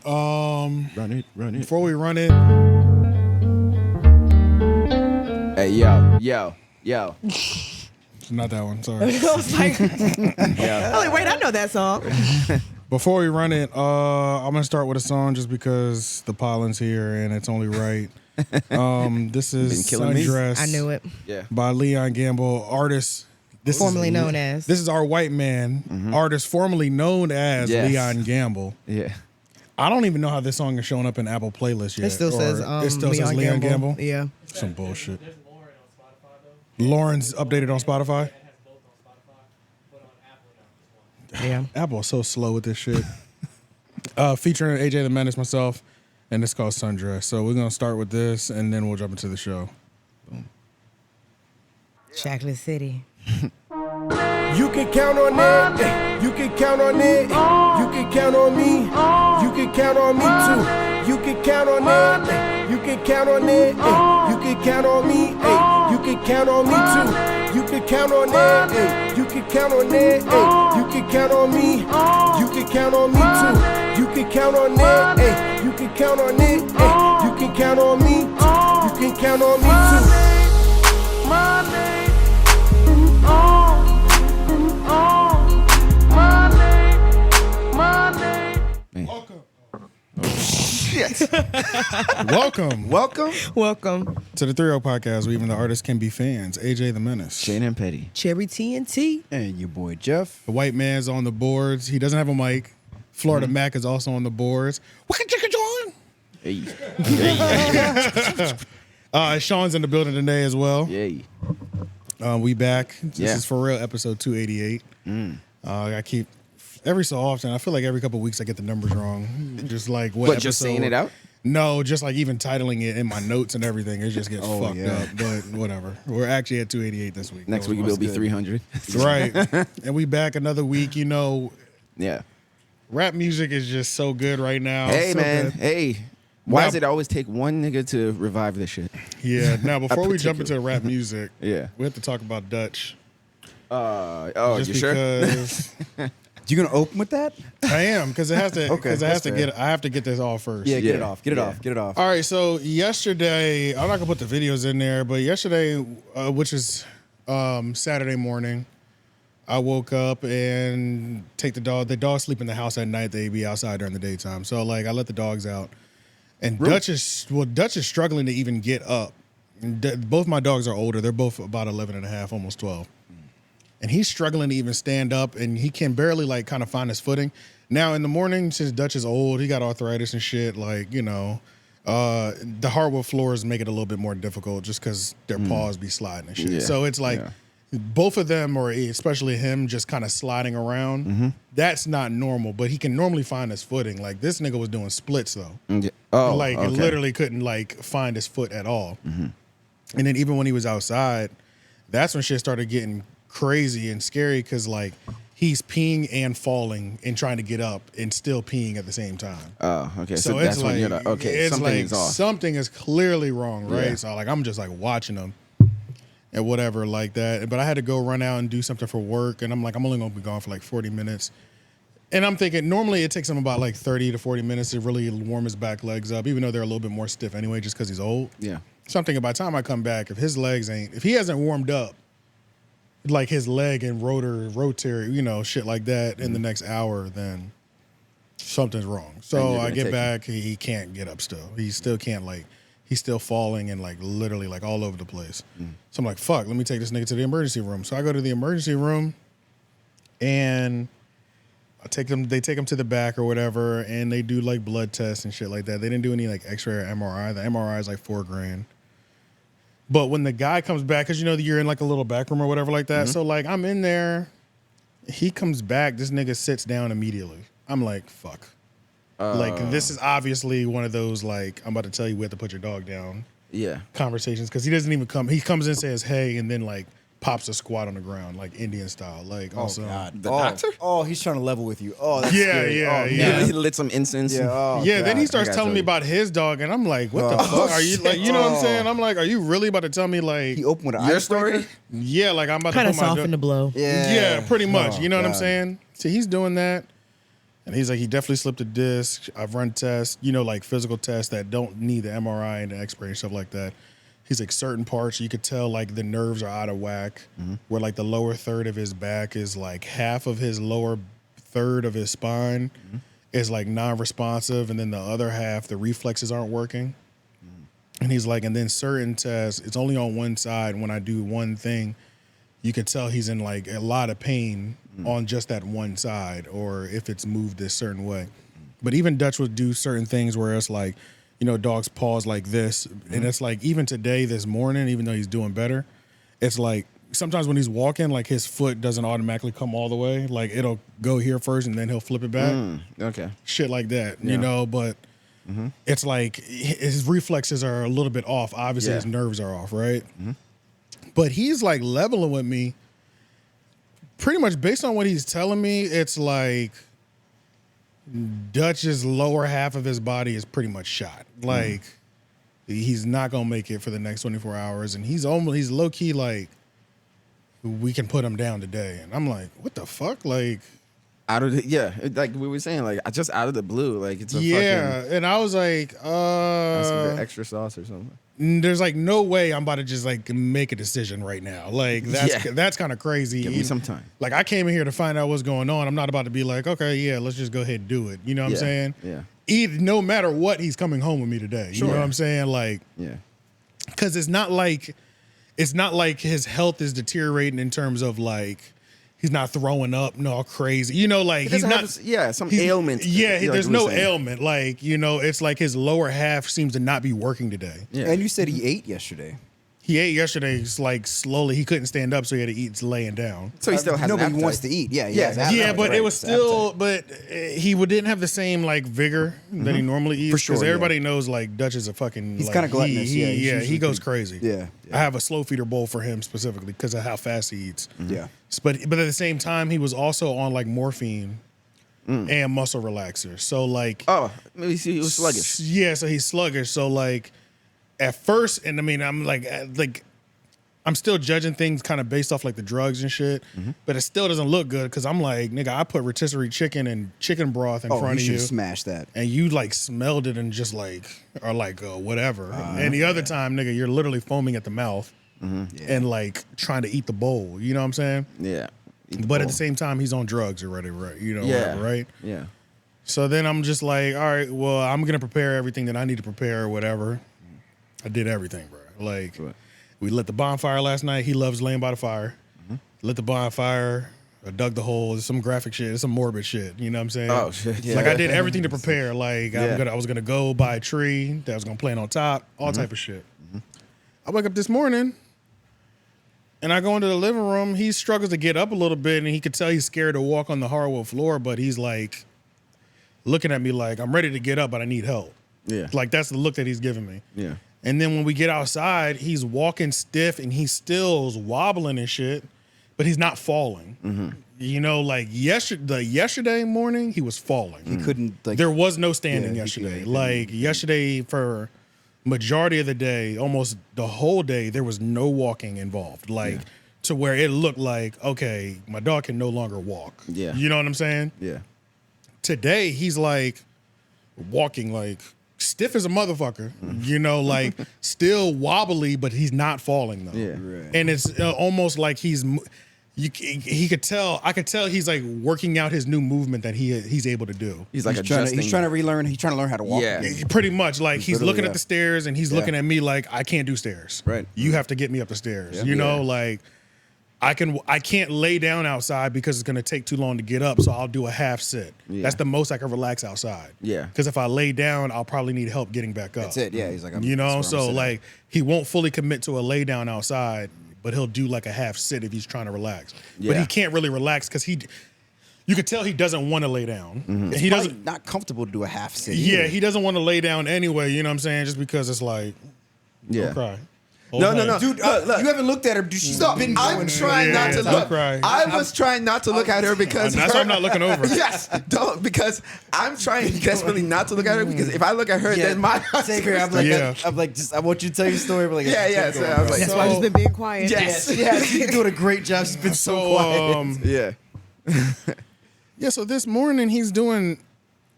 Run it. Before we run it. Hey, yo. It's not that one, sorry. I was like, wait, I know that song. Before we run it, I'm gonna start with a song just because the pollen's here and it's only right. This is Sundress. I knew it. Yeah. By 𝙿𝙾𝚃𝚃, artist. Formerly known as. This is our white man, artist formerly known as 𝙿𝙾𝚃𝚃. Yeah. I don't even know how this song is showing up in Apple playlist yet. It still says 𝙿𝙾𝚃𝚃. Yeah. Some bullshit. Lauren's updated on Spotify. Yeah. Apple is so slow with this shit. Featuring AJ the Menace, myself, and it's called Sundress. So we're gonna start with this, and then we'll jump into the show. Boom. Chocolate City. You can count on it. You can count on it. You can count on me. You can count on me too. You can count on it. You can count on it. You can count on me. You can count on me too. You can count on it. You can count on it. You can count on me. You can count on me too. You can count on it. You can count on it. You can count on me. You can count on me too. Money. Welcome. Shit. Welcome to the 3-0 podcast where even the artists can be fans. AJ the Menace. Shane and Petty. Cherry TNT. And your boy Jeff. The white man's on the boards. He doesn't have a mic. Florida Mac is also on the boards. Hey. Sean's in the building today as well. Yay. We back. This is for real episode 288. I keep every so often. I feel like every couple of weeks I get the numbers wrong. Just like what? But just saying it out? No, just like even titling it in my notes and everything. It just gets fucked up. But whatever. We're actually at 288 this week. Next week it'll be 300. Right. And we back another week. You know. Yeah. Rap music is just so good right now. Hey so man. Good. Hey. Why does it always take one nigga to revive this shit? Yeah. Now before we jump into rap music, we have to talk about 𝙿𝙾𝚃. Just you sure? Because You gonna open with that? I am because it has to. Because I fair. have to get this all first. Yeah, get it off. Get it off. All right. So yesterday, I'm not gonna put the videos in there, but yesterday, which is Saturday morning, I woke up and take the dog. The dogs sleep in the house at night. They be outside during the daytime. So like, I let the dogs out, and 𝙿𝙾 is struggling to even get up. Both my dogs are older. They're both about 11 and a half, almost 12. And he's struggling to even stand up, and he can barely like kind of find his footing. Now in the morning, since 𝙿𝙾 is old, he got arthritis and shit. Like, you know, the hardwood floors make it a little bit more difficult just because their paws be sliding and shit. Yeah. So it's like both of them, or especially him, just kind of sliding around. That's not normal, but he can normally find his footing. Like this nigga was doing splits though. Yeah. Oh, like it literally couldn't like find his foot at all. And then even when he was outside, that's when shit started getting crazy and scary because like he's peeing and falling and trying to get up and still peeing at the same time. Oh, okay. So that's it's when like, you're like, okay, something is off. Something is clearly wrong, right? Yeah. So like I'm just like watching him and whatever like that. But I had to go run out and do something for work, and I'm like, I'm only gonna be gone for like 40 minutes. And I'm thinking normally it takes him about like 30 to 40 minutes to really warm his back legs up, even though they're a little bit more stiff anyway, just because he's old. Yeah. So I'm thinking by the time I come back, if he hasn't warmed up, like his leg and rotary, you know, shit like that in the next hour, then something's wrong. So I get back, he can't get up still. He still can't, like, he's still falling and like literally like all over the place. So I'm like, fuck, let me take this nigga to the emergency room. So I go to the emergency room and they take him to the back or whatever, and they do like blood tests and shit like that. They didn't do any like x-ray or MRI. The MRI is like $4,000. But when the guy comes back, because you know you're in like a little back room or whatever like that. So like I'm in there, he comes back, this nigga sits down immediately. I'm like, fuck. Like this is obviously one of those like, I'm about to tell you we have to put your dog down conversations, because he doesn't even come. He comes in, says hey, and then like pops a squat on the ground like Indian style. Like also God. The doctor? Oh, he's trying to level with you. Oh, that's Yeah, scary. yeah, Oh, yeah. He lit some incense. Yeah, oh, yeah, then he God. starts telling me about his dog, and I'm like, what the fuck? Are you like, you know what I'm saying? I'm like, are you really about to tell me like He opened with an Your icebreaker? story? yeah, like I'm about Kind to of put my soften the blow. Yeah, pretty much. Oh, You know what I'm God. saying? So he's doing that. And he's like, he definitely slipped a disc. I've run tests, like physical tests that don't need the MRI and the X-ray and stuff like that. He's like, certain parts you could tell like the nerves are out of whack. Where like the lower third of his back is like half of his lower third of his spine is like non-responsive, and then the other half, the reflexes aren't working. And he's like, and then certain tests, it's only on one side. When I do one thing, you can tell he's in like a lot of pain on just that one side, or if it's moved this certain way. But even Dutch would do certain things where it's like, dog's paws like this. And it's like, even today, this morning, even though he's doing better, it's like, sometimes when he's walking, like his foot doesn't automatically come all the way. Like it'll go here first and then he'll flip it back. Okay. Shit like that, Yeah. but it's like his reflexes are a little bit off. Obviously his nerves are off, right? But he's like leveling with me. Pretty much based on what he's telling me, it's like Dutch's lower half of his body is pretty much shot. Like he's not gonna make it for the next 24 hours, and he's low key like, we can put him down today. And I'm like, what the fuck? Like Out of like we were saying, like just out of the blue, like it's a fucking, and I was like, some extra sauce or something. there's like no way I'm about to just like make a decision right now. Like that's kind of crazy. Give me some time. Like I came in here to find out what's going on. I'm not about to be like, okay, yeah, let's just go ahead and do it. You know what I'm saying? Yeah. No matter what, he's coming home with me today. You know what I'm saying? Like, because it's not like his health is deteriorating in terms of like he's not throwing up no crazy. Like he's not some ailment. There's no ailment. Like, it's like his lower half seems to not be working today. Yeah. And you said he ate yesterday. He ate yesterday, like slowly. He couldn't stand up, so he had to eat laying down. So he still has nobody an appetite. wants to eat. But it was still, he didn't have the same like vigor that he normally eats. For sure, because everybody knows like Dutch is a fucking. He's like, kind of gluttonous. He goes crazy. Yeah. I have a slow feeder bowl for him specifically because of how fast he eats. Yeah. But at the same time, he was also on like morphine and muscle relaxers. So like, maybe he was sluggish. Yeah, so he's sluggish. So like, at first, and I mean, I'm like I'm still judging things kind of based off like the drugs and shit, but it still doesn't look good because I'm like, nigga, I put rotisserie chicken and chicken broth in front of you. Smash that. And you like smelled it and just like, or like whatever. And the other time, nigga, you're literally foaming at the mouth and like trying to eat the bowl. You know what I'm saying? Yeah. But at the same time, he's on drugs already, right? Whatever, right? Yeah. So then I'm just like, all right, well, I'm going to prepare everything that I need to prepare or whatever. I did everything, bro. Like, we lit the bonfire last night. He loves laying by the fire. Lit the bonfire. I dug the hole. It's some graphic shit. It's some morbid shit. You know what I'm saying? Oh, shit. Yeah. Like, I did everything to prepare. Like, I was going to go buy a tree that was going to plant on top. All type of shit. I wake up this morning, and I go into the living room. He struggles to get up a little bit, and he could tell he's scared to walk on the hardwood floor, but he's like looking at me like, I'm ready to get up, but I need help. Yeah. Like, that's the look that he's giving me. Yeah. And then when we get outside, he's walking stiff and he's still wobbling and shit, but he's not falling. Like yesterday morning, he was falling. He couldn't like. There was no standing yesterday. Yesterday for majority of the day, almost the whole day, there was no walking involved. Like to where it looked like, okay, my dog can no longer walk. Yeah. You know what I'm saying? Yeah. Today, he's like walking like stiff as a motherfucker, like still wobbly, but he's not falling though. Yeah. Right. And it's almost like I could tell he's like working out his new movement that he's able to do. He's like He's trying to relearn. He's trying to learn how to walk. Yeah. again. Pretty much like he's looking at the stairs and he's looking Yeah. at me like, I can't do stairs. Right. You have to get me up the stairs. Yeah. You know, like I can't lay down outside because it's gonna take too long to get up, so I'll do a half sit. Yeah. That's the most I can relax outside. Yeah. Because if I lay down, I'll probably need help getting back up. That's it. Yeah. He's like, So like he won't fully commit to a lay down outside, but he'll do like a half sit if he's trying to relax. Yeah. But he can't really relax because you could tell he doesn't want to lay down. And he Probably doesn't. not comfortable to do a half sit. Yeah, he doesn't want to lay down anyway. You know what I'm saying? Just because it's like, don't cry. No. Dude, Look. you haven't looked at her. She's Stop. been I'm going trying not to don't look. cry. I was trying not to look at her because That's why I'm not looking over. Yes, don't, because I'm trying desperately not to look at her because if I look at her, then my same here. I'm like, Yeah. I want you to tell your story. But like, yeah. So I was like, That's why she's been being quiet. yes. She's doing a great job. She's been so quiet. yeah. Yeah, so this morning he's doing,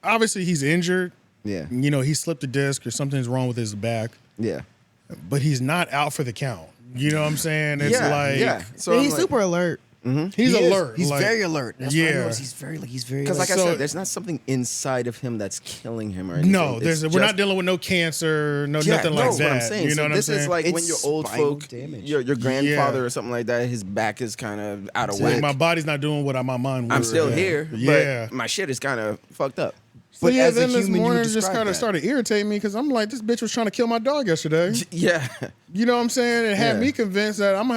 obviously he's injured. Yeah. You know, he slipped a disc or something's wrong with his back, Yeah. but he's not out for the count. You know what I'm saying? It's like, yeah. So he's I'm like, super alert. he's He is. alert. He's like, very alert. That's what I Yeah. noticed. He's very because like I So- said, there's not something inside of him that's killing him or anything. No, It's we're just- not dealing with no cancer, nothing like that's that. what I'm saying. You know So what I'm this saying? is like when It's your old spinal folk, damage. your grandfather Yeah. or something like that, his back is kind of out of Like, whack. my body's not doing what my mind. I'm would. still here, Yeah. but my shit is kind of fucked up. So But yeah, as a then this human, you would morning it just describe kind of that. started irritating me because I'm like, this bitch was trying to kill my dog yesterday. Yeah, You know what I'm saying? It had Yeah. me convinced that I'm gonna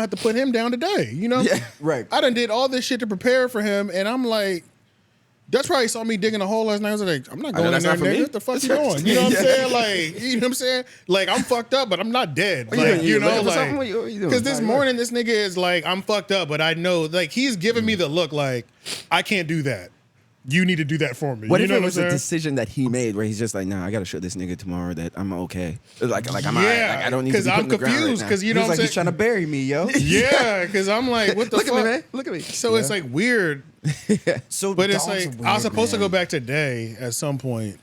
have to put him down today. You know? Yeah. Right. I done did all this shit to prepare for him, and I'm like, that's why he saw me digging a hole last night. I was like, I'm not I know going in that's there, not for nigga. me. What the fuck you doing? You know what I'm Yeah. saying? Like, you know what I'm saying? Like, I'm fucked up, but I'm not dead. What you Like, doing? you You know, looking for like, something? What you doing? because this morning this nigga is like, I'm fucked up, but I know, like, he's giving me the look like, I can't do that. You need to do that for me. What you if know it what was I'm a saying? decision that he made where he's just like, nah, I gotta show this nigga tomorrow that I'm okay. Like I'm Yeah, like, I don't need to be I'm put in the ground confused right because now. you know He's what like I'm he's trying to saying. bury me, yo. Yeah, because I'm like, what the Look fuck? at me, man. Look at me. So it's like weird, So but it's dogs like are weird, I was supposed to man. go back today at some point.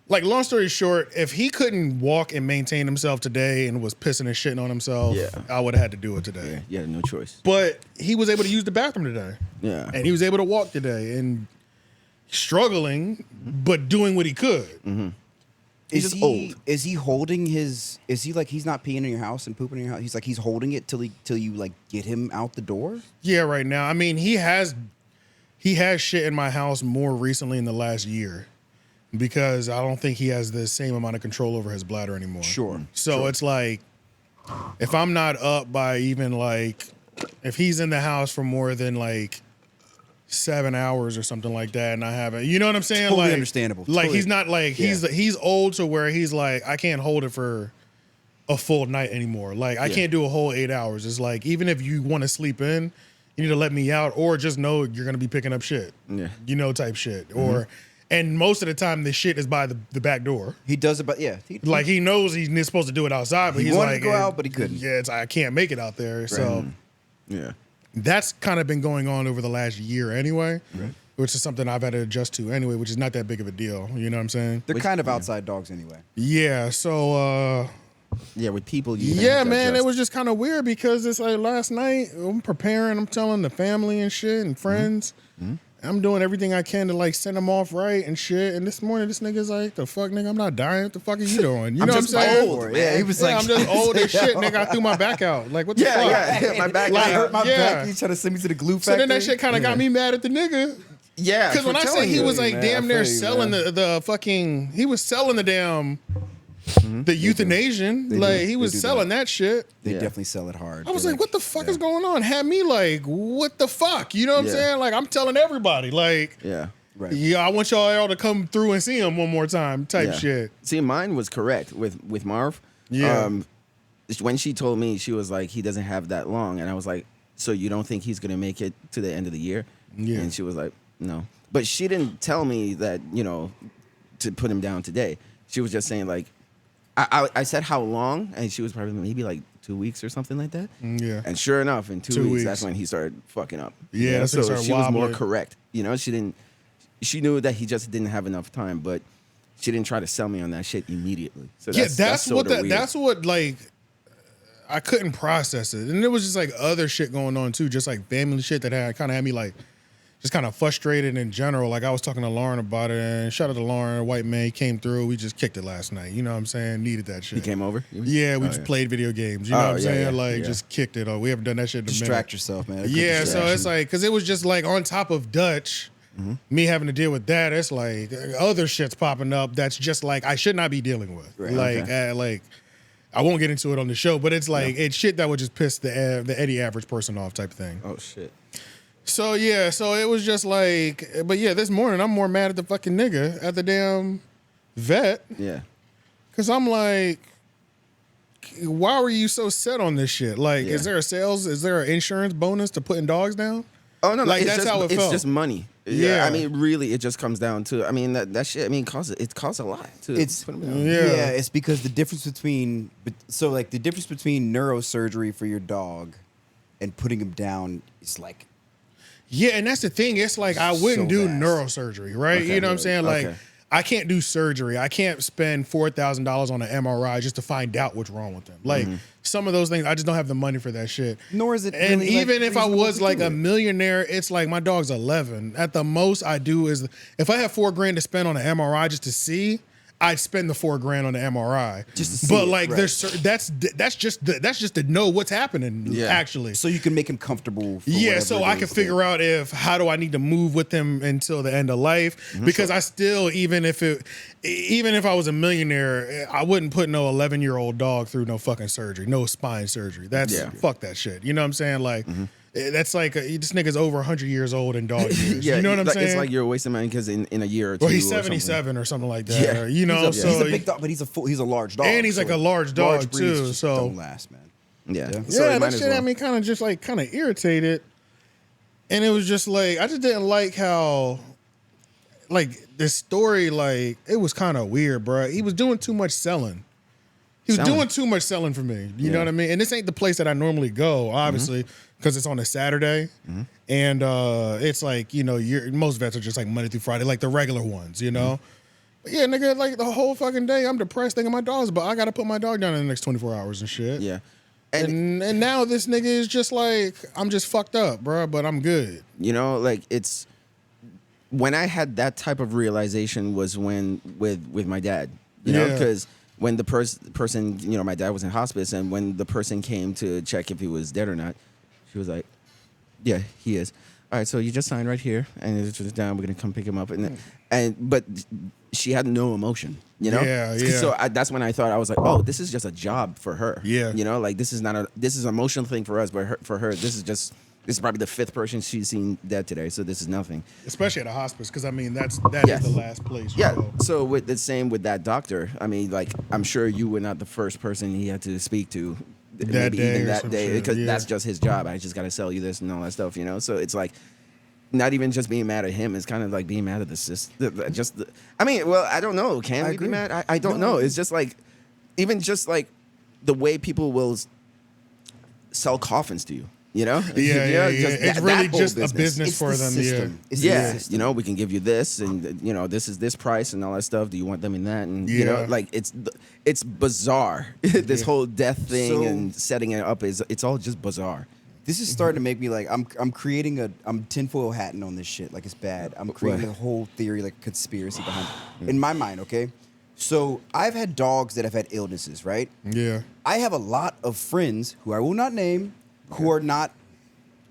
Like, long story short, if he couldn't walk and maintain himself today and was pissing and shitting on himself, Yeah. I would have had to do it today. Yeah, no choice. But he was able to use the bathroom today. Yeah. And he was able to walk today and struggling, but doing what he could. He's Is just he old. Is he holding his? Is he like he's not peeing in your house and pooping in your house? He's like he's holding it till you like get him out the door. Yeah, right now. I mean, he has shit in my house more recently in the last year because I don't think he has the same amount of control over his bladder anymore. Sure. So it's like, if I'm not up by even like, if he's in the house for more than like 7 hours or something like that, and I haven't, you know what I'm saying? Totally like, understandable. Like Totally. he's not like he's old to where he's like, I can't hold it for a full night anymore. Like I can't do a whole 8 hours. It's like, even if you want to sleep in, you need to let me out, or just know you're gonna be picking up shit. Yeah. You know, type shit. Or and most of the time the shit is by the back door. He does it, but yeah, Like he knows he's not supposed to do it outside, but He he's wanted like to go out, but he couldn't. Yeah, I can't make it out there. So Yeah. that's kind of been going on over the last year anyway. Which is something I've had to adjust to anyway, which is not that big of a deal. You know what I'm saying? they're kind of outside dogs anyway. Yeah. So Yeah, with people you yeah, have to man, it adjust. was just kind of weird because it's like last night I'm preparing, I'm telling the family and shit and friends. I'm doing everything I can to like send them off right and shit. And this morning, this nigga's like, "The fuck, nigga, I'm not dying. What the fuck are you doing? You know what I'm just saying? old, Yeah, he was Yeah, like, I'm just old as shit, nigga. I threw my back out. Like, what the fuck? Yeah, my back. Like, I hurt my yeah. back. He's trying to send me to the glue So factory. then that shit kind of got me mad at the nigga. Yeah, Because when I say he was like man. damn I near feel you, selling man. the fucking, he was selling the damn, the euthanasian. They do. Like, he They was do selling that shit. They Yeah. definitely sell it hard. I was They're like, what the fuck is going on? Had me like, what the fuck? You know what I'm Yeah. saying? Like, I'm telling everybody, like, Yeah. Right. yeah, I want y'all to come through and see him one more time type Yeah. shit. See, mine was correct with Marv. Yeah. When she told me, she was like, he doesn't have that long, and I was like, so you don't think he's gonna make it to the end of the year? Yeah. And she was like, no. But she didn't tell me that, you know, to put him down today. She was just saying like, I said how long, and she was probably maybe like 2 weeks or something like that. Yeah. And sure enough, in 2 2 weeks, that's weeks. when he started fucking up. Yeah, You know, that's when he so started she was more wobbling. correct. You know, she knew that he just didn't have enough time, but she didn't try to sell me on that shit immediately. So Yeah, that's what sorta weird. that's what like I couldn't process it. And there was just like other shit going on too, just like family shit that had me like just kind of frustrated in general. Like I was talking to Lauren about it, and shout out to Lauren, white man, he came through. We just kicked it last night. You know what I'm saying? Needed that shit. He came over? Yeah, we just played video games. You know what I'm yeah, saying? yeah, Like yeah. just kicked it. Oh, we haven't done that shit in a minute. Distract yourself, man. A good Yeah, so distraction. it's like, because it was just like on top of Dutch, me having to deal with that, it's like other shit's popping up that's just like I should not be dealing with. Right. Like I won't get into it on the show, but it's like it's shit that would just piss the Eddie average person off type thing. Oh, shit. So yeah, so it was just like, but yeah, this morning I'm more mad at the fucking nigga at the damn vet Yeah. because I'm like, why were you so set on this shit? Like, Yeah. is there an insurance bonus to putting dogs down? Oh, no, Like, it's that's just, how it it's felt. just money. Yeah. I mean, really, it just comes down to, I mean, that shit, I mean, it costs a lot to It's put him down. Yeah. it's because the difference between the difference between neurosurgery for your dog and putting him down is like Yeah, and that's the thing. It's like I wouldn't do vast. neurosurgery, right? Okay. You know what I'm saying? Like Okay. I can't do surgery. I can't spend $4,000 on an MRI just to find out what's wrong with them. Like some of those things, I just don't have the money for that shit. Nor is it And really, like, even if I reasonable was to like do a it. millionaire, it's like my dog's 11. At the most I do is if I have $4,000 to spend on an MRI just to see, I'd spend the $4,000 on the MRI. Just to see but it, like right. that's just to know what's happening Yeah. actually. So you can make him comfortable. For Yeah, so I can can figure out how do I need to move with him until the end of life, because I still, even if I was a millionaire, I wouldn't put no 11-year-old dog through no fucking surgery, no spine surgery. That's fuck that shit. You know what I'm saying? Like that's like this nigga's over 100 years old in dog years. Yeah, you know what I'm like, saying? It's like you're wasting money because in a year or two. Well, he's or something. 77 or something like that. Yeah. Or, you know, He's a big dog, but he's a large dog. And he's like a large dog, breeds too, just so- don't last, man. Yeah. Yeah. So it yeah, might that as shit well. had me kind of irritated, and it was just like I just didn't like how, like this story, like it was kind of weird, bro. He was doing too much selling. He was Selling. doing too much selling for me. You know Yeah. what I mean? And this ain't the place that I normally go, obviously, because it's on a Saturday, and it's like most vets are just like Monday through Friday, like the regular ones, you know. But yeah, nigga, like the whole fucking day, I'm depressed thinking my dog's, but I gotta put my dog down in the next 24 hours and shit. Yeah. And now this nigga is just like, I'm just fucked up, bro, but I'm good. Like it's when I had that type of realization was when with my dad, Yeah. because when the person, my dad was in hospice, and when the person came to check if he was dead or not, she was like, yeah, he is. All right, so you just signed right here, and it's just down. We're gonna come pick him up, but she had no emotion, Yeah, yeah. So that's when I thought, I was like, oh, this is just a job for her. Yeah. Like this is an emotional thing for us, but for her, this is probably the 5th person she's seen dead today. So this is nothing. Especially at a hospice, because I mean that is the last place. You Yeah. go. So with the same with that doctor, I mean, like I'm sure you were not the first person he had to speak to. That day even or that some day, shit, because yeah. that's just his job. I just got to sell you this and all that stuff, So it's like not even just being mad at him. It's kind of like being mad at the system. I don't know. Can we be agree. mad? I don't know. It's just like, even just like the way people will sell coffins to you. Yeah. Just It's that really whole just a business It's for the them. system. It's the Yeah, system. we can give you this, and this is this price and all that stuff. Do you want them in that? And Yeah. it's bizarre. This whole death thing So- and setting it up it's all just bizarre. This is starting to make me like I'm creating I'm tinfoil hatting on this shit like it's bad. I'm creating What? a whole theory like conspiracy behind it. In my mind, okay? So I've had dogs that have had illnesses, right? Yeah. I have a lot of friends who I will not name who are not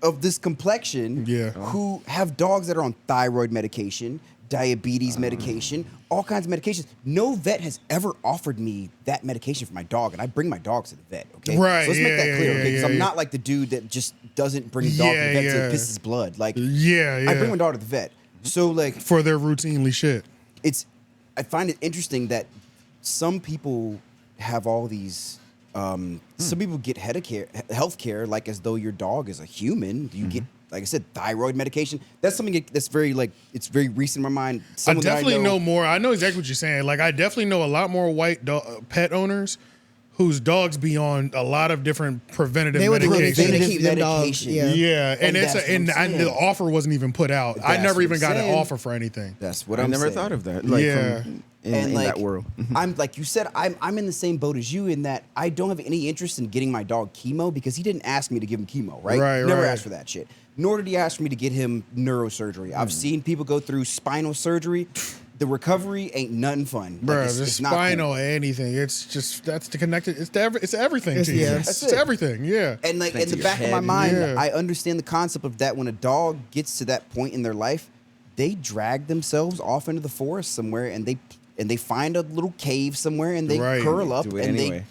of this complexion Yeah. who have dogs that are on thyroid medication, diabetes medication, all kinds of medications. No vet has ever offered me that medication for my dog, and I bring my dogs to the vet, okay? Right, So let's make yeah, that clear, yeah, okay? Because yeah, I'm yeah. not like the dude that just doesn't bring his dog to the vet till it pisses blood. Like, Yeah, I bring my dog to the vet. So, like, For their routinely shit. I find it interesting that some people have all these. Some people get health care like as though your dog is a human. You get, like I said, thyroid medication. That's something that's very it's very recent in my mind. I Someone that definitely know more. I know exactly what you're saying. Like, I definitely know a lot more white pet owners whose dogs be on a lot of different preventative They would medication. preventative keep them dogs, medication. yeah. Yeah, and that's what I'm and saying. the offer wasn't even put out. I That's never what even I'm got an saying. offer for anything. That's what I I'm never saying. thought of that. Yeah. In that world. I'm like you said, I'm in the same boat as you in that I don't have any interest in getting my dog chemo because he didn't ask me to give him chemo, right? Right, Never right. asked for that shit. Nor did he ask for me to get him neurosurgery. I've seen people go through spinal surgery. The recovery ain't nothing fun. Bro, Like, the it's not cool. spinal anything. It's just that's the connected. It's everything It's- to you. yeah. It's That's it. everything. Yeah. And like Thanks in to the your back of my head. mind, Yeah. I understand the concept of that when a dog gets to that point in their life, they drag themselves off into the forest somewhere and they find a little cave somewhere and they Right. curl up Do it and anyway. they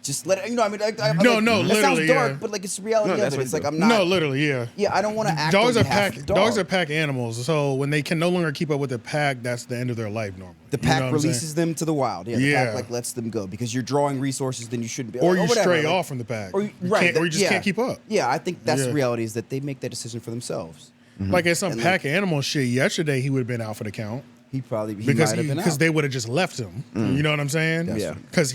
just let it. I mean, No, like, no, that sounds literally, dark, yeah. but like it's the reality No, of that's it. what It's you like do. I'm not. No, literally, yeah. Yeah, I don't want to act. Dogs on are behalf pack. of the Dogs dog. are pack animals. So when they can no longer keep up with the pack, that's the end of their life normally. The You know pack what I'm saying? releases them to the wild. Yeah, the Yeah. pack like lets them go because you're drawing resources, then you shouldn't be. Or you whatever, stray like- off from the pack. Or you, right, Or you just yeah. can't keep up. Yeah, I think that's Yeah. the reality is that they make that decision for themselves. Like at some And, pack animal shit, yesterday he would have been out for the count. He probably because might have been out. they would have just left him. You know what I'm saying? Yeah. Because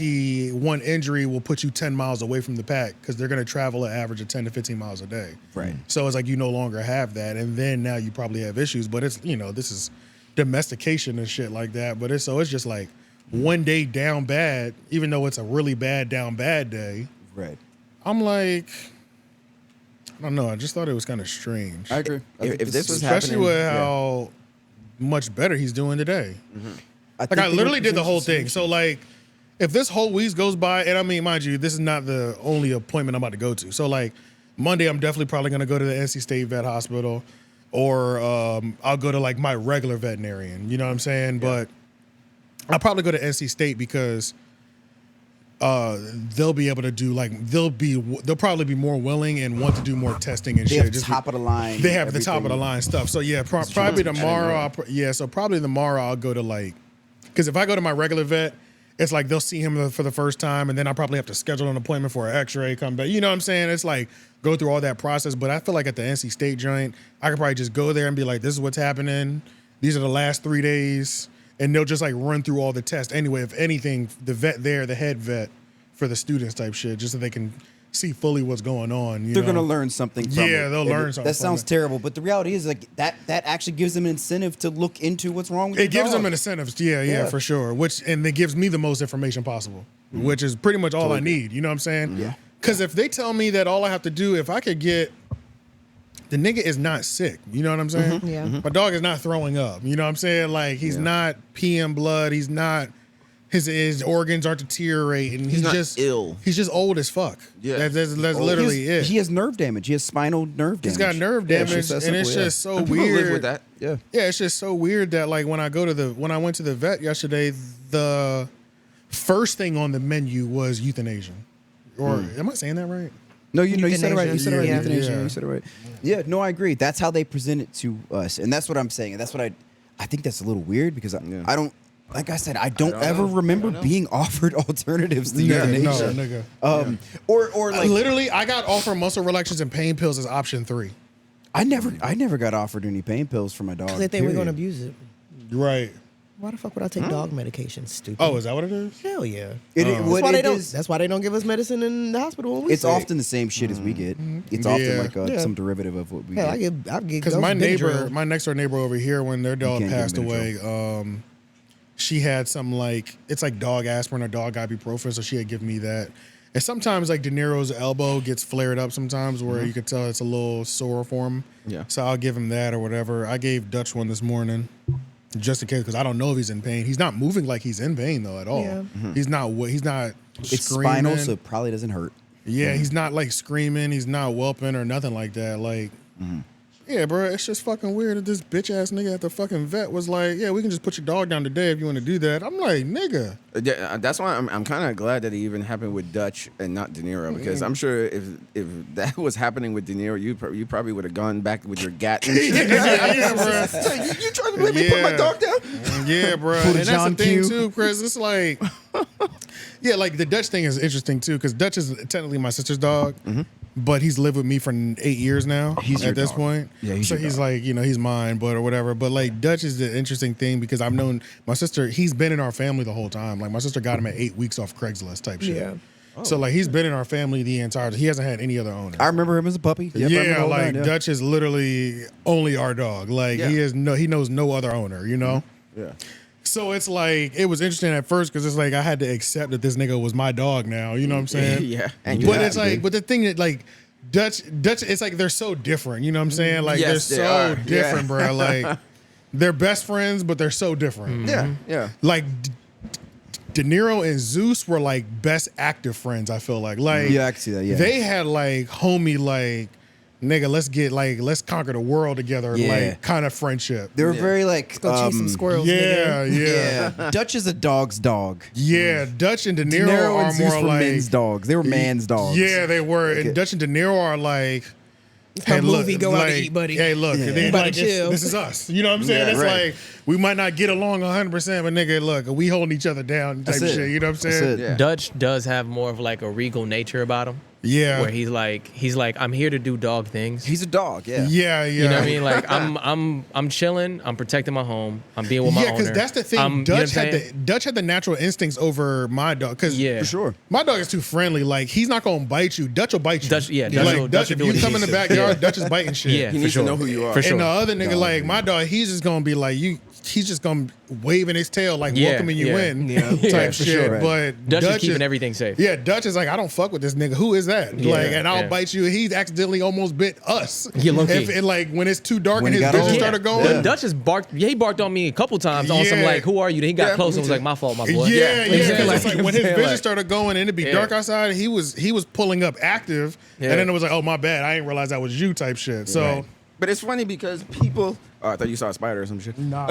one injury will put you 10 miles away from the pack because they're going to travel an average of 10 to 15 miles a day. Right. So it's like you no longer have that, and then now you probably have issues. But it's this is domestication and shit like that. But it's just like one day down bad, even though it's a really bad down bad day. Right. I'm like, I don't know. I just thought it was kind of strange. I agree. If this was Especially happening, with how much better he's doing today. think I they literally did the represent whole the thing. So like, if this whole week goes by, and I mean, mind you, this is not the only appointment I'm about to go to. So like, Monday, I'm definitely probably gonna go to the NC State Vet Hospital, or I'll go to like my regular veterinarian. You know what I'm saying? But I'll probably go to NC State because they'll be able to do they'll probably be more willing and want to do more testing and They shit. have top of the line. They have the top of the everything. line stuff. So yeah, probably tomorrow. So probably tomorrow I'll go to because if I go to my regular vet, it's like they'll see him for the first time, and then I'll probably have to schedule an appointment for an X-ray, come back. You know what I'm saying? It's like go through all that process. But I feel like at the NC State joint, I could probably just go there and be like, "This is what's happening. These are the last 3 days," and they'll just like run through all the tests. Anyway, if anything, the vet there, the head vet for the students type shit, just so they can see fully what's going on. They're gonna learn something from it. Yeah, they'll learn something That from sounds it. terrible, but the reality is like that actually gives them an incentive to look into what's wrong with It your gives dog. them an incentive, yeah, for sure. And it gives me the most information possible, Mm-hmm. which is pretty much all I need. You know what I'm saying? Yeah. Because if they tell me that all I have to do, if I could get, the nigga is not sick. You know what I'm saying? Mm-hmm. Yeah. My dog is not throwing up. You know what I'm saying? Like he's not peeing blood. He's not. His organs aren't deteriorating. He's not just ill. He's just old as fuck. Yeah. That's literally it. He has nerve damage. He has spinal nerve damage. He's got nerve Yeah, damage, it's just that and it's simple, yeah. just so And people weird. live with that. Yeah. Yeah, it's just so weird that like when I went to the vet yesterday, the first thing on the menu was euthanasia. Or am I saying that right? No, you said it right. You said it right. Yeah. Euthanasia. Yeah. You said it right. Yeah, no, I agree. That's how they present it to us, and that's what I'm saying. And that's what I think that's a little weird because I don't. Like I said, I don't ever remember being offered alternatives to euthanasia. No, nigga. Or like Literally, I got offered muscle relaxants and pain pills as option 3. I never got offered any pain pills for my dog. Because they were going period. to abuse it. Right. Why the fuck would I take dog medication? Stupid. Oh, is that what it is? Hell yeah. That's That's why they don't give us medicine in the hospital when we It's sick. often the same shit as we get. It's Yeah. often like Yeah. some derivative of what we Hell, get. I get Because my next door neighbor over here, when their dog can't give passed him away, she had some it's like dog aspirin or dog ibuprofen, so she had given me that. And sometimes like De Niro's elbow gets flared up sometimes where you could tell it's a little sore for him. Yeah. So I'll give him that or whatever. I gave Dutch one this morning just in case because I don't know if he's in pain. He's not moving like he's in pain though at all. Yeah. He's not It's screaming. spinal, so it probably doesn't hurt. Yeah, he's not like screaming. He's not whelping or nothing like that. Like, yeah, bro, it's just fucking weird that this bitch ass nigga at the fucking vet was like, yeah, we can just put your dog down today if you want to do that. I'm like, nigga. Yeah, that's why I'm kind of glad that it even happened with Dutch and not De Niro because I'm sure if that was happening with De Niro, you probably would have gone back with your gat. And shit. Yeah, bro. You trying to let me put my dog down? Yeah, bro. Pull And that's John the thing Q. too, Chris. It's like, yeah, like the Dutch thing is interesting too because Dutch is technically my sister's dog, but he's lived with me for 8 years now. He's your at this dog. point. Yeah, he's so your he's dog. like, he's mine, but or whatever. But like Dutch is the interesting thing because I've known my sister. He's been in our family the whole time. Like my sister got him at 8 weeks off Craigslist type shit. Yeah. So like he's been in our family the entire. He hasn't had any other owner. I remember him as a puppy. Yep, I remember Yeah, all like that, yeah. Dutch is literally only our dog. Like he knows no other owner. You know. Yeah. So it's like it was interesting at first because it's like I had to accept that this nigga was my dog now. You know what I'm saying? Yeah. And you But have it's to like, be. but the thing that like Dutch, it's like they're so different. You know what I'm saying? Like Yes, they're they so are. different, Yeah. bro. Like they're best friends, but they're so different. Yeah. Like De Niro and Zeus were like best active friends. I feel like Yeah, I can see that, yeah. they had like homie like nigga, let's conquer the world together. Yeah. Like kind of friendship. They were very like Go chase some squirrels, Yeah, nigga. yeah. yeah. Dutch is a dog's dog. Yeah, Dutch and De De Niro, Niro are and Zeus more were like men's dogs. They were man's dogs. Yeah, they were. Okay. And Dutch and De Niro are like, Her movie, go out to like, eat, buddy. Hey, look, Yeah. they Everybody like chill. this is us. You know what I'm saying? Yeah, it's right. like we might not get along 100%, but nigga, look, we holding each other down type That's it. shit. You know what I'm That's saying? it. Yeah. Dutch does have more of like a regal nature about him. Yeah. Where he's like, I'm here to do dog things. He's a dog. Yeah. Yeah, yeah. You know what I mean? Like I'm chilling. I'm protecting my home. I'm being with my owner. Yeah, because that's the thing. You know what I'm Dutch had the natural instincts over my dog. Cause Yeah. For sure. my dog is too friendly. Like he's not gonna bite you. Dutch will bite you. Dutch like will Dutch, do if what you he come in the needs to. backyard, Dutch is biting shit. Yeah, He for needs sure. to know who you are. For sure. And the other nigga, like my dog, he's just gonna be like you. He's just gonna waving his tail like Yeah, welcoming you yeah. in Yeah. type Yeah, for shit. sure. But Dutch is keeping everything safe. Yeah, Dutch is like, I don't fuck with this nigga. Who is that? Yeah, like, and I'll yeah. bite you. He's accidentally almost bit us. Yeah, low-key. And like when it's too dark When and he his got vision old. started going. Yeah. Dutch has barked. Yeah, he barked on me a couple times on some Yeah. like, who are you? Then he got Yeah, close me and was too. like, my fault, my boy. Yeah, You know what I'm saying? It's like when his saying, vision like- started going and it'd be Yeah. dark outside, he was pulling up active, Yeah. and then it was like, oh my bad, I didn't realize that was you type shit. So Right. But it's funny because people. Oh, I thought you saw a spider or some shit. nah,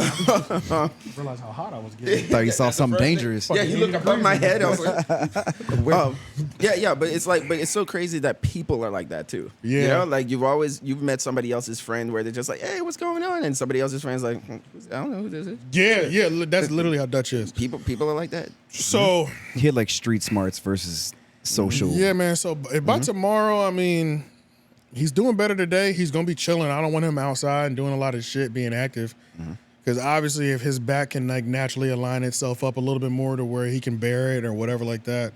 realize how hot I was getting. Thought you saw something dangerous. Yeah, he looked above my head. I was like, yeah, but it's so crazy that people are like that too. Yeah. You know, like you've met somebody else's friend where they're just like, hey, what's going on? And somebody else's friend's like, I don't know who this is. Yeah, that's literally how Dutch is. People are like that. So He had like street smarts versus social. yeah, man. So by tomorrow, I mean, he's doing better today. He's gonna be chilling. I don't want him outside and doing a lot of shit, being active. Because obviously, if his back can like naturally align itself up a little bit more to where he can bear it or whatever like that,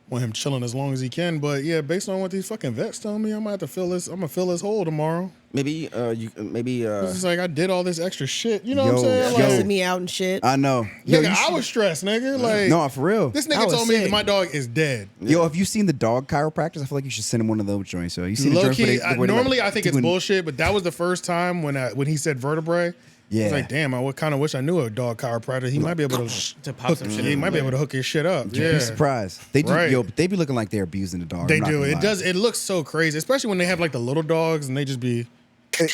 want him chilling as long as he can. But yeah, based on what these fucking vets tell me, I'm gonna fill this hole tomorrow. Maybe It's just like I did all this extra shit. You know what I'm Yo, saying? yo. Stressing me out and shit. I know. Nigga, you I should- was stressed, nigga. Like, No, for real. this I nigga was told me that sick. my dog is dead. Yo, have you seen the dog chiropractors? I feel like you should send him one of those joints. So you seen the Low joints where key, they- where they, normally like, I think it's doing- bullshit, but that was the first time when he said vertebrae. I Yeah. was like, damn, I kind of wish I knew a dog chiropractor. He might be able To pop some shit he in might be able to hook his shit up. You'd Yeah, be surprised. They do. Right. Yo, but they be looking like they're abusing the dog. they I'm not do. gonna It lie. does. It looks so crazy, especially when they have like the little dogs and they just be.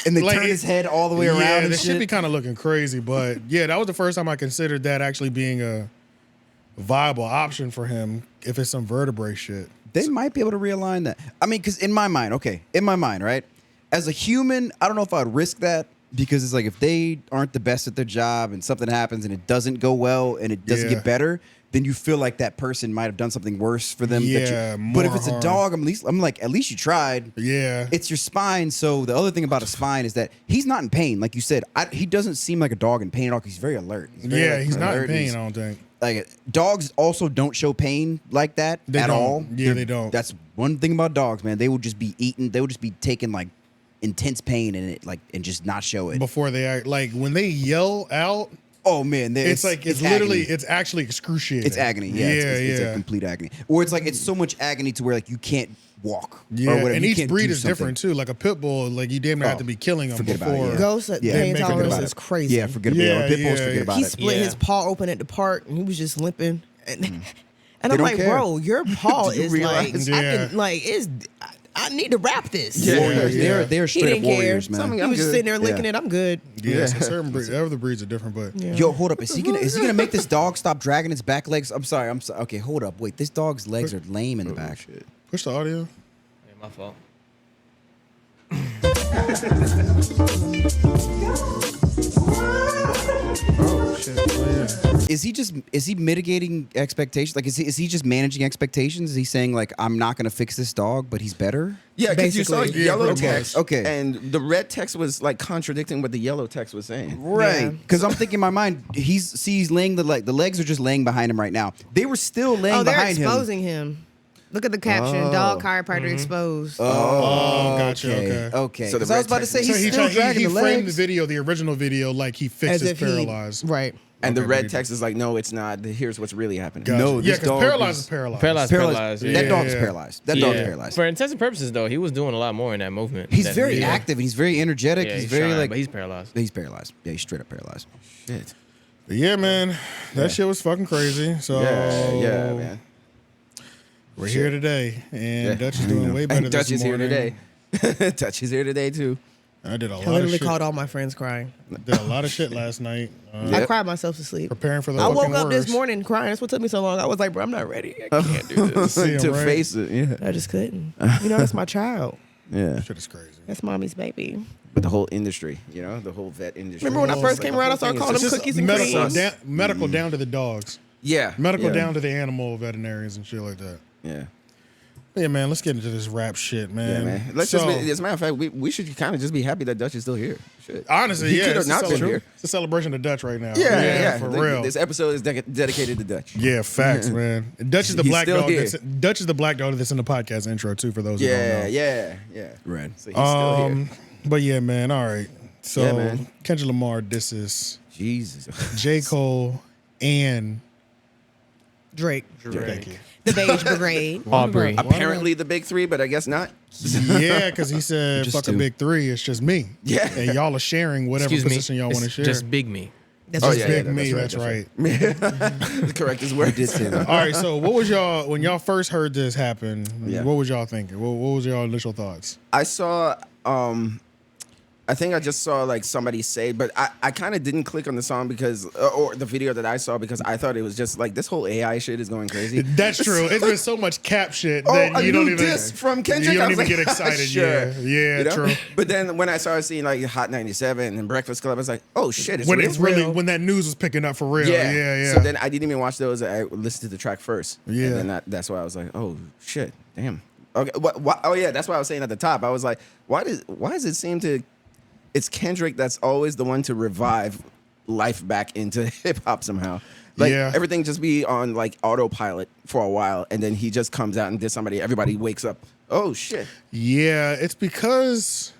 And they like, turn his head all the way Yeah, around. and this should shit. be kind of looking crazy, but yeah, that was the first time I considered that actually being a viable option for him if it's some vertebrae shit. They might be able to realign that. I mean, because in my mind, right? As a human, I don't know if I'd risk that because it's like if they aren't the best at their job and something happens and it doesn't go well and it doesn't Yeah. get better, then you feel like that person might have done something worse for them. Yeah, but if more it's harm. a dog, I'm like, at least you tried. Yeah, It's your spine. So the other thing about a spine is that he's not in pain. Like you said, he doesn't seem like a dog in pain at all. 'Cause he's very alert. he's not in alert. pain. He's- I don't think. Like dogs also don't show pain like that They at don't. all. Yeah, they don't. That's one thing about dogs, man. They will just be eating. They will just be taking like intense pain in it, like and just not show it. Before they act, like when they yell out, Oh man, it's literally, agony. it's actually excruciating. It's agony. Yeah, it's a complete agony. Or it's like it's so much agony to where like you can't walk. Yeah, or whatever. and You each can't breed do is something. different too. Like a pit bull, like you damn near have to be killing them forget about it, before. yeah. Ghost Yeah. pain Make it tolerance about is it. crazy. Yeah, forget about it. Pit bulls, Yeah, forget about He it. split Yeah. his paw open at the park and he was just limping. And They I'm don't like, care. bro, your paw Do you is realize? like, I Yeah. can, like, I need to wrap this. Warriors. Yeah. They're He straight up didn't care. warriors, man. He was just sitting there licking Yeah. it. I'm good. Yeah, so certain breeds, other breeds are different, but Yeah. Yo, hold up. Is he gonna make this dog stop dragging its back legs? I'm sorry. Okay, hold up. Wait, this dog's legs are lame in the back. push the audio. Yeah, my fault. Oh shit! Oh, yeah. Is he mitigating expectations? Like, is he just managing expectations? Is he saying like, I'm not gonna fix this dog, but he's better? Yeah, because you saw Basically. Yeah, yellow pretty much. text. Okay. And the red text was like contradicting what the yellow text was saying. Right. Yeah. Because I'm thinking in my mind, he's laying the legs are just laying behind him right now. They were still laying Oh, they're behind him. exposing him. Look at the caption. Dog chiropractor exposed. Oh, gotcha. Okay. Okay. So the Because I was red about to text say is- he's So he, still he dragging the framed the legs. video, the original video, like he fixed As his if he, paralyzed. right. And the Okay, red maybe. text is like, no, it's not. Here's what's really happening. Gotcha. No, yeah, this because dog paralyzed is- is paralyzed. Paralyzed. That Yeah, dog's yeah. paralyzed. That dog's paralyzed. For intents purposes, though, he was doing a lot more in that movement. He's than very he- active and he's very energetic. Yeah, he's very trying, like but he's paralyzed. he's paralyzed. Yeah, he's straight up paralyzed. Shit. But yeah, man, that shit was fucking crazy. So Yeah, man. we're here today, and Yeah. Dutch is doing way better And Dutch this is here morning. today. Dutch is here today too. I did a I lot of literally shit. called all my friends crying. Did a lot of shit last night. I cried myself to sleep. Preparing for the I woke fucking up this worst. morning crying. That's what took me so long. I was like, bro, I'm not ready. I can't do this. See him, to right? face it. Yeah. I just couldn't. You know, that's my child. Yeah. Shit is crazy. That's mommy's baby. But the whole industry, you know, the whole vet industry. Remember when I It's first like came the around, I whole started thing calling is them just- cookies and medical, cream. medical down to the dogs. Yeah. Medical yeah. down to the animal veterinarians and shit like that. Yeah. Yeah, man. Let's get into this rap shit, man. Yeah, man. Let's So, just be, as a matter of fact, we should kind of just be happy that Dutch is still here. Shit. honestly, He yeah, could have it's, not been here. it's a celebration of Dutch right now. Yeah. for real. This episode is dedicated to Dutch. Yeah, facts, man. Dutch is the He's black still dog. here. Dutch is the black dog that's in the podcast intro too. For those who don't know. Yeah. Right. So he's still here. But yeah, man. All right. So Yeah, man. Kendrick Lamar disses Jesus. J. Cole and Drake. thank you. The Beige Brigade. Aubrey. Apparently the big three, but I guess not. Yeah, because he said, Just "Fuck a two. big three. It's just me." Yeah. and y'all are sharing whatever Excuse me. position y'all want to It's share. just big me. That's Oh, just yeah, big yeah, me. that's That's right, right. Correct his words. Did say that. All right. So, what was y'all when y'all first heard this happen? Yeah. What was y'all thinking? What was y'all initial thoughts? I saw I think I just saw like somebody say, but I kind of didn't click on the song because or the video that I saw because I thought it was just like this whole AI shit is going crazy. That's true. It's been so much cap shit Oh, that a you don't new even diss from Kendrick. You I don't was even like, get excited. sure. Yeah, You know? true. But then when I started seeing like Hot 97 and Breakfast Club, I was like, oh shit, it's When real. it's really when that news was picking up for real. Yeah. So then I didn't even watch those. I listened to the track first. Yeah. And then that's why I was like, oh shit, damn. Okay. What? Oh yeah, that's what I was saying at the top. I was like, why does it seem to? It's Kendrick that's always the one to revive life back into hip hop somehow. Like Yeah. everything just be on like autopilot for a while, and then he just comes out and does somebody. Everybody wakes up. Oh shit. Yeah, it's because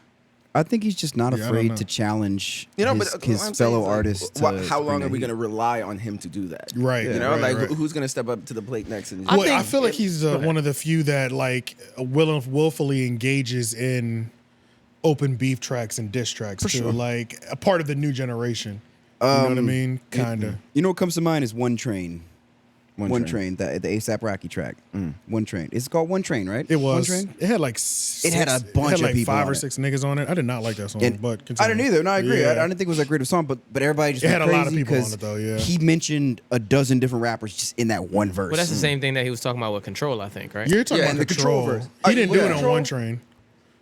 I think he's just not Yeah, I don't know. afraid to challenge You know, his, but his what I'm fellow saying is, like, artists. how long are we going gonna rely on him to do that? Right, You yeah, know, right, like right. who's gonna step up to the plate next? And I think- feel like he's one of the few that like willfully engages in open beef tracks and diss tracks too. sure. Like a part of the new generation. You know what I mean? Kinda. You know what comes to mind is One Train. One Train. Train, the ASAP Rocky track. One Train. It's called One Train, right? It was. One Train. It had like It had a bunch of like people 5 on or it. 6 niggas on it. I did not like that song, And but I continue. didn't either. No, I agree. Yeah. I didn't think it was that great of a song, but everybody just It went had a lot of crazy people on 'cause it, though, yeah. He mentioned a dozen different rappers just in that one verse. Well, that's the same thing that he was talking about with Control, I think, right? You're talking Yeah, about and the Control. Control verse. He didn't do it on Control? One Train.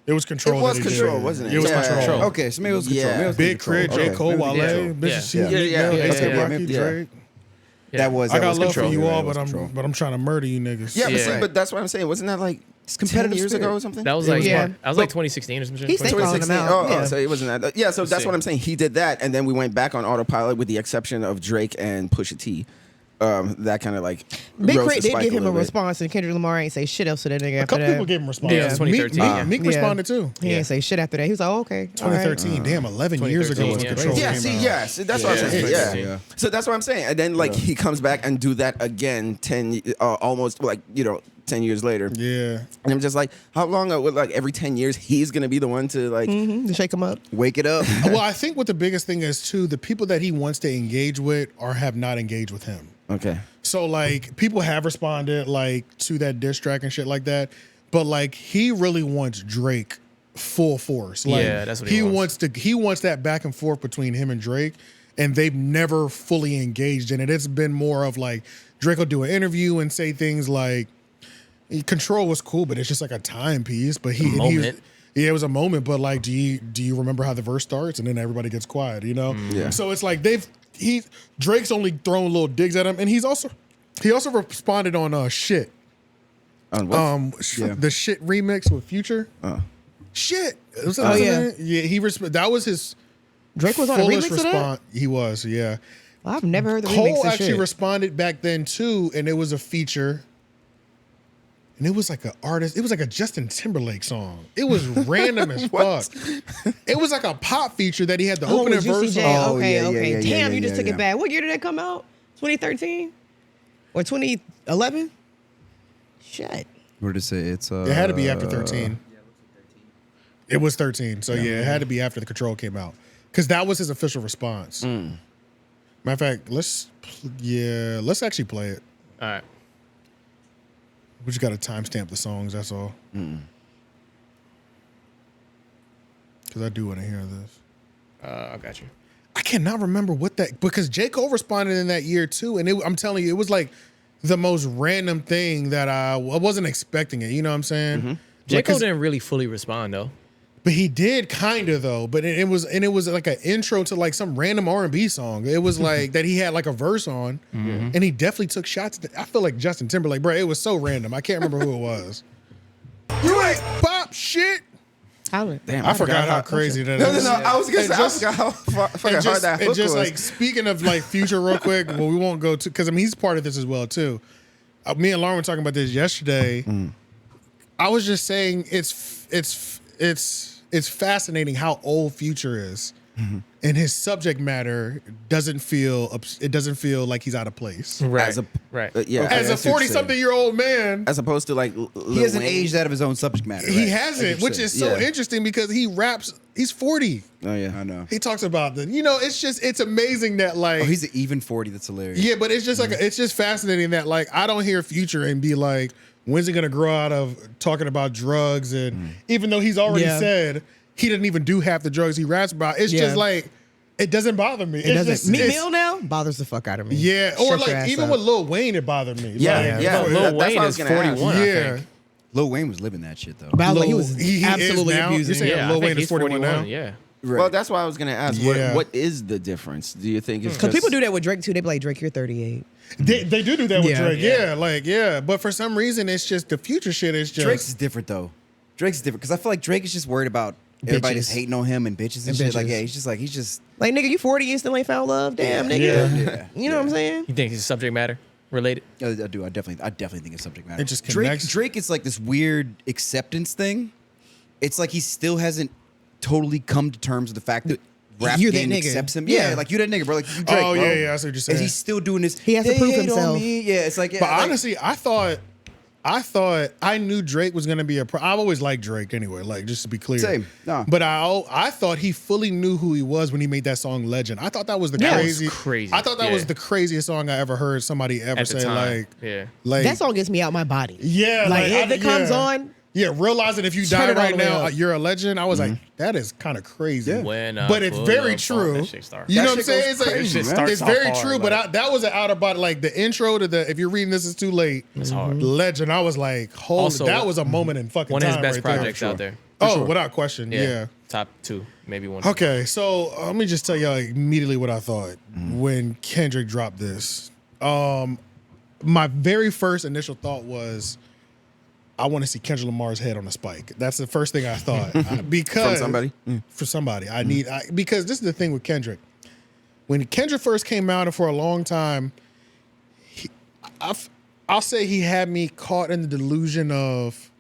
It was Control. It was that he Control, did. wasn't it? It was Yeah. Control. Okay, so maybe it was Control. Yeah. Maybe it was Big Control. Crit, J. Okay. Cole, Maybe Wale, Control. Bitches, Yeah. yeah, Yeah. ASAP Rocky, Yeah. Drake. Yeah. That was. I that got was love Control. for you You're all, right, it was but Control. I'm trying to murder you niggas. Yeah, but, Yeah. see, but that's what I'm saying. Wasn't that like 10 competitive years spirit. ago or something? That was like Yeah. that was like 2016 or some shit. He's thinking- calling him 2016. out. Oh, Yeah. so it wasn't that. Yeah, so that's See. what I'm saying. He did that, and then we went back on autopilot with the exception of Drake and Pusha T. That kind of like Big rose Crit the did spike give a him a little bit. response, and Kendrick Lamar ain't say shit else to that nigga A after couple that. people gave him response. Yeah, it was 2013. Meek Yeah. responded too. He Yeah. ain't say shit after that. He was like, oh, okay. all right. 2013. Damn, 11 years ago was 2013, yeah. Control. Yeah, came see, out. yes, that's what I'm Yeah, saying. yeah. Yeah. So that's what I'm saying. And then like he comes back and do that again almost like 10 years later. Yeah. And I'm just like, how long? Like every 10 years, he's gonna be the one to like. Mhm, to shake him up. Wake it up. Well, I think what the biggest thing is too, the people that he wants to engage with or have not engaged with him. Okay. So like people have responded like to that diss track and shit like that, but like he really wants Drake full force. Like, Yeah, that's what he wants. He wants that back and forth between him and Drake, and they've never fully engaged in it. It's been more of like Drake will do an interview and say things like, "Control was cool, but it's just like a timepiece." But he moment. yeah, it was a moment. But like, do you remember how the verse starts? And then everybody gets quiet, you know. Yeah. So it's like Drake's only throwing little digs at him, and he also responded on shit. On what? Yeah. The shit remix with Future. Shit. Was that yeah. Yeah. That was his Drake was on a fullest remix of that? response. He was, yeah. I've never heard the remix Cole of actually shit. responded back then too, and it was a feature. And it was like it was like a Justin Timberlake song. It was random as fuck. It was like a pop feature that he had the Oh, opening with verse Juicy on. J. Oh, Okay, yeah, okay. yeah, Damn, yeah, you just yeah, took yeah. it back. What year did that come out? 2013 or 2011? Shit. What did it say? It's It had to be after 13. It was 13. So yeah, it had to be after the Control came out. Because that was his official response. Matter of fact, let's actually play it. All right. We just got to timestamp the songs, that's all. Because I do want to hear this. I got you. I cannot remember because J. Cole responded in that year too. And I'm telling you, it was like the most random thing that I wasn't expecting it. You know what I'm saying? J. Like, Cole 'cause- didn't really fully respond though. But he did kind of though. But it was like an intro to like some random R&B song. It was like that he had like a verse on, and he definitely took shots. I feel like Justin Timberlake, bro. It was so random. I can't remember who it was. You ain't pop shit. Damn, I forgot how crazy that No, is. I was gonna And say, I forgot how fucking hard that hook and just was. like speaking of like Future real quick, well, we won't go to because I mean he's part of this as well too. Me and Lauren were talking about this yesterday. I was just saying it's fascinating how old Future is, and his subject matter doesn't feel like he's out of place. Right. As a- right. Yeah, As a that's what you're 40-something-year-old man, as opposed to like He hasn't aged out of his own subject matter. he right? hasn't, which is so Yeah. interesting because he raps. He's 40. Oh yeah, I know. He talks about it's amazing that like Oh, he's an even 40. That's hilarious. yeah, but it's just like it's just fascinating that like I don't hear Future and be like, when's he gonna grow out of talking about drugs? And even though he's already Yeah. said he didn't even do half the drugs he raps about, it's just Yeah. like it doesn't bother me. It doesn't. Just, Meek it's- Mill now bothers the fuck out of me. Yeah, or Shut your like ass even up. with Lil Wayne, it bothered me. yeah, Like, yeah. Lil That's Wayne what I was is gonna ask. 41, I yeah. think. Lil Wayne was living that shit though. But I was like, he was He is absolutely now? abusing. You're saying Yeah, Lil I Wayne think is he's 41 now? Yeah. Right. Well, that's why I was gonna ask. Yeah. What is the difference? Do you think it's Because just, people do that with Drake too. They be like, Drake, you're 38. They do that with Yeah. Drake. Yeah, like yeah. But for some reason, it's just the Future shit is just Drake's is different though. Drake's different because I feel like Drake is just worried about everybody just Bitches. hating on him and bitches and, And shit. Like bitches. yeah, he's just Like, nigga, you 40, you still ain't found love? Damn, nigga. yeah. You know what I'm saying? You think he's subject matter related? I do. I definitely think it's subject matter. It just Drake. connects. Drake is like this weird acceptance thing. It's like he still hasn't totally come to terms with the fact that rap You're that game nigga. accepts him. Yeah. Yeah, like you that nigga, bro. Like you Drake, Oh, bro. yeah, yeah, I see what you're saying. And he's still doing this. He has to "They prove hate on himself." me." Yeah, it's like yeah. But like- honestly, I thought I knew Drake was gonna be I've always liked Drake anyway, like just to be clear. Same. Nah. But I thought he fully knew who he was when he made that song Legend. I thought that was the That was crazy. crazy. I thought that Yeah. was the craziest song I ever heard somebody ever At the say. time. Like, Yeah. That song gets me out my body. yeah, Like, if it comes yeah. on, Yeah, realizing if you Turn die it all right the way now, up. you're a legend. I was like, that is kind of crazy. When I but it's pull very up, true. that shit starts. You know That what I'm shit saying? goes It's like crazy, It man. starts it's off very hard, true. like- That was an out about like the intro to the. If you're reading this, is too late. It's hard. Legend. I was like, holy, Also, that was a moment in fucking One of his time best right there. projects out there. Oh, without question. Yeah. Yeah. Top 2, maybe 1. Okay, so let me just tell y'all immediately what I thought when Kendrick dropped this. My very first initial thought was, I want to see Kendrick Lamar's head on a spike. That's the first thing I thought. Because From somebody? For somebody. Because this is the thing with Kendrick. When Kendrick first came out, and for a long time, I'll say he had me caught in the delusion of.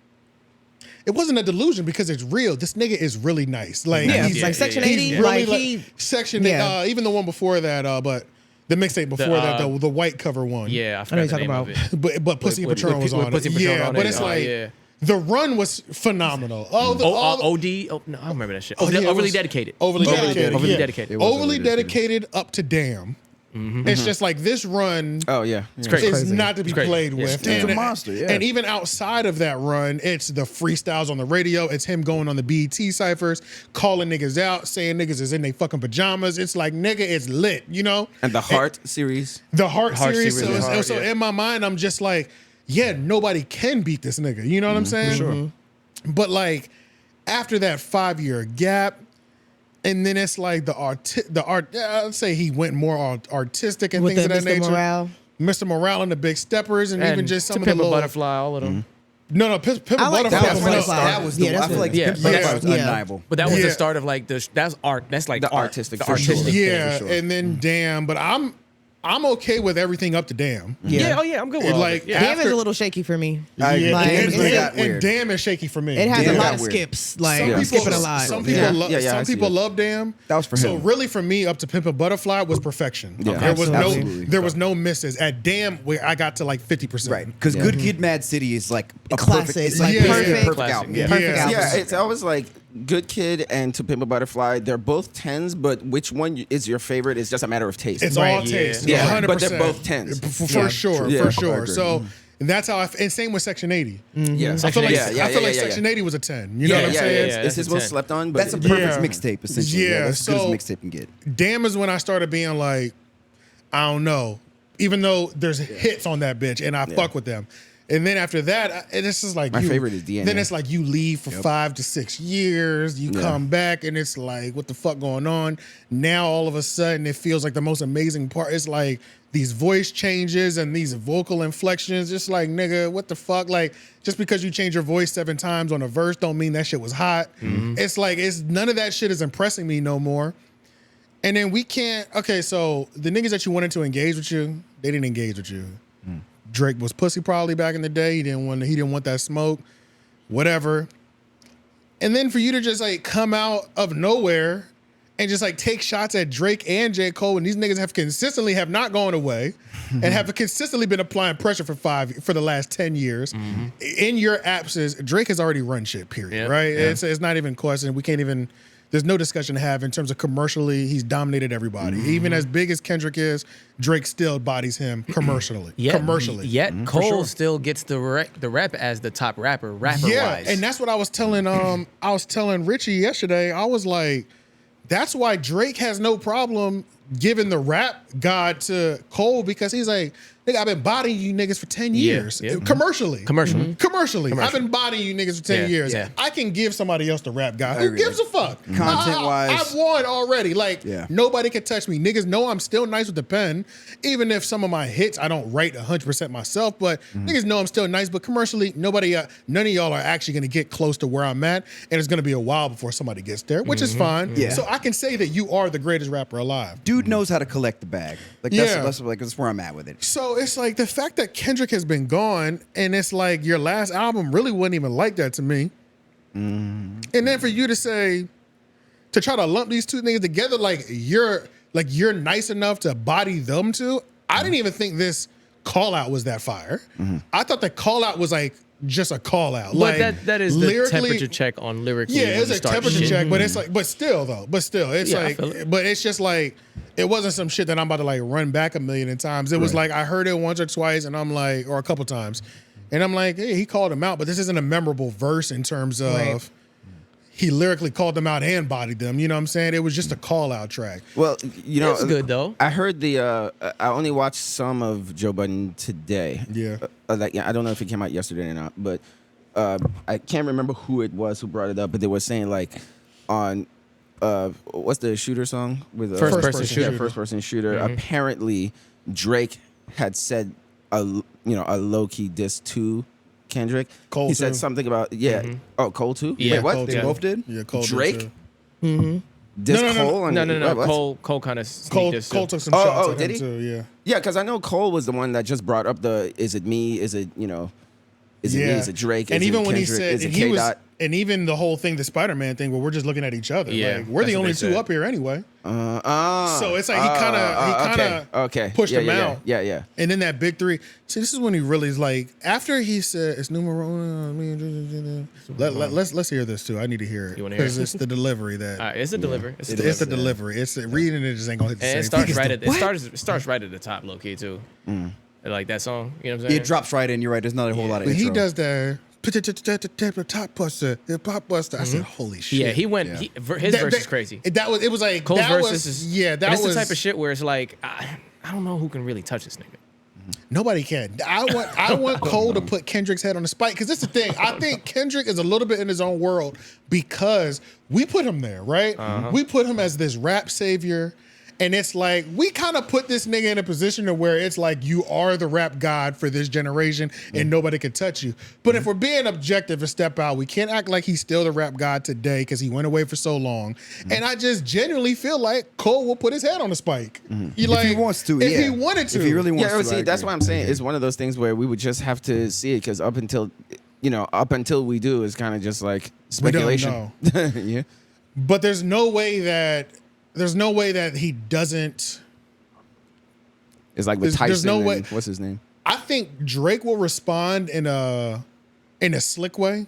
It wasn't a delusion because it's real. This nigga is really nice. Like yeah, he's like Section yeah. 80, He's really like he, Section yeah. even the one before that, but the mixtape before that, the white cover one. Yeah, I know forgot you're the name talking of about. it. But Pussy With- Patron with- was with on Pussy it. Patron Yeah, on but it. it's Oh, like yeah. the run was phenomenal. All the OD? Oh, no, I remember that shit. Oh, yeah, it Overly was dedicated. Overly Yeah. dedicated. Overly yeah. dedicated. Overly dedicated up to damn. It's just like this run. Oh yeah, it's crazy. Is not to be crazy. played Yeah. with. Dude's a monster, yeah. And even outside of that run, it's the freestyles on the radio. It's him going on the BET ciphers, calling niggas out, saying niggas is in their fucking pajamas. It's like, nigga, it's lit, you know? And the Heart series. The Heart Heart series. series So, is hard, so yeah. in my mind, I'm just like, yeah, nobody can beat this nigga. You know what I'm saying? Sure. But like, after that 5-year gap, and then it's like the art. I'd say he went more artistic and with things the of that Mr. nature. Morale. Mr. Morale and the Big Steppers, and even just some To of the Pimp a little Butterfly, all of them. No, Pimp a I like Butterfly. Pimp a Butterfly. That was the Yeah, one. I that's feel like good. Pimp Yeah, Butterfly was yeah. undeniable. But that was Yeah. the start of like that's art. That's like The art. artistic The for sure. artistic. Yeah, for sure. and then Damn, but I'm okay with everything up to Damn. Yeah. Oh yeah, I'm good with all Like, of it. Yeah. Damn is After- a little shaky for me. Yeah, Like, and, it's- and- got and weird. Damn is shaky for me. It has Damn a lot got of weird. skips. Like, Some I'm people, skipping a lot. Some Yeah. people, Yeah, I some see people it. love Damn. That was for So him. really, for me, up to Pimp a Butterfly was perfection. Yeah. There was Absolutely. there was no misses. At Damn, where I got to like 50%. Right. Because Good Kid, Mad City is like a Classic. perfect. It's Like, like perfect. perfect Classic, album. yeah. Perfect Yeah. album. Yeah, it's always like Good Kid and To Pimp a Butterfly. They're both 10s, but which one is your favorite is just a matter of taste. It's Right. all taste. Yeah, 100%. but they're both 10s. For Yeah. sure, Yeah. for I sure. agree. So that's how and same with Section 80. Yeah, I feel like, yeah, yeah, I feel yeah, like yeah, Section yeah. 80 was a 10. You know Yeah, what I'm yeah, saying? yeah, Yeah, it's his that's a most 10. slept on, but That's a perfect Yeah. mixtape, essentially. Yeah, That's as good so- as a mixtape can get. Damn is when I started being like, I don't know. Even though there's hits on that bitch and I fuck with them. And then after that, and this is like My favorite is DNA. Then it's like you leave for 5 to 6 years, you come back, and it's like, what the fuck going on? Now all of a sudden, it feels like the most amazing part. It's like these voice changes and these vocal inflections. Just like, nigga, what the fuck? Like, just because you change your voice 7 times on a verse, don't mean that shit was hot. It's like none of that shit is impressing me no more. And then we can't. Okay, so the niggas that you wanted to engage with you, they didn't engage with you. Drake was pussy probably back in the day. He didn't want that smoke, whatever. And then for you to just like come out of nowhere and just like take shots at Drake and J. Cole, and these niggas have consistently have not gone away and have consistently been applying pressure for the last 10 years. In your absence, Drake has already run shit, period, right? It's not even a question. We can't even, there's no discussion to have in terms of commercially. He's dominated everybody. Even as big as Kendrick is, Drake still bodies him commercially. Yet Cole still gets the rep as the top rapper wise. And that's what I was telling Richie yesterday. I was like, that's why Drake has no problem giving the rap god to Cole, because he's like, nigga, I've been bodying you niggas for 10 years. Commercially. I've been bodying you niggas for 10 years. I can give somebody else the rap god. Who gives a fuck? Content-wise. I've won already. Like, nobody can touch me. Niggas know I'm still nice with the pen. Even if some of my hits I don't write 100% myself, but niggas know I'm still nice. But commercially, none of y'all are actually gonna get close to where I'm at. And it's gonna be a while before somebody gets there, which is fine. So I can say that you are the greatest rapper alive. Dude knows how to collect the bag. Like that's where I'm at with it. So it's like the fact that Kendrick has been gone, and it's like your last album really wasn't even like that to me. And then for you to say, to try to lump these two things together, like you're nice enough to body them too. I didn't even think this call out was that fire. I thought the call out was like just a call out. But like that is the temperature check on lyrically. Yeah, it's a temperature check, but it's like, but still, it's like, but it's just like, it wasn't some shit that I'm about to like run back a million times. It was like, I heard it once or twice, and I'm like, or a couple times, and I'm like, hey, he called him out, but this isn't a memorable verse in terms of he lyrically called them out and bodied them. You know what I'm saying? It was just a call out track. Well, you know, it's good though. I heard I only watched some of Joe Budden today. Yeah. I don't know if it came out yesterday or not, but I can't remember who it was who brought it up, but they were saying like on what's the shooter song with First Person Shooter. Yeah, First Person Shooter. Apparently, Drake had said a low key diss to Kendrick. Cole he too. said something about Oh, Cole too. Yeah, Wait, what? Cole They too. both did. Yeah, Cole Drake. did too. Diss No. Cole. No. What? Cole kind of Cole took some shots at did him he? too. Yeah. Yeah, because I know Cole was the one that just brought up is it me? Is it is it me? Is it Drake? And is even it when he Kendrick? said, is it and he K was, Dot? and even the whole thing, the Spider-Man thing, where we're just looking at each other. Yeah, Like, we're the that's what only they two said. up here anyway. So it's like he okay. pushed him out. Yeah. And then that big three. See, this is when he really is like, after he said it's numero uno. Let's hear this too. I need to hear it You wanna hear because it? it's the delivery that. All right, it's a delivery. It's a It's the delivery. It's reading it just ain't gonna hit the And same. it starts right at the top, low key too. Like that song, you know what I'm saying? It drops right in. You're right. There's not a whole lot of But intro. he does that. Top buster, pop buster. I said, "Holy shit!" Yeah, he went. Yeah. His verse is crazy. It was like Cole's that verse was, is yeah. That and it's was the type of shit where it's like I don't know who can really touch this nigga. Nobody can. I want Cole to put Kendrick's head on the spike, because this is the thing. I think Kendrick is a little bit in his own world because we put him there, right? We put him as this rap savior. And it's like, we kind of put this nigga in a position to where it's like, you are the rap god for this generation and nobody can touch you. But if we're being objective and step out, we can't act like he's still the rap god today because he went away for so long. And I just genuinely feel like Cole will put his head on the spike. If he wants to, If he wanted to. If he really wants Yeah, to. see, that's what I'm saying. It's one of those things where we would just have to see it, because up until we do, it's kind of just like speculation. We don't know. Yeah. But there's no way that he doesn't. It's like with There's Tyson. no and way- what's his name? I think Drake will respond in a slick way.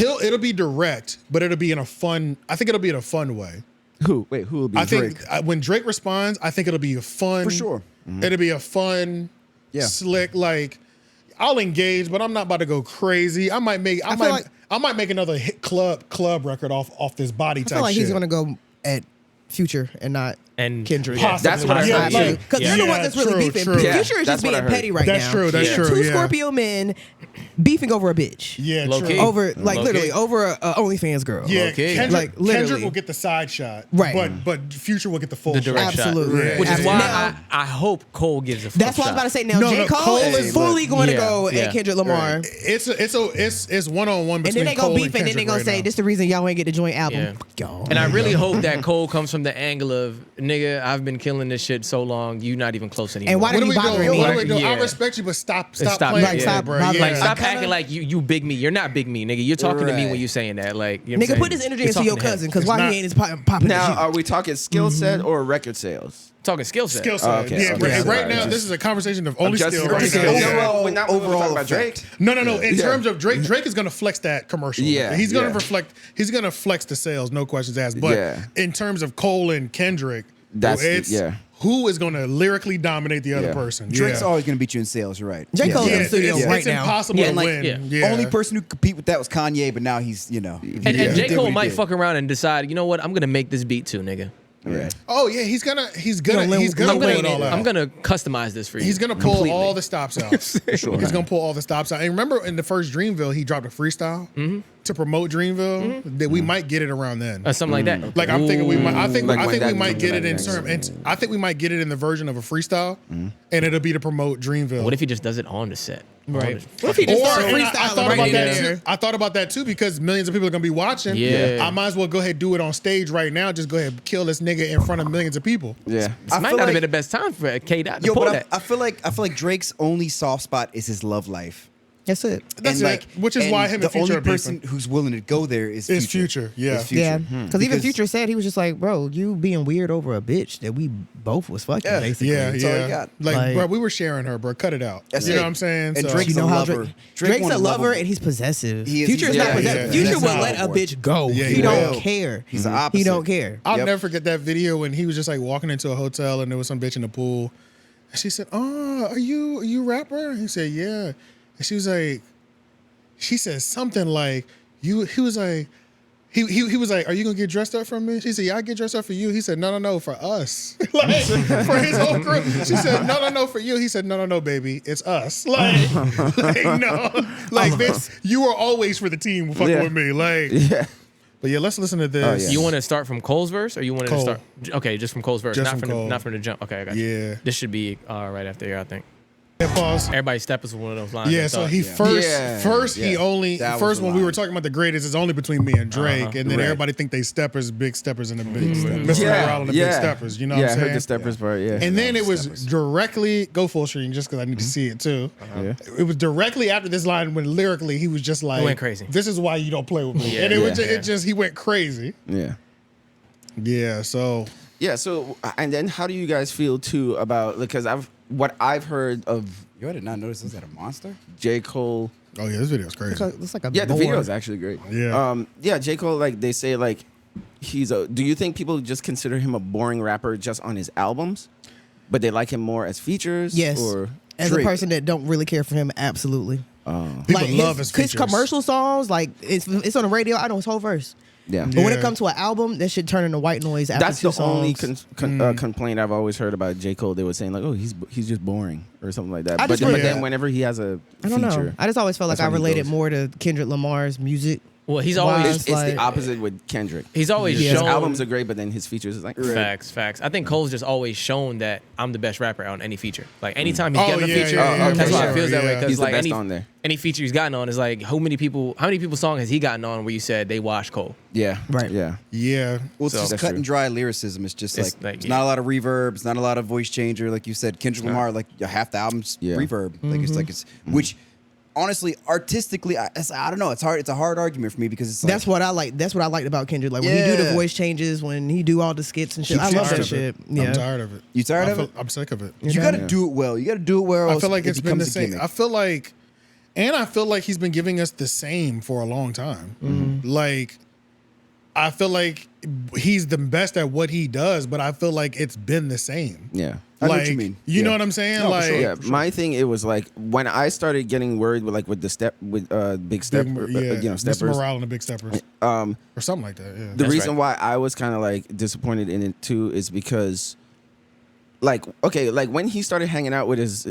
It'll be direct, but it'll be in a fun. I think it'll be in a fun way. Who will be I Drake? think when Drake responds, I think it'll be a fun. For sure. It'll be a fun, slick. Like, I'll engage, but I'm not about to go crazy. I might make another hit club record off this body I type feel like shit. he's gonna go at Future and not And Kendrick. Possibly. That's what I Yeah, heard. like- Because they're the ones that's really true, beefing. true. Yeah, Future is that's just what I being heard. petty right That's now. true, that's true, Two yeah. Scorpio men beefing over a bitch. Yeah, Low true. key. Over like Low literally key. over a OnlyFans girl. Yeah, Okay. Kendrick, Like, literally. Kendrick will get the side shot, Right. But Future will get the full The shot. direct Absolutely. shot. Which is Absolutely. why I hope Cole gives a full That's what I was about to say. Now No, J. no, Cole, Cole is is- fully going to Yeah, go yeah. at Kendrick Lamar. It's one-on-one And between then they Cole gonna beef and and then they Kendrick gonna right say, now. this the reason y'all ain't get the joint album. Yeah. Fuck y'all. And I really hope that Cole comes from the angle of, nigga, I've been killing this shit so long, you not even close anymore. And why What did are you we bothering doing? me? What are we doing? I Yeah. respect you, but stop Stop. playing Like, with stop it, bro. bothering Like, me. stop I kinda- acting like you big me. You're not big me, nigga. You're talking to me Right. when you saying that. Like, you know what Nigga, I'm put saying? this energy You're into your talking to him. cousin, because It's why not- he ain't as popping Now, as you? are we talking skill set or record sales? Talking skill set. Skill set. Okay, Yeah, okay, right, sorry, right now, just- this is a conversation of only Just skill for right skill now. set. Yeah. Overall- We're not overall talking about Drake. effect. No. In Yeah. terms of Drake, Drake is gonna flex that commercial. Yeah, He's gonna yeah. reflect. He's gonna flex the sales, no questions asked. But Yeah. in terms of Cole and Kendrick, That's the- it's yeah. who is gonna lyrically dominate the other Yeah. person. Drake's yeah. always going to beat you in sales. You're right. J. Cole's Yeah, in the studio it's, right it's now. impossible Yeah, to like, win. yeah. Yeah. Only person who compete with that was Kanye, but now he's, you know. And he J. did Cole what he might did. fuck around and decide, you know what? I'm gonna make this beat too, nigga. Yeah. Oh yeah, he's gonna I'm pull it all out. I'm gonna customize this for you. He's gonna pull completely. all the stops out. He's gonna pull all the stops out. And remember, in the first Dreamville, he dropped a freestyle to promote Dreamville. That we might get it around then. Something like that. Like I'm thinking we might. I think Like I when think we that might comes get back it in next. term. And I think we might get it in the version of a freestyle, and it'll be to promote Dreamville. What if he just does it on the set? Right. What if he just Or starts and I freestyling thought right about that there? too. I thought about that too because millions of people are gonna be watching. Yeah. I might as well go ahead and do it on stage right now. Just go ahead and kill this nigga in front of millions of people. Yeah. This might not have been the best time for K. Dot to Yo, pull but that. I feel like Drake's only soft spot is his love life. That's it. That's it. Which is why him and the Future only are beefing. person who's willing to go there is Is Future. Future, yeah. Is Future. Yeah, because even Future said, he was just like, bro, you being weird over a bitch that we both was fucking, Yeah. basically. Yeah, That's all he yeah. got. Like, bro, we were sharing her, bro. Cut it out. That's you it. know what I'm saying? And So- Drake's You know a how lover. Drake's won a lover lovable- and he's possessive. He is- Future's he's- not yeah, possessive. yeah. Future He's will not let a for it. bitch go. Yeah, he he don't will. care. He's the opposite. He don't care. I'll Yep. never forget that video when he was just like walking into a hotel and there was some bitch in the pool. And she said, "Oh, are you a rapper?" He said, "Yeah." And she was like, she said something like, "You." He was like, he was like, "Are you gonna get dressed up for me?" She said, "Yeah, I get dressed up for you." He said, "No, for us." Like for his whole crew. She said, "No, for you." He said, "No, baby, it's us." Like no, like bitch, you were always for the team fucking Yeah. with me. Like, Yeah. but yeah, let's listen to this. yeah. You want to start from Cole's verse, or you wanted to Cole. start? Okay, just from Cole's verse, Just not from from Cole. not from the jump. Okay, I got you. Yeah. This should be right after here, I think. Yeah, pause. Everybody step is one of those lines. Yeah, I so thought. he Yeah. first he Yeah. only That was first the when we were line. talking about the greatest is only between me and Drake, and then Right. everybody think they steppers, big steppers, and the big Mr. Yeah. Morale and the big steppers. You know yeah, what I I'm heard saying? the steppers part, yeah. And then it was Steppers. directly go full screen just because I need to see it too. Yeah. It was directly after this line when lyrically he was just like, went crazy. "This is why you don't play with me," Yeah. and it was Yeah. it just he went crazy. Yeah. Yeah, so Yeah, so and then how do you guys feel too about, because what I've heard of Yo, I did not notice. Was that a monster? J. Cole. oh yeah, this video's crazy. It's like a Yeah, the board. video is actually great. Yeah. Yeah, J. Cole, like they say, like do you think people just consider him a boring rapper just on his albums, but they like him more as features? Yes. Or As Drake. a person that don't really care for him, absolutely. People like love his features. commercial songs, like it's on the radio. I know his whole verse. yeah. But when Yeah. it comes to an album, that should turn into white noise after That's two the only songs. complaint I've always heard about J. Cole. They were saying like, "Oh, he's just boring" or something like that. I But just then, really- whenever he has a I don't feature, know. I just always felt like That's I when he related goes. more to Kendrick Lamar's music. Well, he's Why? always it's the like- opposite with Kendrick. he's always Yeah. His shown albums are great, but then his features is like, Facts. I think Cole's just always shown that I'm the best rapper on any feature. Like anytime he's Oh, getting a yeah, feature, yeah, that's why yeah, it feels that way. yeah. Because He's the like best on there. any feature he's gotten on is like how many people's song has he gotten on where you said they watched Cole? Yeah, Right. Yeah, Yeah. Well, it's So- just That's cut true. and dry lyricism. It's just It's like, like, it's yeah. not a lot of reverb. It's not a lot of voice changer. Like you said, Kendrick Lamar, like half the album's Yeah. reverb. Like it's which honestly, artistically, I don't know. It's hard. It's a hard argument for me because it's like, That's what I like. That's what I liked about Kendrick. Like when he do the Yeah. voice changes, when he do all the skits and shit. I'm I love tired that of shit. it. Yeah. I'm tired of it. You tired I of feel- it? I'm sick of it. You got to Yeah. do it well. You got to do it well. I feel like it's been the becomes a same. gimmick. I feel like, and I feel like he's been giving us the same for a long time. Like, I feel like he's the best at what he does, but I feel like it's been the same. Yeah. I know Like, what you mean. You know Yeah. what I'm saying? No, for like, sure. Yeah, my thing, it was like when I started getting worried with big step, Mr. steppers. Morale and the Big Steppers, or something like that. Yeah. The That's reason right. why I was kind of like disappointed in it too is because, like, okay, like when he started hanging out with his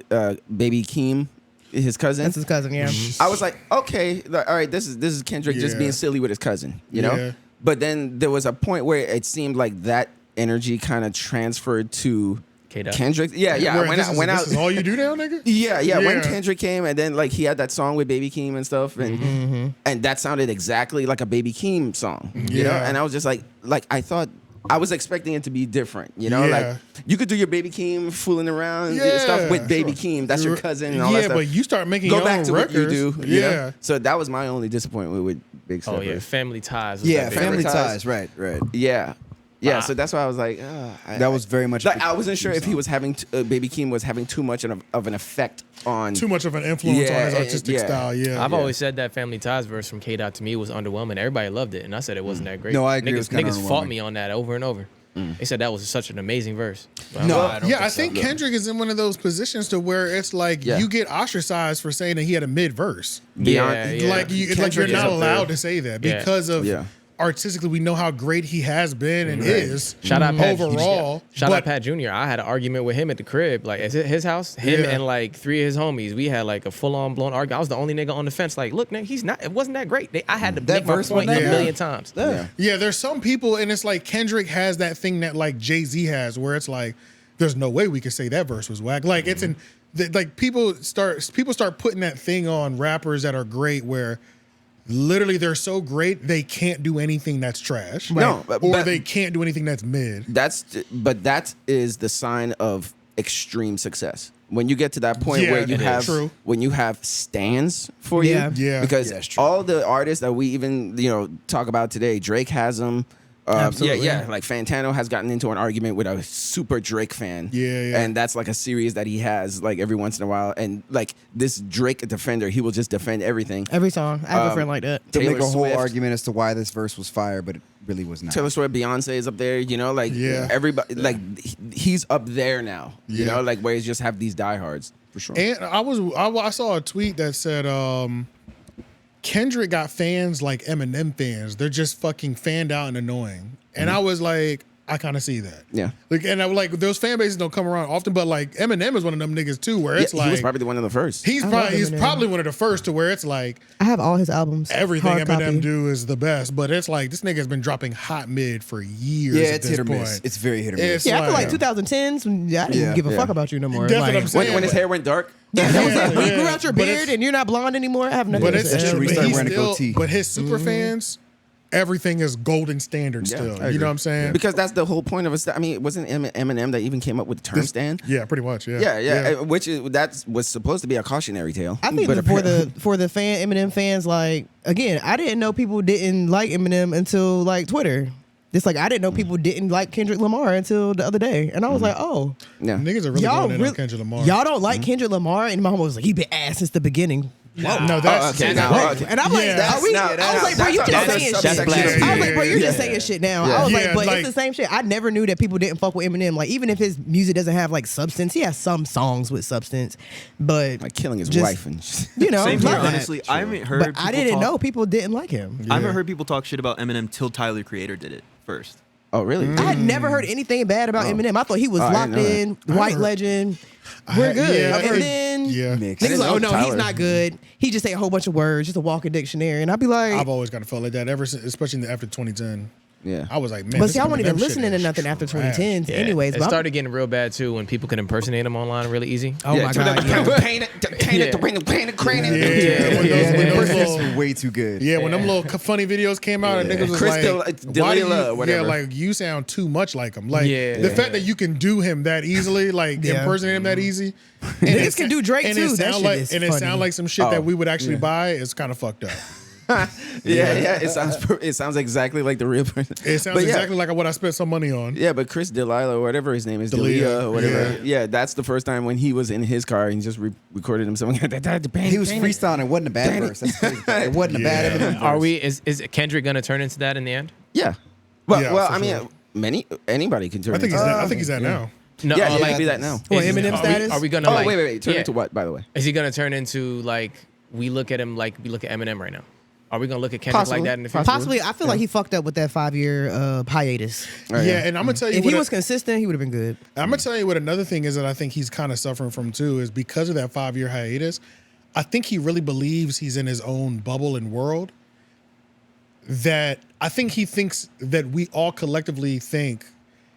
baby Keem, his cousin. That's his cousin, yeah. I was like, okay, all right, this is Kendrick just Yeah. being silly with his cousin, you know. Yeah. But then there was a point where it seemed like that energy kind of transferred to K-Dot. Kendrick. Yeah. Where When this is all you do now, nigga? yeah, when Yeah. Kendrick came and then like he had that song with Baby Keem and stuff, and that sounded exactly like a Baby Keem song, you know. Yeah. And I was just like I thought I was expecting it to be different, you know. Yeah. Like you could do your Baby Keem fooling around and Yeah, stuff with Baby sure. Keem. That's your cousin and all that Yeah, stuff. but you start making Go your back own to records. what you do, you know? Yeah. So that was my only disappointment with Big Oh Steppers. yeah, Family Ties. Was Yeah, that big. family Ties. ties. Right. Yeah. So that's why I was like, That was very much. like I wasn't sure if he was having Baby Keem was having too much of an effect on Too much of an influence on his Yeah, artistic yeah. style. Yeah. I've always said that Family Ties verse from K-Dot to me was underwhelming. Everybody loved it, and I said it wasn't that great. No, I agree, it was kinda Niggas fought underwhelming. me on that over and over. They said that was such an amazing verse. But I'm No, like, I think Kendrick is in one of those positions to where it's like Yeah. you get ostracized for saying that he had a mid verse. Yeah, yeah. Like you're Kendrick is not up there. allowed to say that Yeah. because of Yeah. artistically we know how great he has been and is Shout out Pat overall. Shout but out Pat Jr. I had an argument with him at the crib, like at his house. Him Yeah. and like 3 of his homies. We had like a full on blown argument. I was the only nigga on the fence. Like, look, nigga, he's not. It wasn't that great. I had to That make my verse point wasn't a that million good. times. Yeah, there's some people, and it's like Kendrick has that thing that like Jay-Z has, where it's like, there's no way we could say that verse was whack. Like it's like people start putting that thing on rappers that are great, where literally they're so great they can't do anything that's trash. No, or but- they can't do anything that's mid. but that is the sign of extreme success. When you get to that point Yeah, where you it is. have True. when you have stands for Yeah. you, Yeah. because Yeah, it's true. all the artists that we even talk about today, Drake has them. Absolutely. Like Fantano has gotten into an argument with a super Drake fan. Yeah. And that's like a series that he has like every once in a while. And like this Drake defender, he will just defend everything. Every song. I have a friend like that. to make Taylor a whole Swift. argument as to why this verse was fire, but it really was not. Taylor Swift, Beyonce is up there, like Yeah. everybody, like he's up there now, Yeah. like where he's just have these diehards for sure. And I saw a tweet that said Kendrick got fans like Eminem fans. They're just fucking fanned out and annoying. And I was like, I kind of see that. Yeah. Like, and I was like, those fan bases don't come around often, but like Eminem is one of them niggas too, where it's he like was probably the one of the first. he's I love Eminem. probably one of the first to where it's like I have all his albums. everything hard Eminem copy. do is the best, but it's like this nigga's been dropping hot mid for years. yeah, at it's this hit or point. miss. It's very hit or It's miss. Yeah, I feel like like- 2010s. I didn't Yeah. give a Yeah. fuck about you no more. That's what Like, I'm saying. when his hair went dark. Yeah, that was like, when you grew Yeah, out your but beard it's- and you're not blonde anymore, I have nothing But to it's say. true. We but started he's wearing a still, goatee. but his super fans, everything is golden standard Yeah, still. I You know agree. what I'm saying? Because that's the whole point of it. I mean, it wasn't Eminem that even came up with the term stand. Yeah, pretty much. Yeah. Yeah, which is that was supposed to be a cautionary tale. I think but that for apparently- the Eminem fans, like again, I didn't know people didn't like Eminem until like Twitter. It's like I didn't know people didn't like Kendrick Lamar until the other day, and I was like, oh, yeah. Niggas are really y'all going in on Kendrick Lamar. y'all don't like Kendrick Lamar, and my homie was like, he been ass since the beginning. No, that's okay, now, Whoa. okay. And I'm like, Yeah. are we, Now, I was like, bro, you that's just another saying subsection shit. of- I was like, bro, you're Yeah. just saying shit now. Yeah. I was Yeah, like, but like- it's the same shit. I never knew that people didn't fuck with Eminem. Like, even if his music doesn't have like substance, he has some songs with substance, but like killing his just- wife and you know, Same love here, that. honestly. I haven't heard. But I people didn't talk- know people didn't like him. I haven't heard people talk shit about Eminem till Tyler Creator did it first. oh really? I had never heard anything bad about Eminem. I thought he was Oh, I didn't locked know that. in, white legend. We're good. Yeah, and then yeah. Mixed. niggas like, oh know no, he's Tyler. not good. He just say a whole bunch of words, just a walking dictionary. And I'd be like, I've always kind of felt like that ever since, especially after 2010. Yeah. I was like, man. but this see, I wasn't even Eminem shit listening to is nothing after trash. 2010s, Yeah. anyways. It But I'm- started getting real bad too when people could impersonate him online really easy. oh my god, yeah. Yeah, when those This little, was way too good. yeah, when them little funny videos came out, and niggas was Chris like, D'Elia, why do you, whatever. yeah, like you sound too much like him. Like Yeah. the fact that you can do him that easily, like Yeah. impersonate him that easy. Niggas can do Drake, and too. It That sound shit like, is and it funny. sound like some shit that we would actually buy. Is kind of fucked up. yeah. It sounds exactly like the real person. It sounds But yeah. exactly like what I spent some money on. Yeah, but Chris D'Elia or whatever his name is, D'Elia, D'Elia or whatever. yeah. Yeah, that's the first time when he was in his car and he just recorded himself. He was freestyling. It wasn't a bad verse. That's crazy. It wasn't a bad Eminem verse. Are we? Is Kendrick gonna turn into that in the end? Yeah. Well, Yeah, well, for I mean, sure. anybody can turn. I think he's that. I think he's that now. No, Yeah, he like, can be that now. What, is- Eminem are we- status? Are we gonna Oh, like? wait. Turn yeah. into what? By the way. Is he gonna turn into like we look at him like we look at Eminem right now? Are we gonna look at Kendrick Possibly. like that in the future? Possibly, I feel like he fucked up with that 5-year hiatus. Oh, Yeah, and I'm gonna tell you If what he was consistent, he would have been good. I'm gonna tell you what another thing is that I think he's kind of suffering from too is because of that 5-year hiatus. I think he really believes he's in his own bubble and world. That I think he thinks that we all collectively think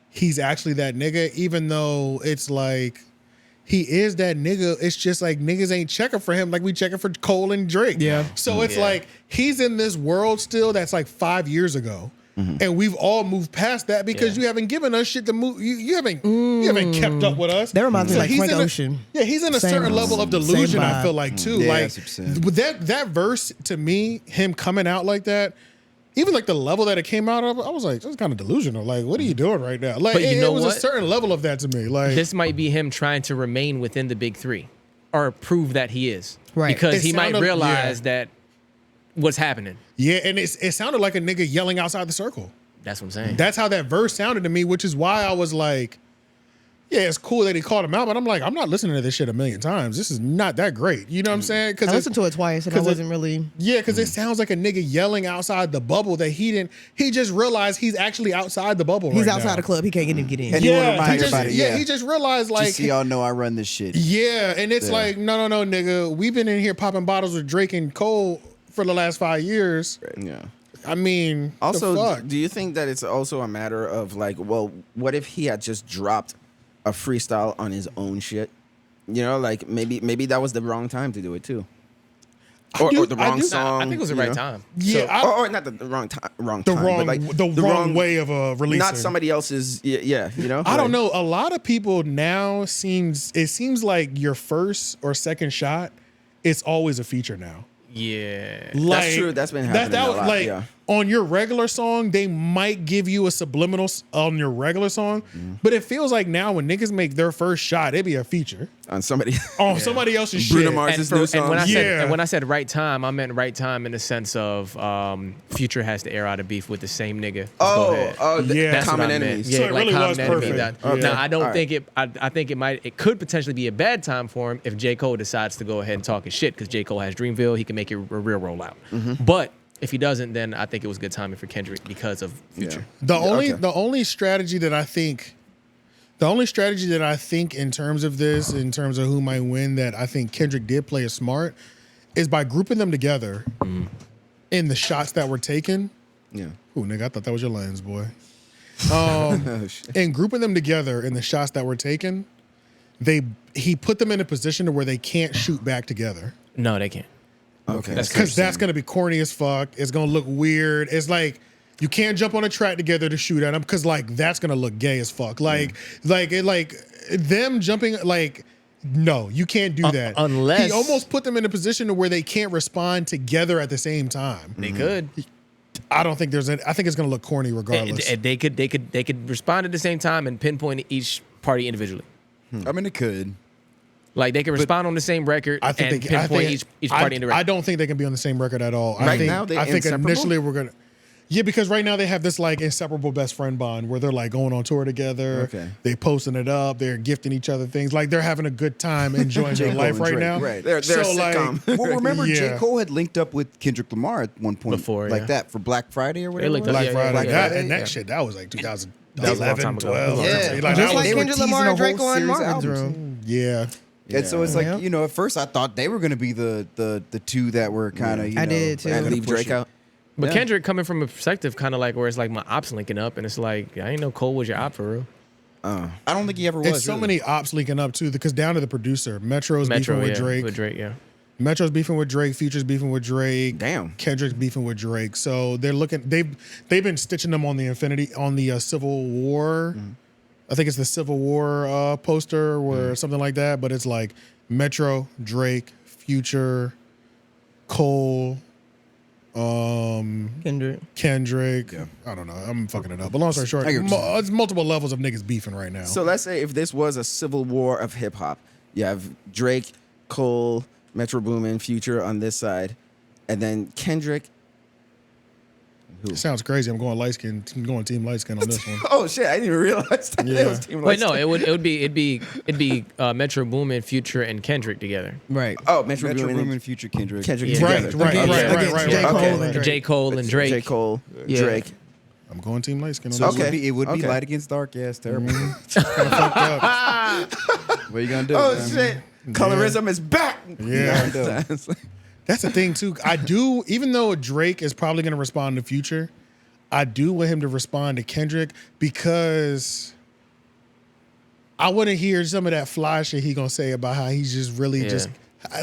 he's actually that nigga, even though it's like he is that nigga. It's just like niggas ain't checking for him like we checking for Cole and Drake. Yeah. So it's Yeah. like he's in this world still that's like 5 years ago. And we've all moved past that because Yeah. you haven't given us shit to move. You haven't kept up with us. That reminds me So like he's Frank in a- Ocean. Yeah, he's in a Same- certain level of same delusion. I vibe. feel like too. Yeah, Like 100%. with that verse to me, him coming out like that. Even like the level that it came out of, I was like, that's kind of delusional. Like, what are you doing right now? Like, But you it know was what? a certain level of that to me. Like, This might be him trying to remain within the big three, or prove that he is. Right. Because It he might sounded- realize yeah. that what's happening. yeah, and it sounded like a nigga yelling outside the circle. That's what I'm saying. That's how that verse sounded to me, which is why I was like, yeah, it's cool that he called him out, but I'm like, I'm not listening to this shit a million times. This is not that great. You know what I'm saying? I listened to it twice and I 'cause it- wasn't really. Yeah, because it sounds like a nigga yelling outside the bubble that he didn't. He just realized he's actually outside the bubble. He's right outside now. the club. He can't get in. And you want to Yeah, remind he just, everybody. yeah, he just realized like Just so y'all know I run this shit. yeah, and it's Yeah. like, no, nigga. We've been in here popping bottles with Drake and Cole for the last 5 years. Yeah. I mean, Also, the fuck? do you think that it's also a matter of like, well, what if he had just dropped a freestyle on his own shit? You know, like maybe that was the wrong time to do it too, or the I wrong do- song. I think it was the you right know? time. Yeah, So- I- or not the wrong time, the time, wrong, but like the wrong way of releasing. not somebody else's. Yeah, you know. I don't Like, know. A lot of people now seems like your first or second shot, it's always a feature now. Yeah. Like, true. That's been happening that a was lot, like yeah. on your regular song, they might give you a subliminal on your regular song, Mm-hmm. but it feels like now when niggas make their first shot, it be a feature on somebody. on somebody else's Bruno shit. Mars' new song. when I said Yeah. and when I said right time, I meant right time in the sense of Future has to air out a beef with the same nigga. Let's go ahead. Yeah. That's common what I meant. enemies. Yeah, So it like really common was enemy. perfect. Now Yeah. I don't All think it. I think it could potentially be a bad time for him if J. Cole decides to go ahead and talk his shit because J. Cole has Dreamville. He can make it a real rollout. But if he doesn't, then I think it was good timing for Kendrick because of Future. The okay. only strategy that I think in terms of this, in terms of who might win, that I think Kendrick did play it smart, is by grouping them together in the shots that were taken. Yeah. Ooh, nigga, I thought that was your lens, boy. Oh, shit. And grouping them together in the shots that were taken, he put them in a position to where they can't shoot back together. No, they can't. Okay. That's Because that's gonna be corny as fuck. It's gonna look weird. It's like you can't jump on a track together to shoot at them because like that's gonna look gay as fuck. Like them jumping like. No, you can't do that. Unless- he almost put them in a position to where they can't respond together at the same time. They could. I don't think I think it's gonna look corny regardless. They could respond at the same time and pinpoint each party individually. I mean, it could. Like they can respond on the same record I think and they, pinpoint each party individually. I don't think they can be on the same record at all. Right now, they're I think inseparable? initially we're gonna. Yeah, because right now they have this like inseparable best friend bond where they're like going on tour together. Okay. They posting it up. They're gifting each other things. Like they're having a good time enjoying J. their Cole life and right Drake, now. right. They're a sitcom. Well, remember J. Yeah. Cole had linked up with Kendrick Lamar at one point, Before, like yeah. that for Black Friday or whatever. linked it was. up, Black yeah, Friday. Black That, Friday, and that yeah. shit, that was like That was a long 2011, time ago. 12. Yeah. Like, Just that like was, they were Kendrick teasing Lamar a and Drake whole on series of Marvin's albums. Room. yeah. And so it's like, Yeah. you know, at first I thought they were going to be the two that were kind of, you know. I did, too. And gonna leave push Drake it. out. But Yeah. Kendrick coming from a perspective kind of like where it's like my ops linking up, and it's like I ain't know Cole was your op for real. I don't think he ever was. It's so really. many ops leaking up too, because down to the producer. Metro's Metro, beefing yeah, with Drake. With Drake, yeah. Metro's beefing with Drake. Future's beefing with Drake. Damn. Kendrick's beefing with Drake. So they're looking. They've been stitching them on the Civil War. I think it's the Civil War poster or something like that. But it's like Metro, Drake, Future, Cole, Kendrick. Kendrick. I don't know. I'm fucking it up. But long story short, I get what you're saying. it's multiple levels of niggas beefing right now. So let's say if this was a civil war of hip hop, you have Drake, Cole, Metro Boomin, Future on this side, and then Kendrick. It sounds crazy. I'm going light skin. I'm going team light skin on this one. Oh shit! I didn't even realize that Yeah. it was Team Wait, Light no, Skin. it'd be Metro Boomin, Future, and Kendrick together. Right. Oh, Metro Metro Boomin Boomin, Future, Kendrick. Kendrick Yeah. together. Right, Against- right, against right, J. right, Cole right, and right. J. Cole and Drake. J. Cole, Yeah. Drake. I'm going team light skin on So this it would Okay. be Okay. light against dark. Yeah, it's terrible. Fucked up. What are you gonna do? Oh man? shit! Colorism is back. Yeah. That's That's the thing too. I do, even though Drake is probably going to respond in the future, I do want him to respond to Kendrick because I want to hear some of that fly shit he gonna say about how he's just really just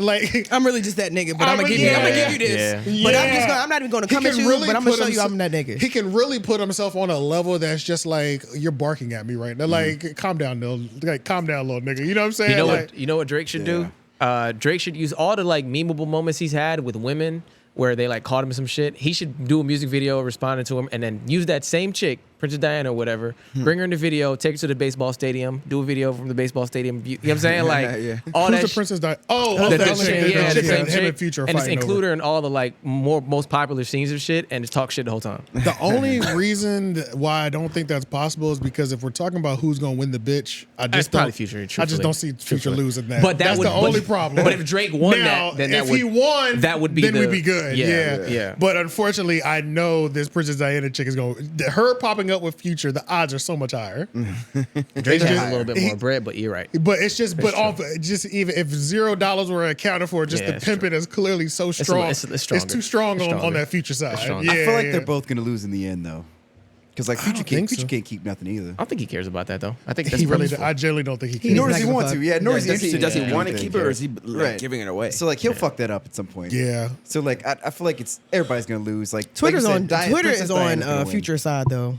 like. I'm really just that nigga, but I'm I'm gonna a- give you. I'm gonna yeah. give you this. Yeah. But Yeah. I'm not even gonna He come at can you. really But I'm gonna put show you himself- I'm that nigga. He can really put himself on a level that's just like you're barking at me right now. Like, calm down, calm down, little nigga. You know what I'm saying? You know Like, what? You know what Drake should do? Drake should use all the like memeable moments he's had with women where they like called him some shit. He should do a music video responding to him, and then use that same chick, Princess Diana or whatever, bring her in the video, take her to the baseball stadium, do a video from the baseball stadium. You know what I'm saying? Like Yeah. all Who's that. the Princess Di? Oh, the that chick, chick, yeah, the same him chick, and Future are and just fighting include over. her in all the like most popular scenes of shit, and just talk shit the whole time. The only reason why I don't think that's possible is because if we're talking about who's gonna win the bitch, I That's just probably don't. Future, I just truthfully. don't see Future Truthfully. losing that. But that that's would- the only but- problem. but if Drake won now, that, then that if would- he won, that would be then the- we'd be good. yeah, Yeah, yeah. But unfortunately, I know this Princess Diana chick is going. Her popping up with Future, the odds are so much higher. Drake has just- a little bit more bread, but you're right. But it's just, just even if $0 were accounted for, just Yeah, the it's pimping is clearly so strong. it's it's stronger. too strong It's on stronger. that Future side. stronger. Yeah, I feel like yeah. they're both gonna lose in the end though, because like Future don't can't, think Future so. can't keep nothing either. I don't think he cares about that though. I think that's He really. purposeful. I generally don't think he can. He's Nor does not he gonna want fuck. to. Yeah, nor does Does he. he Yeah. want to keep it, or is he like, Right. giving it away? So like he'll fuck that up at some point. Yeah. So like I feel like it's everybody's gonna lose. Like Twitter's like you on. said, Diana- Twitter Princess is on Diana's gonna win. Future side though.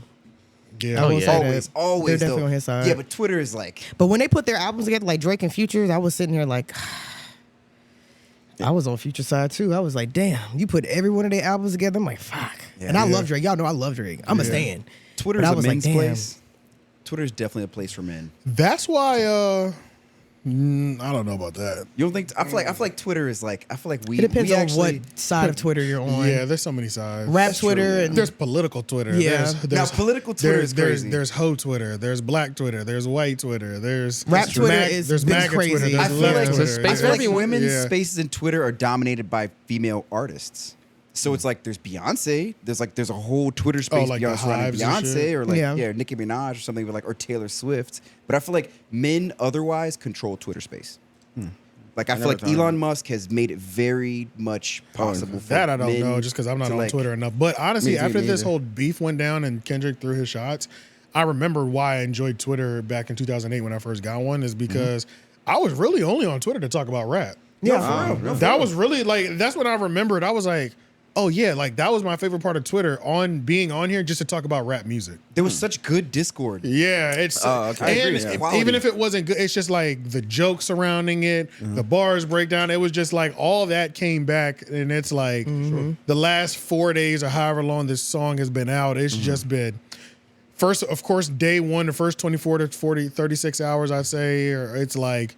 Yeah. I will yeah. say that. Always They're though. definitely on his side. Yeah, but Twitter is like But when they put their albums together, like Drake and Future, I was sitting here like, I was on Future side too. I was like, damn, you put every one of their albums together. I'm like, fuck. And I love Drake. Y'all know I love Drake. I'm a stan. Twitter's But I a was like, men's damn. place. Twitter's definitely a place for men. That's why. I don't know about that. You don't think? I feel like Twitter is like. I feel like we. It depends we on actually, what side of Twitter you're on. Yeah, there's so many sides. Rap Twitter and There's political Twitter. Yeah. Now, political Twitter is crazy. There's hoe Twitter. There's black Twitter. There's white Twitter. There's Rap Twitter is there's been MAGA crazy. Twitter. There's I feel left like Twitter. There's space I for feel like everyone. women's Yeah. spaces in Twitter are dominated by female artists. So it's like there's Beyonce. There's a whole Twitter space like the beyond surrounding hives and Beyonce shit? or like Yeah. Nicki Minaj or something or Taylor Swift. But I feel like men otherwise control Twitter space. Like I feel like never thought of Elon Musk has made it very much possible for That I don't men know, just because I'm not to, on like- Twitter enough. But honestly, Me too, after this neither. whole beef went down and Kendrick threw his shots, I remember why I enjoyed Twitter back in 2008 when I first got one is because I was really only on Twitter to talk about rap. Yeah. That was really like that's when I remembered. I was like, oh yeah, like that was my favorite part of Twitter on being on here just to talk about rap music. There was such good Discord. Yeah, it's okay. I and agree, yeah. Quality. even if it wasn't good, it's just like the jokes surrounding it, the bars breakdown. It was just like all that came back, and it's like the last 4 days or however long this song has been out. It's just been first, of course, day one, the first 24 to 36 hours, I'd say, or it's like,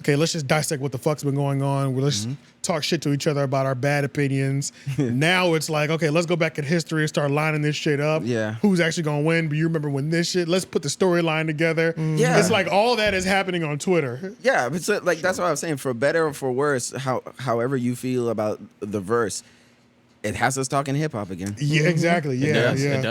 okay, let's just dissect what the fuck's been going on. Let's talk shit to each other about our bad opinions. Now it's like, okay, let's go back in history and start lining this shit up. Yeah. Who's actually going to win? But you remember when this shit, let's put the storyline together. Yeah. It's like all that is happening on Twitter. Yeah, but so, like that's what I was saying. For better or for worse, however you feel about the verse, it has us talking hip hop again. Yeah, exactly. Yeah, It does. yeah. It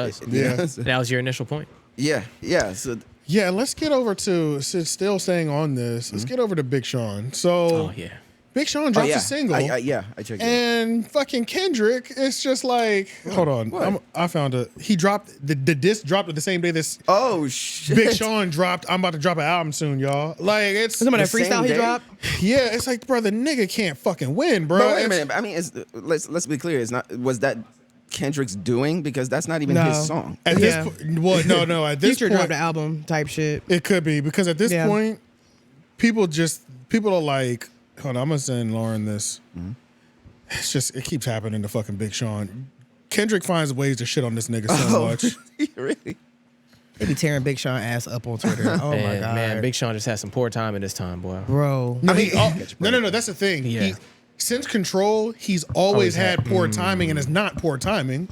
does. Yeah. That was your initial point. Yeah, yeah. So Yeah, let's get over to, still staying on this, let's get over to Big Sean. So Oh yeah. Big Sean drops yeah, a single. I checked it. And fucking Kendrick, it's just like, hold on, I found a. He dropped the disc dropped the same day this Oh shit! Big Sean dropped. I'm about to drop an album soon, y'all. Like it's Some of that The same freestyle he day? dropped. yeah, it's like bro, the nigga can't fucking win, bro. But wait a It's- minute. I mean, let's be clear. It's not. Was that Kendrick's doing? Because that's not even No. his song. At Yeah. this point, well, no. At this Future point, dropped the album type shit. it could be because at this Yeah. point, people are like, hold on, I'm gonna send Lauren this. It's just it keeps happening to fucking Big Sean. Kendrick finds ways to shit on this nigga so much. Really? They be tearing Big Sean ass up on Twitter. Oh my Man, god, man, Big Sean just had some poor time in this time, boy. bro. No, no. That's the thing. Yeah. Since Control, he's always had poor timing, and it's not poor timing.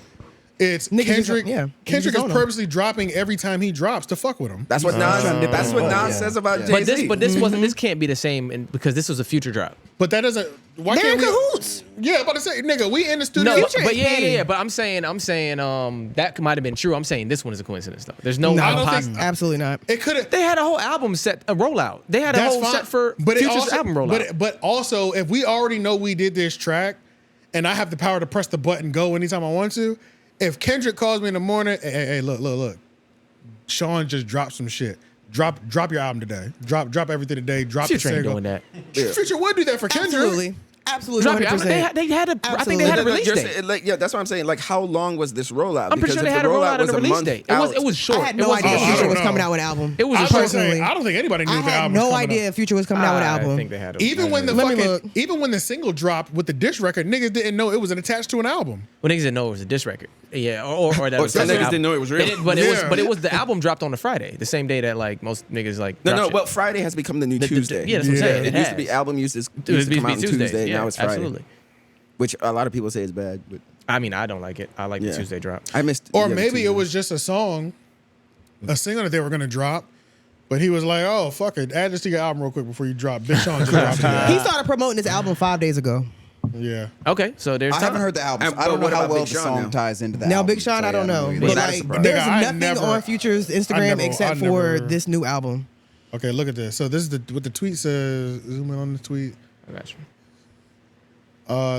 It's Niggas just- Kendrick. yeah, Kendrick niggas is own 'em. purposely dropping every time he drops to fuck with him. That's what Nas. That's what Nas Yeah. says about Yeah. Jay-Z. But this wasn't. This can't be the same because this was a Future drop. But that doesn't. Why They're can't in we? cahoots. Yeah, I'm about to say, nigga, we in the studio. No, Future but is yeah. petty. But I'm saying that might have been true. I'm saying this one is a coincidence though. There's no. No, I don't think- Absolutely not. It could have. They had a whole album set, a rollout. They had a That's whole fine. set for But it Future's also- album rollout. But also, if we already know we did this track, and I have the power to press the button go anytime I want to, if Kendrick calls me in the morning, hey, look, Sean just dropped some shit. Drop your album today. Drop everything today. Drop Future the ain't single. doing that. Future would do that for Kendrick. Absolutely. Absolutely. Drop your 100%. album. They had a. I think they had a release You're date. saying, like, yeah, that's what I'm saying. Like, how long was this rollout? I'm pretty Because sure they if had the a rollout and was a release month date. out- It was short. I had It no wasn't- idea I Future don't was know. coming out with an album. It was I a was short. gonna say, Personally, I don't think anybody knew I the had album. no was coming idea out. Future was coming out with an I album. think they had a. Even when the Let me look. even when the single dropped with the diss record, niggas didn't know it was attached to an album. Well, niggas didn't know it was a diss record. Yeah, or that Or was some the niggas album. didn't know it was real. They didn't- but it was Yeah. but it was the album dropped on a Friday, the same day that like most niggas like. No, drop no. shit. Well, Friday has become the new The- Tuesday. yeah, that's what I'm saying. It used to be has. album used to It was come out on Tuesdays. Tuesday. Yeah, Now it's Friday. absolutely. Which a lot of people say is bad. But I mean, I don't like it. I like yeah. the Tuesday drop. I missed. Or the other maybe it Tuesdays. was just a song, a single that they were gonna drop, but he was like, "Oh fuck it, add this to your album real quick before you drop." Big Sean just dropped it. He started promoting this album 5 days ago. Yeah, Okay, so there's. I time. haven't heard the album. So And- I don't but know what how about well Big the Sean song now? ties into that. Now, album. Big Sean, So, I don't yeah, know. no, But not a like, surprise. there's Nigga, I nothing never- on Future's Instagram except I for never- this new album. Okay, look at this. So this is what the tweet says. Zoom in on the tweet. I got you.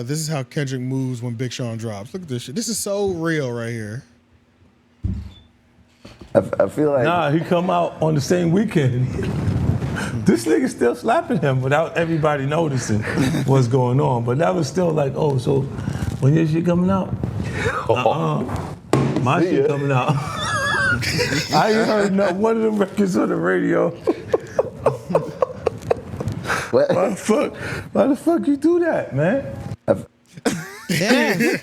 This is how Kendrick moves when Big Sean drops. Look at this shit. This is so real right here. I feel like Nah, he come out on the same weekend. This nigga still slapping him without everybody noticing what's going on. But that was still like, oh, so when your shit coming out? My shit coming out. I ain't heard not one of them records on the radio. Why the fuck you do that, man? Yeah.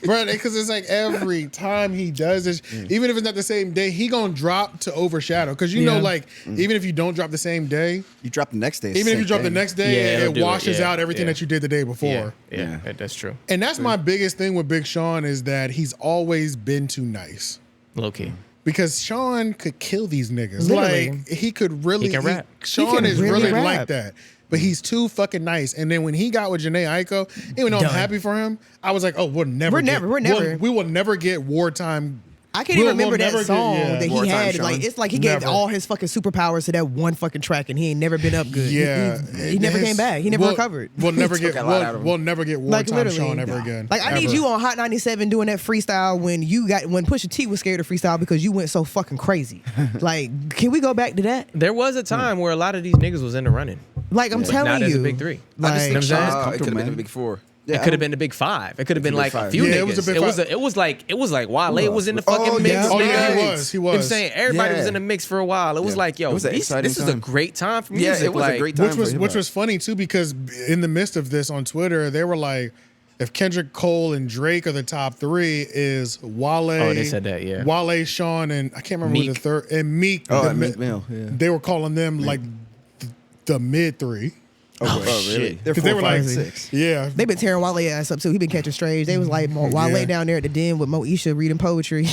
Bro, because it's like every time he does this, even if it's not the same day, he gonna drop to overshadow. Because you know, Yeah. like, even if you don't drop the same day, You drop the next day. it's even if the you drop same the thing. next day, Yeah, it'll it do it, washes yeah, out everything yeah. that you did the day before. Yeah, that's true. And that's my biggest thing with Big Sean is that he's always been too nice. Low key. Because Sean could kill these niggas. Literally. Like, he could really. He can rap. Sean can is really really rap. like that. But he's too fucking nice. And then when he got with Jhené Aiko, even though I'm Done. happy for him, I was like, oh, we're never. We will never get wartime. I can't even remember that never song get- yeah. that he Wartime had. Sean. Like, it's like he gave Never. all his fucking superpowers to that one fucking track, and he ain't never been up good. Yeah, he never came back. He never recovered. We'll never Took get. a lot out of him. We'll never get Like, wartime literally. Sean ever again. Like, I need Ever. you on Hot 97 doing that freestyle when Pusha T was scared to freestyle because you went so fucking crazy. Like, can we go back to that? There was a time where a lot of these niggas was in the running. Like, I'm telling not you. as a big three. Like, I just think You know what I'm Sean's saying? It could have been man. the big four. Yeah, It could have been the big five. It could have been like a five. few Yeah, niggas. it was a big five. It was like Wale was in the fucking Oh, mix. yeah. Oh, nigga. yeah, he was. He You know what I'm was. saying? Everybody was Yeah. in the mix for a while. It was Yeah. like, yo, It was an exciting this is a time. great time for Yeah, music. it was like, a great time. Which was funny too, because in the midst of this on Twitter, they were like, if Kendrick, Cole, and Drake are the top three, is Wale. Oh, they said that, yeah. Wale, Sean, and I can't remember who the Meek. third, and Meek. Oh, the and mi- Meek Mill, yeah. They were calling them like the mid three. Oh, really? They're Because they 4, were 5, like, 6. yeah. They've been tearing Wale ass up too. He been catching strays. They was like Wale Yeah. down there at the den with Moesha reading poetry.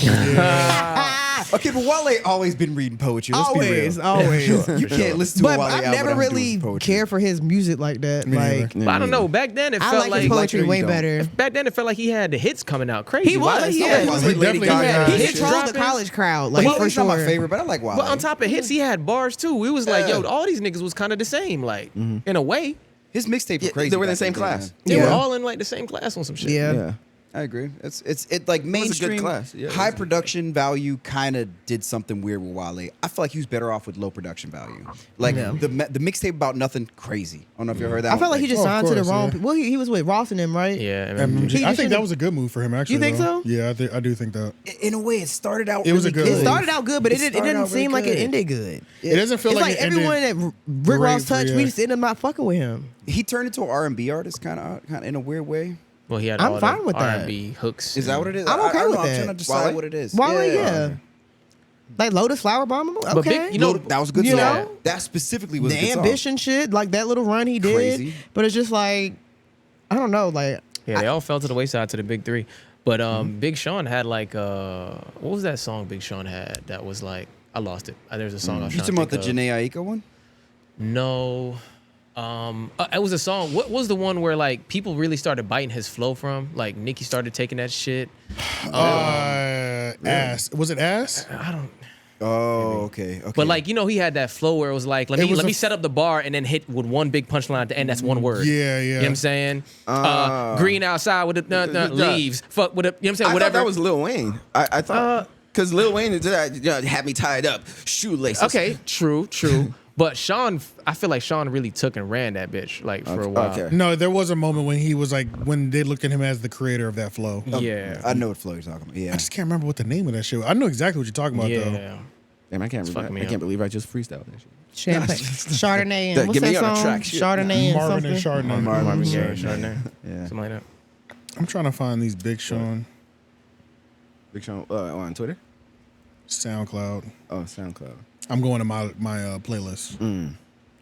Okay, but Wale always been reading poetry. Let's be real. always. You can't listen to But a Wale I've album never without him really doing poetry. cared for his music like that. Me Like, neither. But I don't know. Back then, it I felt like like his poetry like or way you don't? better. back then it felt like he had the hits coming out crazy. He was. He Yeah, had, he was definitely got He his controlled the dropping. college crowd. Like, for Wale's sure. not my favorite, but I like Wale. But on top of hits, he had bars too. It was like, yo, all these niggas was kind of the same, like in a way. His mixtape was Yeah, crazy. they were in the back same day, class. man. They were Yeah. all in like the same class on some shit. Yeah. Yeah. I agree. It's like mainstream class. Yeah, it was high a good production value kind of did something weird with Wale. I feel like he was better off with low production value. Like Yeah. the mixtape about nothing crazy. I don't know if you ever heard that. I felt like he just Oh, of signed to the course, wrong yeah. people. Well, he was with Ross and them, right? Yeah, MMG. He I just think that should've- was a good move for him. Actually, You think though. so? Yeah, I do think that. in a way it started out. It was really a good It move. started out good, but it It didn't started out seem really like it good. ended good. It doesn't feel It's like like it ended everyone that Rick Ross great for- touched, yeah. we just ended up not fucking with him. He turned into an R&B artist, kind of in a weird way. Well, he had I'm all fine the with that. R&B hooks. Is that what it is? I'm okay I don't with know. I'm that. trying to decide Wale? what it is. Wale, yeah. Like Lotus Flower Bomb, okay. But Big, you know, that was a good You song. know? That specifically was the a good song. ambition shit, like that little run he did. Crazy. But it's just like, I don't know, like yeah, they all fell to the wayside to the big three. But Big Sean had like what was that song Big Sean had that was like I lost it. There's a song I was You trying talking to about the think Jhené of. Aiko one? No. It was a song. What was the one where like people really started biting his flow from? Like Nicki started taking that shit. Ass. Was it ass? I don't. Oh, okay. But like he had that flow where it was like let me set up the bar and then hit with one big punchline at the end. That's one word. Yeah, yeah. You know what I'm saying? Green outside with the leaves. Fuck with the. You know what I'm saying? I Whatever. thought that was Lil Wayne. I thought because Lil Wayne had me tied up, shoelaces. Okay, true. But Sean, I feel like Sean really took and ran that bitch like for a while. Okay. No, there was a moment when he was like, when they looked at him as the creator of that flow. Yeah. I know what flow you're talking about. I Yeah. just can't remember what the name of that shit was. I know exactly what you're talking about, though. Yeah. Damn, I can't fucking me I can't up. believe I just freestyled that shit. Champagne, Chardonnay, and Get what's me that on a song? track, shit. Chardonnay and Marvin and something. Chardonnay. Marvin Gaye, Chardonnay. Yeah. Something like that. I'm trying to find these Big Sean Big Sean on Twitter. SoundCloud. Oh, SoundCloud. I'm going to my playlist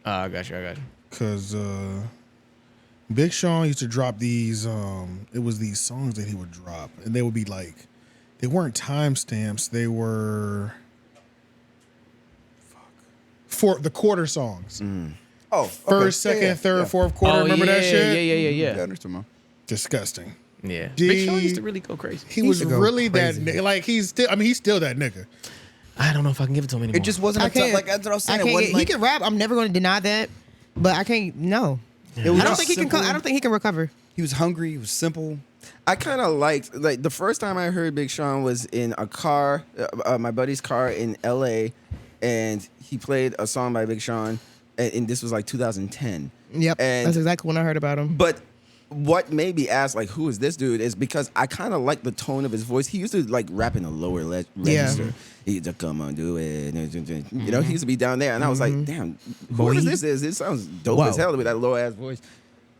I got you. because Big Sean used to drop these. It was these songs that he would drop, and they would be like, they weren't timestamps. They were for the quarter songs. Oh, okay. First, second, Yeah, yeah, third, yeah. fourth quarter. Remember that shit? Yeah, Yeah. I understand, man. Disgusting. Yeah. D- Big Sean used to really go crazy. He was used to go really crazy. that nigga. Like he's still that nigga. I don't know if I can give it to him anymore. It just wasn't I a tough, can't. like that's what I was I saying. It can't wasn't he like, can rap. I'm never going to deny that, but I can't. No, it was I don't just think he can. simple. I don't think he can recover. He was hungry. He was simple. I kind of liked the first time I heard Big Sean was in a car, my buddy's car in L.A., and he played a song by Big Sean, and this was like 2010. Yep, And that's exactly when I heard about him. But what made me ask, like, who is this dude? Is because I kind of like the tone of his voice. He used to like rap in a lower register. He used to come on, do it. You know, he used to be down there, and I was like, damn, who is this? This sounds dope Whoa. as hell with that low ass voice.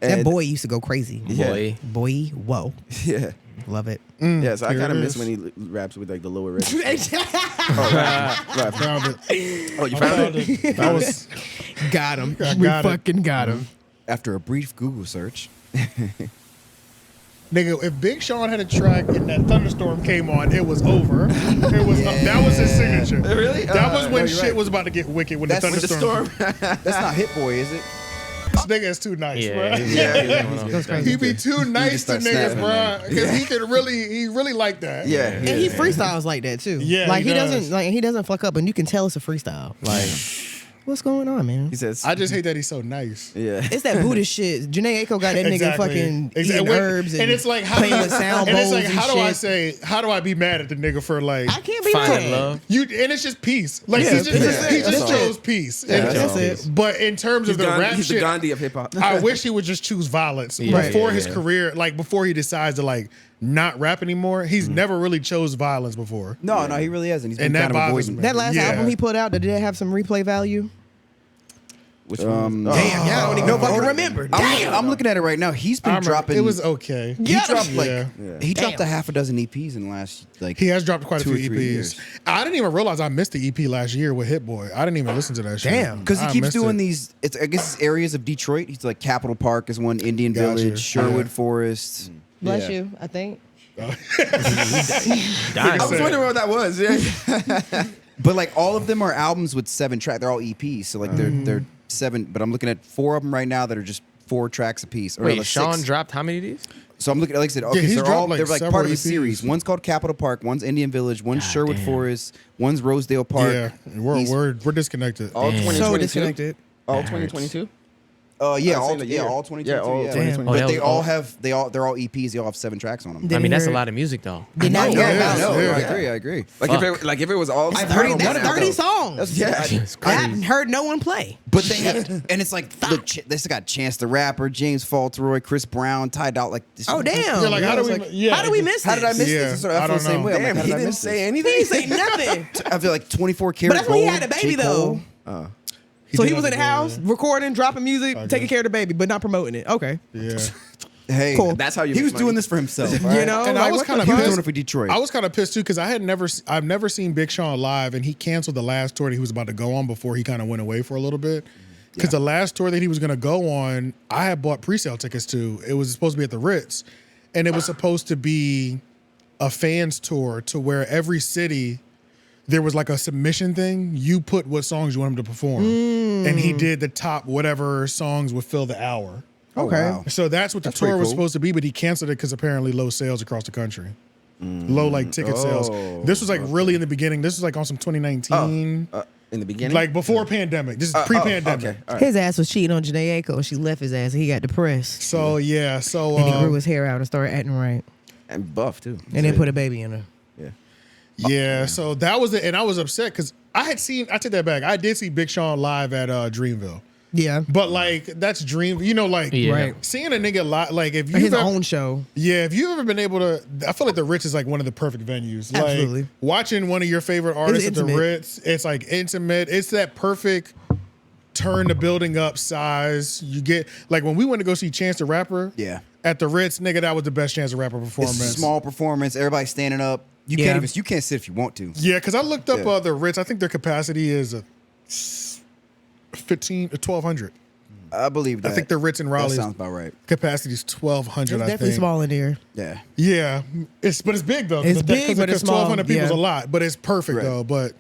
That And- boy used to go crazy. Yeah. Boy. Whoa, Yeah. love it. Yeah, so I here kind of it miss is. when he raps with like the lower register. Found it. Oh, you found it? That was Got him. I We got it. fucking got him. After a brief Google search, nigga. If Big Sean had a track and that thunderstorm came on, it was over. It was that was his signature. Really? That was when no, you're shit right. was about to get wicked when the That's when the thunderstorm. that's not Hit Boy, is it? This nigga is too nice, bro. That's crazy. He be too nice to start niggas, snapping, bro. man. Because he really like that. Yeah. And he freestyles like that too. Yeah, like he does. doesn't like he doesn't fuck up, and you can tell it's a freestyle. Like, what's going on, man? He says, I just hate that he's so nice. yeah. It's that Buddhist shit. Jhené Aiko got that nigga fucking eating When- herbs and it's like how, playing with sound and it's bowls like and how do I shit. say how do I be mad at the nigga for like I can't be Finding mad. love. you and it's just peace. Like Yeah, he just, that's he it. just That's chose it. peace. Yeah, And- That's it. But in terms of the rap He's the shit, Gandhi of hip hop. I wish he would just choose violence Yeah, before yeah, his yeah. career, like before he decides to like not rap anymore. He's never really chose violence before. No, he really hasn't. He's been And that kind of bothers avoiding me. That last Yeah. album he put out, did it have some replay value? Which one? Damn, y'all don't even fucking remember. I'm looking at it right now. He's been I remember- dropping. It was okay. He dropped like Yeah. he dropped Damn. a half a dozen EPs in the last like. He has dropped quite a 2 or few 3 EPs. years. I didn't even realize I missed the EP last year with Hit Boy. I didn't even listen to that shit. Damn. Because he I keeps missed doing it. these, I guess it's areas of Detroit. He's like Capitol Park is one, Indian Gotcha. Village, Sherwood Yeah. Forest. Bless Yeah. you, I think. I was wondering what that was. Yeah. But like all of them are albums with 7 tracks. They're all EPs, so like they're 7. But I'm looking at 4 of them right now that are just 4 tracks apiece. Or Wait, no, Sean 6. dropped how many of these? So I'm looking, like I said, okay, he's so they're all dropped, like, they're like several part of a EPs. series. One's called Capitol Park, one's Indian Village, one's Sherwood damn. Forest, one's Rosedale Park. Yeah, He's- we're disconnected. All Damn. 2022. So disconnected. All 2022. yeah, I've seen all the year. all 22. Yeah, all yeah. 2022. Oh, But that they was all all- have they're all EPs. They all have 7 tracks on them. I Didn't mean, that's a hear- lot of music though. Did not hear Yeah, about no, it. I Yeah. agree. Like if it was all That's I 30, don't that's know. 30 songs. Yeah. It's I crazy. heard no one play. But they have, and it's like they still got Chance the Rapper, James Fauntleroy, Chris Brown, Ty Dolla. Like this. Oh damn! Yeah, like, how do we? How do we miss How this? did I miss Yeah, this? That's what I I feel don't the same know. way. I'm like, Damn, how he did I didn't miss say this? anything. He ain't say nothing. I feel like 24 But karat that's when he gold. had a J. baby Cole. though. So he was in the house recording, dropping music, taking care of the baby, but not promoting it. Okay. Yeah. Hey, Cool. That's how you He make was money. doing this for himself. You know, And like, I was what kind of the He was fuck? doing it for Detroit. I was kind of pissed too because I've never seen Big Sean live, and he canceled the last tour that he was about to go on before he kind of went away for a little bit. Because the last tour that he was going to go on, I had bought pre-sale tickets to. It was supposed to be at the Ritz, and it was supposed to be a fans tour to where every city there was like a submission thing. You put what songs you want him to perform, and he did the top whatever songs would fill the hour. Okay. wow. So that's what the That's tour pretty was cool. supposed to be, but he canceled it because apparently low sales across the country. Low like ticket sales. This was like really in the beginning. This was like on some 2019, In the beginning, like before pandemic. This is pre-pandemic. okay. All right. His ass was cheating on Janae Aiko, and she left his ass, and he got depressed. So yeah, so And he grew his hair out and started acting right, And buff too. and then put a baby in her. Yeah. yeah, so that was it, and I was upset because I take that back. I did see Big Sean live at Dreamville. Yeah. But like that's dream, you know, like Yeah. Right. seeing a nigga live, like if you His own show. yeah, if you ever been able to, I feel like the Ritz is like one of the perfect venues. Like Absolutely. watching one of your favorite artists at the intimate. Ritz, it's like intimate. It's that perfect turn the building up size. You get like when we went to go see Chance the Rapper, Yeah. at the Ritz, nigga, that was the best Chance the Rapper It's performance. a small performance. Everybody standing up. You Yeah. can't sit if you want to. Yeah, because I looked up Yeah. the Ritz. I think their capacity is 1,200. I believe that. I think the Ritz in That Raleigh sounds about right. capacity is 1,200. It's I definitely think. small in there. Yeah. Yeah, but it's big though. It's big, but it's small, 1,200 people is yeah. a lot, but it's perfect Right. though. But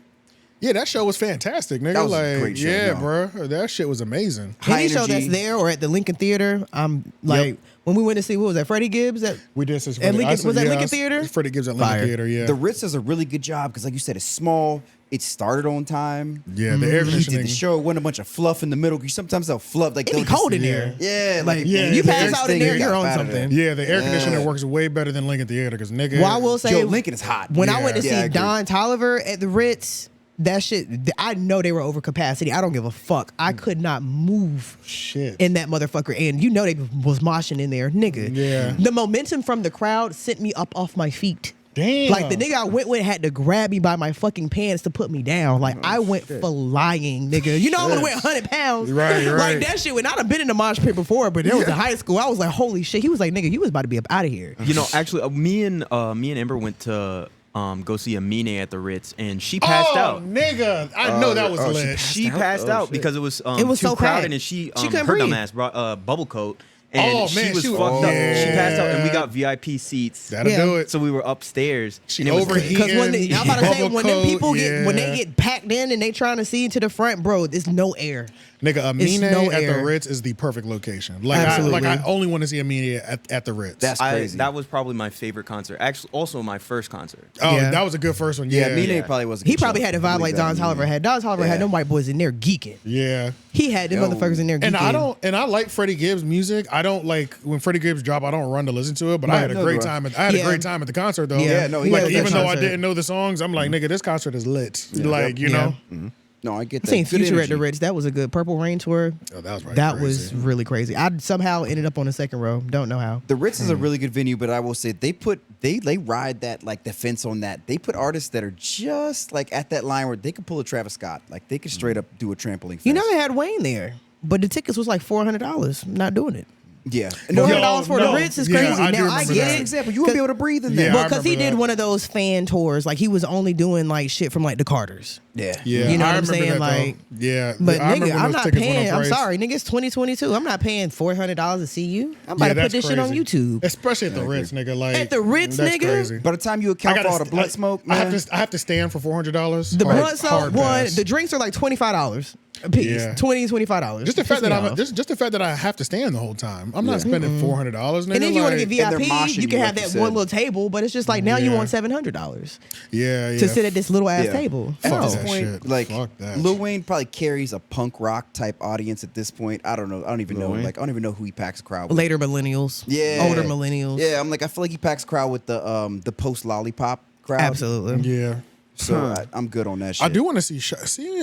yeah, that show was fantastic, nigga. That was a like, great show, yeah, no. bro, that shit was amazing. High Any show that's energy. there or at the Lincoln Theater, I'm like, when we went to see, what was that, Freddie Gibbs? We did this. At Lincoln- was that Lincoln Theater? Freddie Gibbs at Lincoln Fire. Theater. Yeah, The Ritz does a really good job because, like you said, it's small. It started on time. yeah, the air He did the conditioning. show. It wasn't a bunch of fluff in the middle. Sometimes they'll fluff. Like It be they'll cold in just- there. Yeah, Like, yeah, you the pass air out in there, thing you're got on out of there. something. Yeah, the air conditioner works way better than Lincoln Theater because nigga. Well, I will say, Yo, Lincoln is hot. when I went to Yeah, see I agree. Don Toliver at the Ritz, that shit, I know they were over capacity. I don't give a fuck. I could not move Shit. in that motherfucker. And you know they was moshing in there, nigga. Yeah. The momentum from the crowd sent me up off my feet. Damn. Like the nigga I went with had to grab me by my fucking pants to put me down. Like I went flying, nigga. You know I'm gonna weigh 100 pounds. Right, right. Like that shit. When I'd have been in the mosh pit before, but there was in high school. I was like, holy shit. He was like, nigga, you was about to be up out of here. You know, actually, me and Amber went to go see 𝙼𝙾𝚂𝚃 at the Ritz, and she passed out. nigga, I know that was lit. She passed out because it was It was too so crowded, packed. and she couldn't her breathe. dumb ass brought a bubble coat, and Oh, she man, was she was- fucked up. yeah. She passed out, and we got VIP seats. That'll Yeah. do it. So we were upstairs. She and it was overheated. Because when I'm about to say, Bubble when them coat, people when yeah. they get packed in and they trying to see into the front, bro, there's no air. Nigga, It's 𝙼𝚃 no at the air. Ritz is the perfect location. Like, Absolutely. I only want to see 𝙼𝚃 at the Ritz. That's crazy. That was probably my favorite concert. Actually, also my first concert. oh, Yeah. that was a good first one. yeah, Yeah, 𝙼𝚃 probably was. A good He probably show. had a vibe like Don Toliver had. Don Toliver had Yeah. them white boys in there geeking. yeah. He had them Yo. motherfuckers in there geeking. And I like Freddie Gibbs music. I don't like when Freddie Gibbs drop. I don't run to listen to it, but I Right. had a No, great bro. time. I had a Yeah. great time at the concert though. Yeah, no, he he had like a good even though I concert. didn't know the songs, I'm like, nigga, this concert is lit. Like you Yeah. know. No, I get I that. seen Good Future at the energy. Ritz. That was a good Purple Rain tour. Oh, that was right. That crazy. was really crazy. I somehow ended up on the second row. Don't know how. The Ritz is a really good venue, but I will say they ride that like the fence on that. They put artists that are just like at that line where they could pull a Travis Scott. Like they could straight up do a trampoline. Fest. You know they had Wayne there, but the tickets was like $400. Not doing it. Yeah. $400 for no. the Ritz is Yeah, crazy. I do Now I remember get that. it. Example, you won't be able to breathe in there. Yeah. Well, I because he remember did that. one of those fan tours. Like he was only doing like shit from like the Carters. Yeah. Yeah, You know I what I'm remember saying? that, though. Like, yeah, But I remember nigga, when I'm those not tickets went on paying. I'm price. sorry, nigga. It's 2022. I'm not paying $400 to see you. I'm about Yeah, to put that's this shit on crazy. YouTube. Especially at the Ritz, nigga. Like At the Ritz, that's nigga? Crazy. By the time you account for all the blunt smoke, I man, have to stand for $400. The Hard- blunt smoke hard one. pass. The drinks are like $25 a piece. Yeah. $25. Just the fact Piss that me off. just the fact that I have to stand the whole time. I'm not spending $400, nigga. And then you want to like, get and they're VIP, moshing you you, can like have you that said. one little table, but it's just like now you Yeah. want $700 yeah, to sit at this little ass Yeah. table. At Fuck No. this that point, shit. like Fuck that. Lil Wayne probably carries a punk rock type audience at this point. I don't know. I don't even know. Wayne? Like I don't even know who he packs a crowd with. Later millennials. Yeah. Older millennials. Yeah, I'm like I feel like he packs a crowd with the post lollipop crowd. Absolutely. Yeah. So I'm good on that shit. I do want to see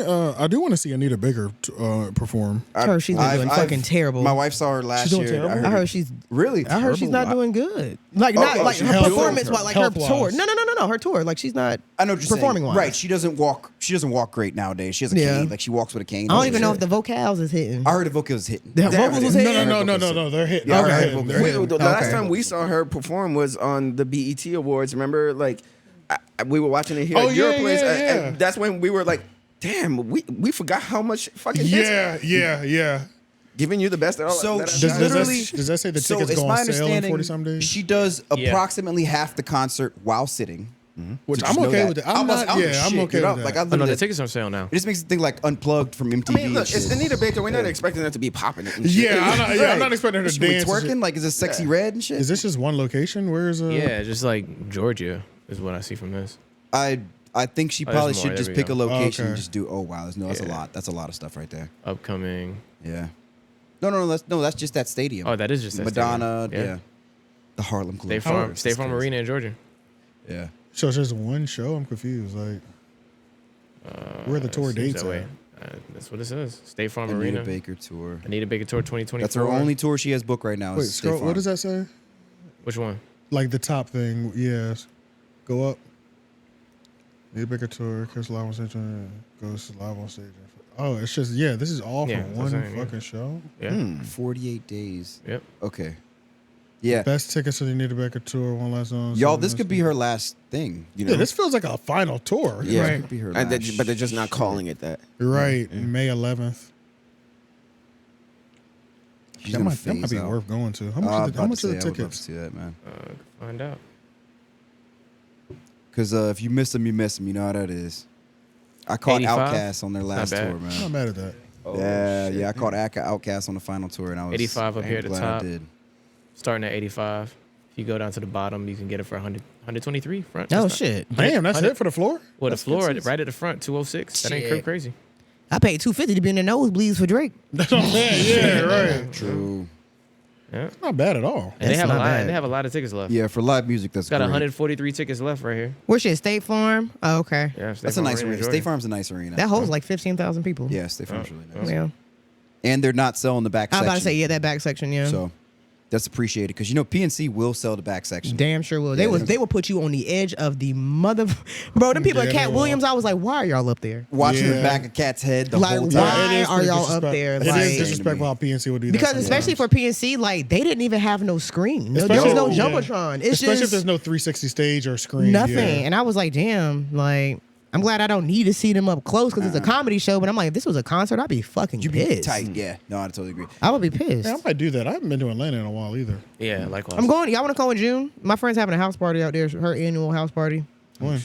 I do want to see Anita Baker perform. I heard she's been doing fucking terrible. My wife saw her last She's doing year. terrible? I heard she's really. I heard she's not doing good. Like Oh, not oh, like she's her health- performance, but like her health-wise. tour. No, her tour. Like she's not. I know what you're performing saying. wise. Right. She doesn't walk great nowadays. She has a Yeah. cane. Like she walks with a cane. I don't even know if the vocals is hitting. I heard the vocals was hitting. The vocals was hitting? No. They're hitting. Yeah, They're okay. hitting. They're The hitting. last Okay. time we saw her perform was on the BET Awards. Remember, like we were watching it here Oh, at your yeah, place, yeah, and yeah. that's when we were like, "Damn, we forgot how much fucking hits." Yeah. Giving you the best. So that I've she's got. literally. does that say the so tickets it's go my on sale in understanding 40-some days? she does Yeah. approximately half the concert while sitting. Which So I'm just know okay that. with it. I I'm was- not. I don't Yeah, give a I'm shit, okay dude. with that. Like, I Oh no, literally- the tickets are on sale now. It just makes you think like Unplugged from MTV. I mean, look, and it's shit. Anita Baker. We're not expecting her to be popping it. And shit. Yeah, I'm not expecting her to Is she be dance. and twerking shit. like is it sexy red and shit? Is this just one location? Where is Yeah, just like Georgia is what I see from this. I think she Oh, there's probably more. should There just we pick go. a location and Okay. just do. Oh wow, that's a Yeah. lot. That's a lot of stuff right there. Upcoming. Yeah. No. That's just that stadium. Oh, that is just that Madonna. stadium. Yeah. The Harlem Globetrotters. State Farm That's crazy. Arena in Georgia. Yeah. So it's just one show? I'm confused. Like, where are the tour Seems dates that at? way. That's what it says. State Farm Anita Arena. Baker tour. Anita Baker Tour 2024. That's her only tour she has booked right now. Wait, is State scroll. Farm. What does that say? Which one? Like the top thing. Yes. Go up. Need a bigger tour. Kiss live on stage. Goes live on stage. Oh, it's just this is all Yeah, for that's one what I'm saying, yeah. fucking show. Yeah. 48 days. Yep. Okay. Yeah. Best tickets to the Anita Baker tour. One last one. Y'all, this could be her last thing. You know? Yeah, this feels like a final tour. Yeah, This could be her And last but they're just not calling it that. You're right. May 11th. She's That gonna might be phase out. worth going to. How I was much? How about to much are say, the I would love to tickets? see that, man. Find out. Because if you miss them, you miss them. You know how that is. I caught 85? Outkast on their last bad. tour, I'm man. not mad at that. Yeah, I caught Outkast on the final tour, and I was 85 up here at the glad top. I did. Starting at 85. If you go down to the bottom, you can get it for 100, 123 front. Oh That's not- shit! Damn, that's it for the floor? Well, the floor good. right at the front, 206. That ain't Shit. crazy. I paid $250 to be in the nosebleeds for Drake. That's what I'm saying. Yeah, right. True. Yeah. Not bad at all. And they That's have a not lot. bad. And they have a lot of tickets left. Yeah, for live music, that's Got great. 143 tickets left right here. Where's shit? State Farm. Oh, okay. Yeah, State That's a Farm nice Arena in arena. Georgia. State Farm's a nice arena. That holds like 15,000 people. Yeah, State Farm's really nice. Yeah. And they're not selling the back I was section. about to say that back section. Yeah. So that's appreciated because PNC will sell the back section. Damn sure will. Yeah, They will put you on the edge of the mother. Bro, them people Yeah, at they Cat will. Williams. I was like, why are y'all up there? Watching the Yeah. back of Cat's head the Like, whole why? time. It is are pretty y'all up disrespect- there? It Like- is disrespectful how PNC would do that. Because especially for sometimes. PNC, like they didn't even have no screen. There Especially- was no yeah. jumbotron. It's Especially if just there's no 360 stage or screen. nothing. Yeah. And I was like, damn, like I'm glad I don't need to see them up close because it's a comedy show. But I'm like, if this was a concert, I'd be fucking You'd be pissed. tight. Yeah. No, I totally agree. I would be pissed. Yeah, I might do that. I haven't been to Atlanta in a while either. Yeah, likewise. I'm going. Y'all want to go in June? My friend's having a house party out there. Her annual house party, When?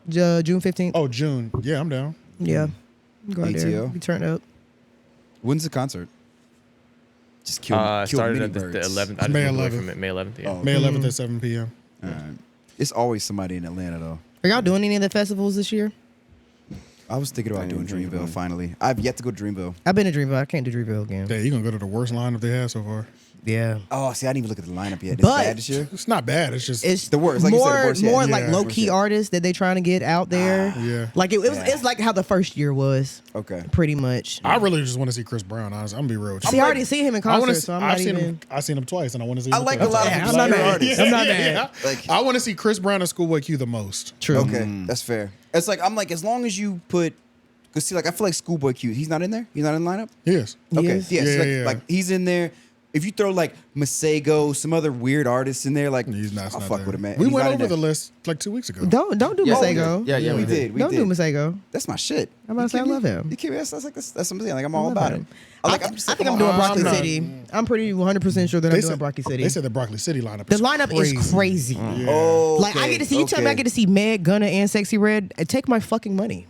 June 15th. Oh, June. Yeah, I'm down. Yeah, go out there. ATO? Be turned up. When's the concert? Just kill Started mini at the birds. 11th. I just May moved away 11th. from it. May 11th. Yeah. Oh. May 11th at 7 p.m. All right. It's always somebody in Atlanta though. Are y'all doing any of the festivals this year? I was thinking about doing Dreamville finally. I've yet to go to Dreamville. I've been to Dreamville. I can't do Dreamville again. Yeah, you're going to go to the worst lineup they have so far. Yeah, Oh, see, I didn't even look at the lineup yet. It's But- bad this year. It's not bad. It's just it's The worst, like you more, said, the worst, yeah. more Yeah. like low key Worst, yeah. artists that they trying to get out there. yeah. Like it was. Yeah. It's like how the first year was, Okay. pretty much. I really just want to see Chris Brown. Honestly, I'm gonna be real. with you. See, I already seen him in I want concert, to. so I'm I've not seen even. him. I've seen him twice, and I want to see. I him like a a lot of Yeah, his I'm not favorite mad. artists. I'm not mad. Like, I want to see Chris Brown and Schoolboy Q the most. True. okay, that's fair. It's like I'm like as long as you put, cause see, like I feel like Schoolboy Q. He's not in there. He's not in the lineup. Yes. He Okay. is? Yeah. so Yeah, like, yeah. like he's in there. If you throw like Masego, some other weird artists in there, like He's not. I'll not fuck there. with him, man. We He's went not in over there. the list like 2 weeks ago. Don't do Yeah, Masego. Yeah, we did. We Don't did. do Masego. That's my shit. I'm about to say I kidding love me? him. You kidding me? That's like that's what I'm saying. Like I'm all love about him. it. I I'm just think like, I'm doing I'm Broccoli not. City. I'm pretty 100% sure that I'm doing Broccoli City. They said the Broccoli City lineup. The is lineup crazy. is crazy. Oh, Like I get to see you. Tell me I get to see Meg, Gunna, and Sexy Red. Take my fucking money.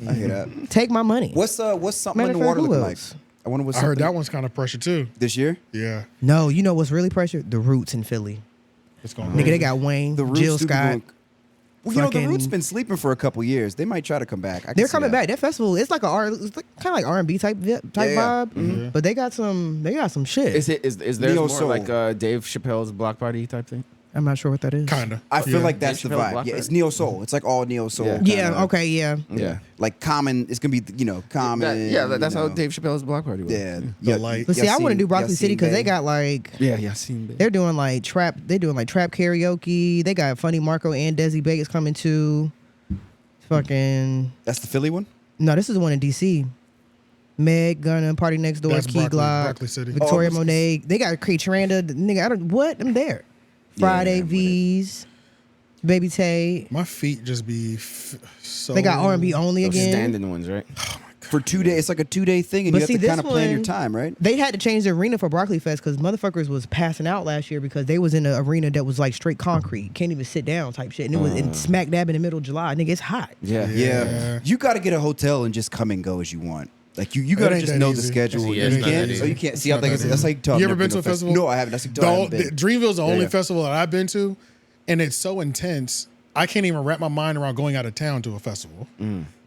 I hear that. Take my money. What's something Matter in of the fact, water who looking like? else? I wonder what's I heard that one's kind of pressure too. this year. Yeah, No, you know what's really pressure? The Roots in Philly. it's going. Nigga, they got Wayne, The Roots Jill do be Scott. going- Well, you know, the fucking- Roots been sleeping for a couple years. They might try to come back. I can They're see coming that. back. That festival, it's like kind of like R&B type Yeah. vibe, but they got some shit. Is theirs Neo more soul. like Dave Chappelle's block party type thing? I'm not sure what that is. Kinda. I feel Yeah. like that's Dave the Chappelle vibe. Block Yeah, it's Party? neo soul. It's like all neo soul. Yeah. Yeah. kinda. Okay. Yeah. Yeah. Like Common. It's gonna be Common. That's you how know. Dave Chappelle's block party was. Yeah. The light. But see, I want to do Broccoli Yassine City because they Bey. got like Yeah, yeah, seen that. they're doing like trap. They're doing like trap karaoke. They got Funny Marco and Desi Vegas coming too. Fucking That's the Philly one. no, this is the one in DC. Meg, Gunna, Party Next Door, That's Key Broccoli- Glock, Broccoli City. Victoria Oh, Monet. They got Creed Tranda. Nigga, I don't what? I'm there. Friday I'm with it. V's, Baby Tay. My feet just be so. They got R&B only Those again. standing ones, right? For 2 days. It's like a 2-day thing, and But you have see, to this kind of plan your one- time, right? They had to change the arena for Barclay Fest because motherfuckers was passing out last year because they was in an arena that was like straight concrete, can't even sit down type shit, and it was in smack dab in the middle of July. Nigga, it's hot. Yeah. You got to get a hotel and just come and go as you want. Like you got to ain't just that know the easy. schedule. Yeah, you it's not that can't. easy. So you can't see. I not think that that's easy. like tell. You ever been to a festival? No, I haven't. That's Dreamville's the only Yeah. festival that I've been to, and it's so intense. I can't even wrap my mind around going out of town to a festival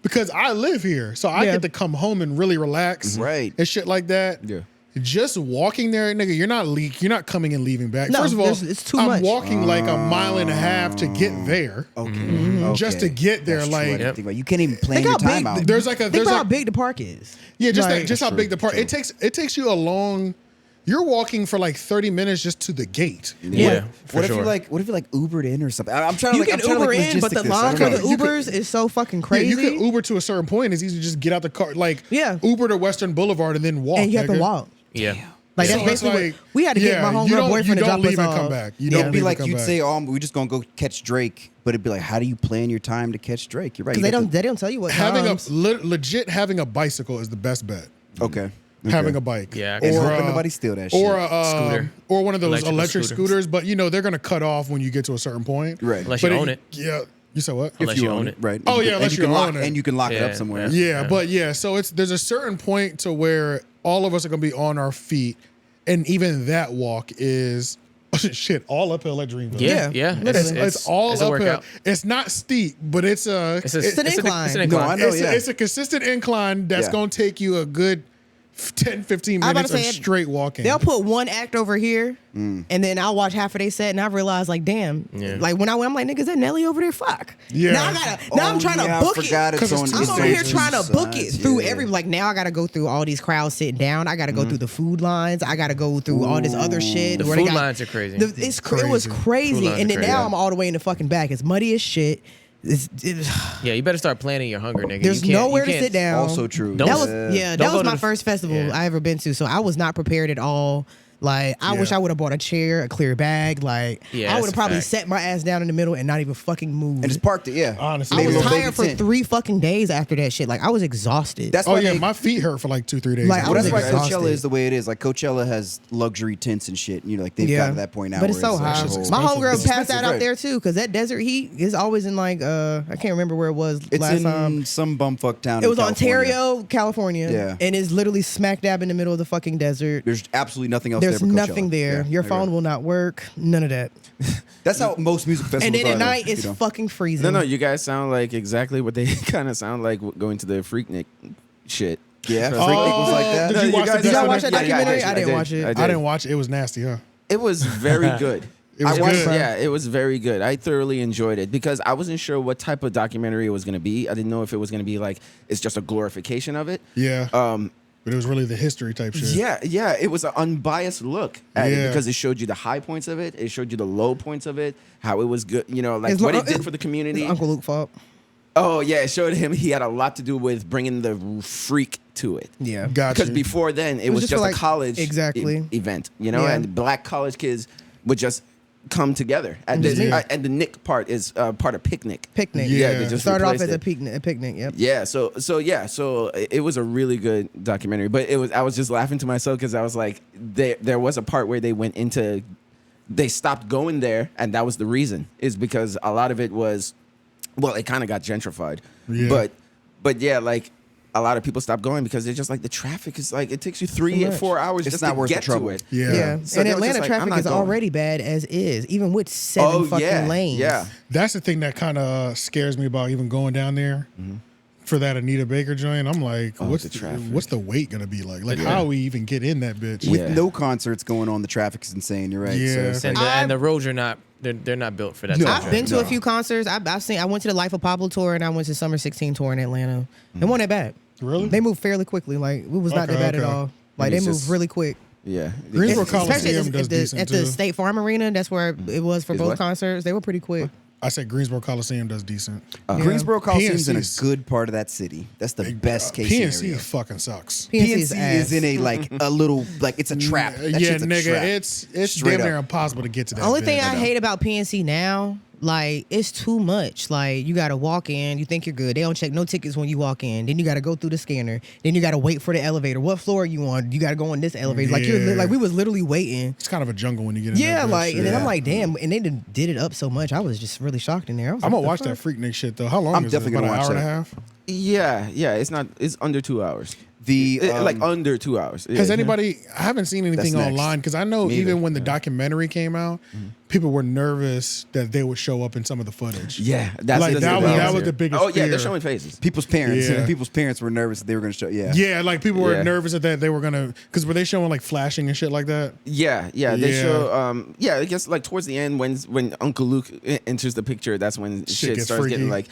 because I live here, so I Yeah. get to come home and really relax, Right. and shit like that. Yeah. Just walking there, nigga, you're not coming and leaving back. No, First of all, it's too I'm much. walking like a mile and a half to get there. Okay. Just to get there, That's true. I like- didn't think about it. You can't even plan Think your how time big out. There's like a think there's about how like big the park is. yeah, just Like- just how big the park. True. It takes you a long. You're walking for like 30 minutes just to the gate. Yeah, for What if sure. you like? What if you like Ubered in or something? I'm trying to You like. can I'm trying Uber to like in, but the logistic this. I line don't for the know. Ubers is so fucking Yeah, crazy. you can Uber to a certain point. It's easy to just get out the car, like Yeah. Uber to Western Boulevard and then walk. and you have to nigga. walk. Yeah. Like So that's it's basically like, what we had to get my you homegirl don't- boyfriend you to don't drop leave us and off. come back. You It'd don't be leave like and come you'd back. say, we're just gonna go catch Drake, but it'd be like, how do you plan your time to catch Drake? You're right. Because You they got don't tell you what having times. legit having a bicycle is the best bet. to- Okay. Having a bike, Yeah, And or hoping nobody steal that or shit. Scooter. or one of those Electrical electric scooter. scooters. But you know they're gonna cut off when you get to a certain point. Right. Unless But you own it. Yeah. You said what? Unless you own it. right? Oh, And yeah, can- unless and you can lock own it. and you can lock it up Yeah, somewhere. Yeah, but yeah, so there's a certain point to where all of us are gonna be on our feet, and even that walk is shit all uphill at Dreamville. Yeah, Yeah, yeah. literally. It's all it's a uphill. workout. It's not steep, but it's a It's an incline. It's an No, incline. I know. it's, yeah. it's a consistent incline that's Yeah. gonna take you a good 10, 15 I was about minutes to of say, straight walking. They'll put one act over here, and then I'll watch half of their set, and I realize like, damn, Yeah. like when I went, I'm like, nigga, is that Nelly over there? Fuck. Yeah. Now I gotta. Now I'm Oh, trying yeah, to book I forgot it. it's on. I'm it's over on here two trying to book it sides. through Yeah. every like now I gotta go through all these crowds sitting down. I gotta go through the food lines. I gotta go through all this other shit. The where they food got- lines are crazy. It was Food crazy, lines and are then crazy. now I'm all the way in the fucking back. It's muddy as shit. Yeah, you better start planning your hunger, nigga. There's You can't- nowhere you to can't- sit down. Also true. Don't- That was Don't that go was to my the- first festival yeah. I ever been to, so I was not prepared at all. Like I wish Yeah. I would have bought a chair, a clear bag. Like Yeah, I that's would have a probably fact. set my ass down in the middle and not even fucking move. And just parked it. Yeah. Honestly. I Maybe was a little tired baby for tent. 3 fucking days after that shit. Like I was exhausted. That's Oh why yeah, they- my feet hurt for like 2-3 days. Like, I Well, that's was why exhausted. Coachella is the way it is. Like Coachella has luxury tents and shit. You know, like they've got to that point now. But it's where so hot. actually whole- My homegirl It's passed expensive, out right. there too, because that desert heat is always in like I can't remember where it was It's last in time. some bumfuck town. It in was California. Ontario, California. Yeah. And it's literally smack dab in the middle of the fucking desert. There's absolutely nothing else. There's there but Coachella. nothing there. Yeah, Your I phone agree. will not work. None of that. That's how most music festivals And then are. at night though, it's you know? fucking freezing. No, you guys sound like exactly what they kind of sound like going to the Freaknik shit. Yeah, Oh, Freaknik was like that. Did No, you you watch guys- the Did y'all watch that Yeah, yeah, I documentary? did. I didn't watch it. I did. I didn't watch it. It was nasty, huh? It was very good. It was I watched, good. yeah, it was very good. I thoroughly enjoyed it because I wasn't sure what type of documentary it was going to be. I didn't know if it was going to be like it's just a glorification of it. Yeah. But it was really the history type shit. Yeah, it was an unbiased look at it Yeah. because it showed you the high points of it, it showed you the low points of it, how it was good, you know, like It's what lo- it did for the community. It's Uncle Luke fault. Oh yeah, it showed him he had a lot to do with bringing the freak to it. Yeah. Got Because you. before then it was was just just for, a like, college exactly. event, you know, Yeah. and black college kids would just come together. And, Just meet. and the Nick part is part of Picnic. Picnic. Yeah. they just Started off replaced as it. a picnic. Yep. Yeah, so it was a really good documentary, but I was just laughing to myself because I was like, there was a part where they stopped going there, and that was the reason, is because a lot of it was, well, it kind of got gentrified, Yeah. but yeah, like a lot of people stopped going because they're just like the traffic is like it takes you 3 or 4 hours It's just not to worth the get trouble. to it. Yeah. Yeah. So And they were Atlanta just like, I'm traffic not is going. already bad as is, even with 7 fucking lanes. Yeah. That's the thing that kind of scares me about even going down there for that Anita Baker joint. I'm like, what's the traffic. what's the wait gonna be like? Like, how we even get in that bitch? Yeah. With no concerts going on, the traffic is insane. You're right. Yeah. So it's like, And the roads are not. They're not built for that. No. type of I've traffic. been to a few concerts. I went to the Life of Pablo tour and I went to Summer 16 tour in Atlanta. It wasn't that bad. Really? They moved fairly quickly. Like it was not that Okay, bad at okay. all. Like It's they moved just- really quick. Yeah. Greensboro Especially Coliseum does at the decent the too. State Farm Arena. That's where it was for Is both what? concerts. They were pretty quick. I said Greensboro Coliseum does decent. Greensboro Coliseum's in a PNC's good part of that city. That's the best case PNC scenario. fucking sucks. PNC's PNC ass. is in a like a little like it's a trap. That Yeah, shit's a nigga, trap. it's Straight damn near up. impossible to get to that. Only bitch. thing I hate about PNC now Like, it's too much. Like, you got to walk in. You think you're good. They don't check no tickets when you walk in. Then you got to go through the scanner. Then you got to wait for the elevator. What floor are you on? You got to go on this elevator. Like, we was literally waiting. It's kind of a jungle when you get in Yeah, that like, shit. and then I'm like, damn. And they did it up so much. I was just really shocked in there. I was I'm like, gonna watch that Freaknik shit though. How long I'm is definitely it? About gonna an watch hour and a that. half? Yeah, it's under 2 hours. Like under 2 hours. Yeah. Has anybody? I haven't seen anything That's next. online because I know Me either. even when the documentary came out, people were nervous that they would show up in some of the footage. Yeah, that's Like, that was the biggest Oh yeah, they're fear. showing faces. People's parents. Yeah. People's parents were nervous that they were going to show. Yeah. Yeah, like people were Yeah. nervous that they were gonna because were they showing like flashing and shit like that? Yeah, they Yeah. show. I guess like towards the end when Uncle Luke enters the picture, that's when shit gets starts getting freaky. like.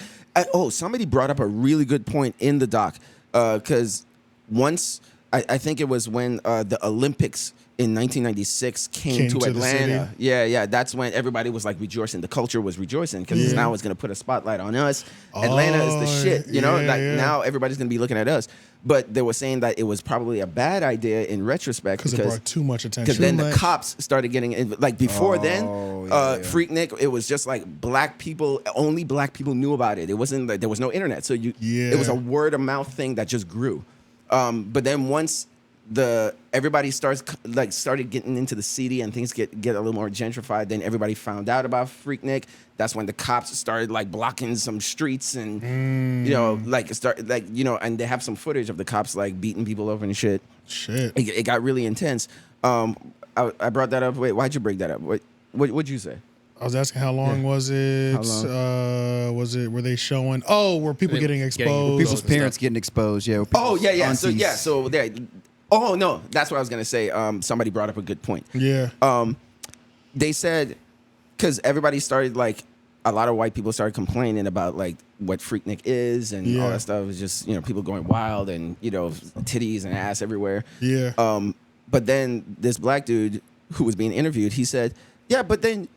Somebody brought up a really good point in the doc, because once I think it was when the Olympics in 1996 came to to the Atlanta. city. Yeah, that's when everybody was like rejoicing. The culture was rejoicing because now it's gonna put a spotlight on us. Atlanta is the shit, you know. yeah, Like yeah. now everybody's gonna be looking at us. But they were saying that it was probably a bad idea in retrospect Because it brought too much because attention. then the much. cops started getting like before then, yeah. Freaknik, it was just like black people, only black people knew about it. It wasn't like there was no internet, so it was a word of mouth thing that just grew. But then once everybody started getting into the city and things get a little more gentrified, then everybody found out about Freaknik. That's when the cops started like blocking some streets and and they have some footage of the cops like beating people up and shit. Shit. It got really intense. I brought that up. Wait, why'd you bring that up? What'd you say? I was asking how long was it? How long? Were they showing? Oh, were people getting exposed? People's parents getting exposed. Yeah. Oh yeah. Aunties. So there. Oh no, that's what I was gonna say. Somebody brought up a good point. Yeah. They said because everybody started like a lot of white people started complaining about like what Freaknik is and all that stuff. It was just people going wild and titties and ass everywhere. Yeah. But then this black dude who was being interviewed, he said, "Yeah, but then."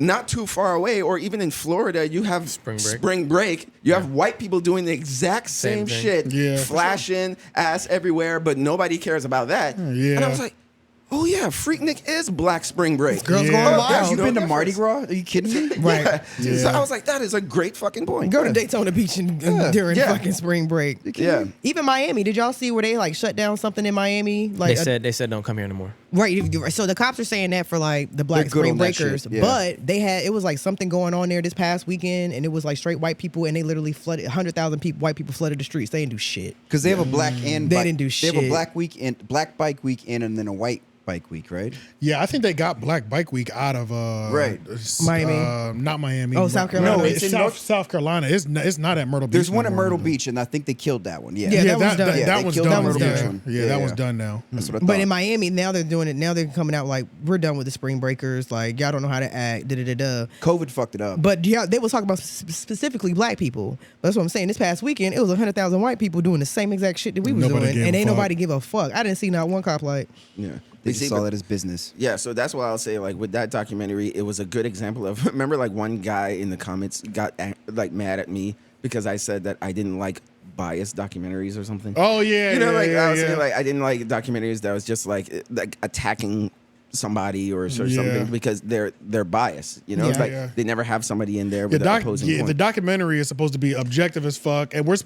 Not too far away, or even in Florida, you have spring break. You have white people doing the exact same thing. shit, Yeah. flashing ass everywhere, but nobody cares about that. Yeah. And I was like, oh yeah, Freaknik is Black Spring Break. Girls Yeah. going Oh, wild. Have you been to difference. Mardi Gras? Are you kidding me? Right. Yeah. So I was like, that is a great fucking point. Go to Daytona Beach during Yeah. fucking spring break. Yeah. Even Miami. Did y'all see where they like shut down something in Miami? Like They said don't come here anymore. right. So the cops are saying that for like the Black They're good Spring on that Breakers, shit, yeah. but it was like something going on there this past weekend, and it was like straight white people, and they literally flooded 100,000 people. White people flooded the streets. They didn't do shit. Because they have a black and They bike- didn't do They have a shit. black bike weekend and then a white bike week, right? Yeah, I think they got Black Bike Week out of Right. Miami? Not Miami. Oh, South Carolina. No, It's it's in South Carolina. It's not at Myrtle Beach. There's one no at more. Myrtle Beach, and I think they killed that one. Yeah. Yeah, Yeah, that one's done. that they one's killed done. Myrtle Yeah, Beach one. yeah, Yeah, that yeah. one's done now. That's what I thought. But in Miami, now they're doing it. Now they're coming out like, we're done with the spring breakers. Like, y'all don't know how to act. Da-da-da-da. COVID fucked it up. But yeah, they was talking about specifically black people. That's what I'm saying. This past weekend, it was 100,000 white people doing the same exact shit that we was Nobody doing, gave and a ain't fuck. nobody give a fuck. I didn't see not one cop like. Yeah. They You just see, saw but- that as business. Yeah, so that's why I'll say, like, with that documentary, it was a good example of. Remember, like, one guy in the comments got like mad at me because I said that I didn't like biased documentaries or something. Oh yeah, You know, yeah, like yeah, I was yeah. saying, like I didn't like documentaries that was just like attacking somebody or Yeah. something because they're biased. You know, Yeah. it's like Yeah. they never have somebody in there with an opposing point. The documentary is supposed to be objective as fuck, and you're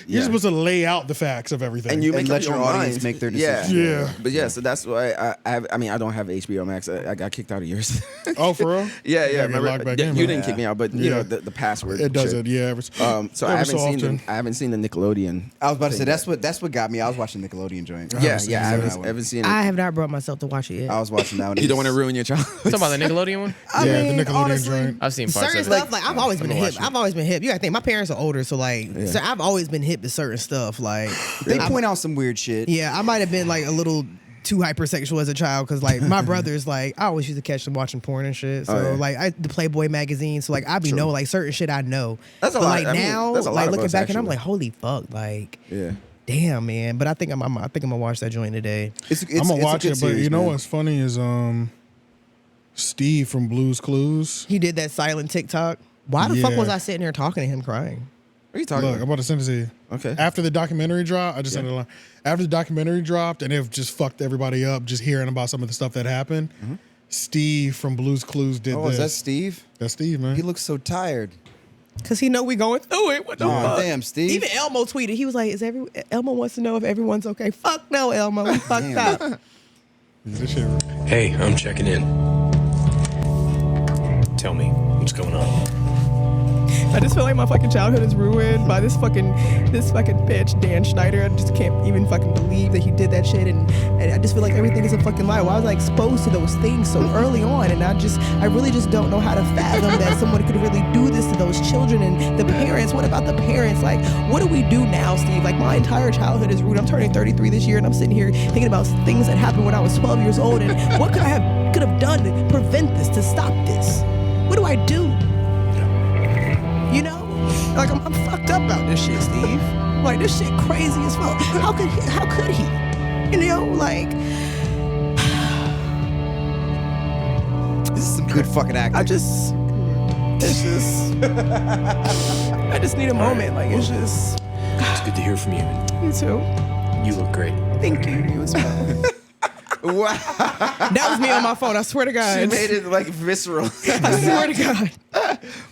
Yeah. supposed to lay out the facts of everything. and you And make let up your own audience mind. make their Yeah. decision. Yeah. But yeah, so that's why I mean I don't have HBO Max. I got kicked out of yours. Oh, for real? Yeah, You gotta get remember, logged back you in, didn't man. kick me out, but you Yeah. know the password. It does shit. it, yeah. So I every haven't seen the Nickelodeon. I was about to say that's what got me. I was watching Nickelodeon joint. Yeah, seen yeah, I that haven't seen it. I have not brought myself to watch it yet. I was watching that one. You don't want to ruin your childhood. Talking about the Nickelodeon one? I Yeah, mean, the Nickelodeon honestly, joint. I've seen parts certain of it. stuff, like I've always been I've hip. watched it. I've always been hip. You gotta think my parents are older, so like, so I've always been hip to certain stuff. Like, They point out some weird shit. yeah, I might have been like a little too hypersexual as a child because like my brothers, like I always used to catch them watching porn and shit. So yeah. like the Playboy magazine, so like I be know like certain shit I know. That's a but lot. like I mean, now, that's a lot like of looking us, back and I'm actually. like, holy fuck, like. Yeah. Damn, man! But I think I'm gonna watch that joint today. I'm gonna watch a it, good but series, you know man. what's funny is Steve from Blue's Clues. He did that silent TikTok. Why the fuck Yeah. was I sitting there talking to him crying? What are you talking Look, I'm about? about to send it to you. Okay. After the documentary dropped, I just sent it along. After the documentary dropped, and it just fucked everybody up just hearing about some of the stuff that happened. Steve from Blue's Clues did Oh, this. is that Steve? That's Steve, man. He looks so tired. Cause he know we going through it. What the Oh, fuck? damn, Steve. Even Elmo tweeted. He was like, Elmo wants to know if everyone's okay. Fuck no, Elmo. We fucked up. Is this shit? Hey, I'm checking in. Tell me, what's going on? I just feel like my fucking childhood is ruined by this fucking bitch, Dan Schneider. I just can't even fucking believe that he did that shit. And I just feel like everything is a fucking lie. Why was I exposed to those things so early on? And I really just don't know how to fathom that someone could really do this to those children and the parents. What about the parents? Like, what do we do now, Steve? Like, my entire childhood is ruined. I'm turning 33 this year, and I'm sitting here thinking about things that happened when I was 12 years old. And what could I have done to prevent this, to stop this? What do I do? You know, like I'm fucked up about this shit, Steve. Like this shit crazy as fuck. How could he? You know, like This is some good fucking acting. I just need a moment. Like it's just. It's good to hear from you. You too. You look great. Thank you. You as well. Wow. That was me on my phone. I swear to God. She made it like visceral. I swear to God.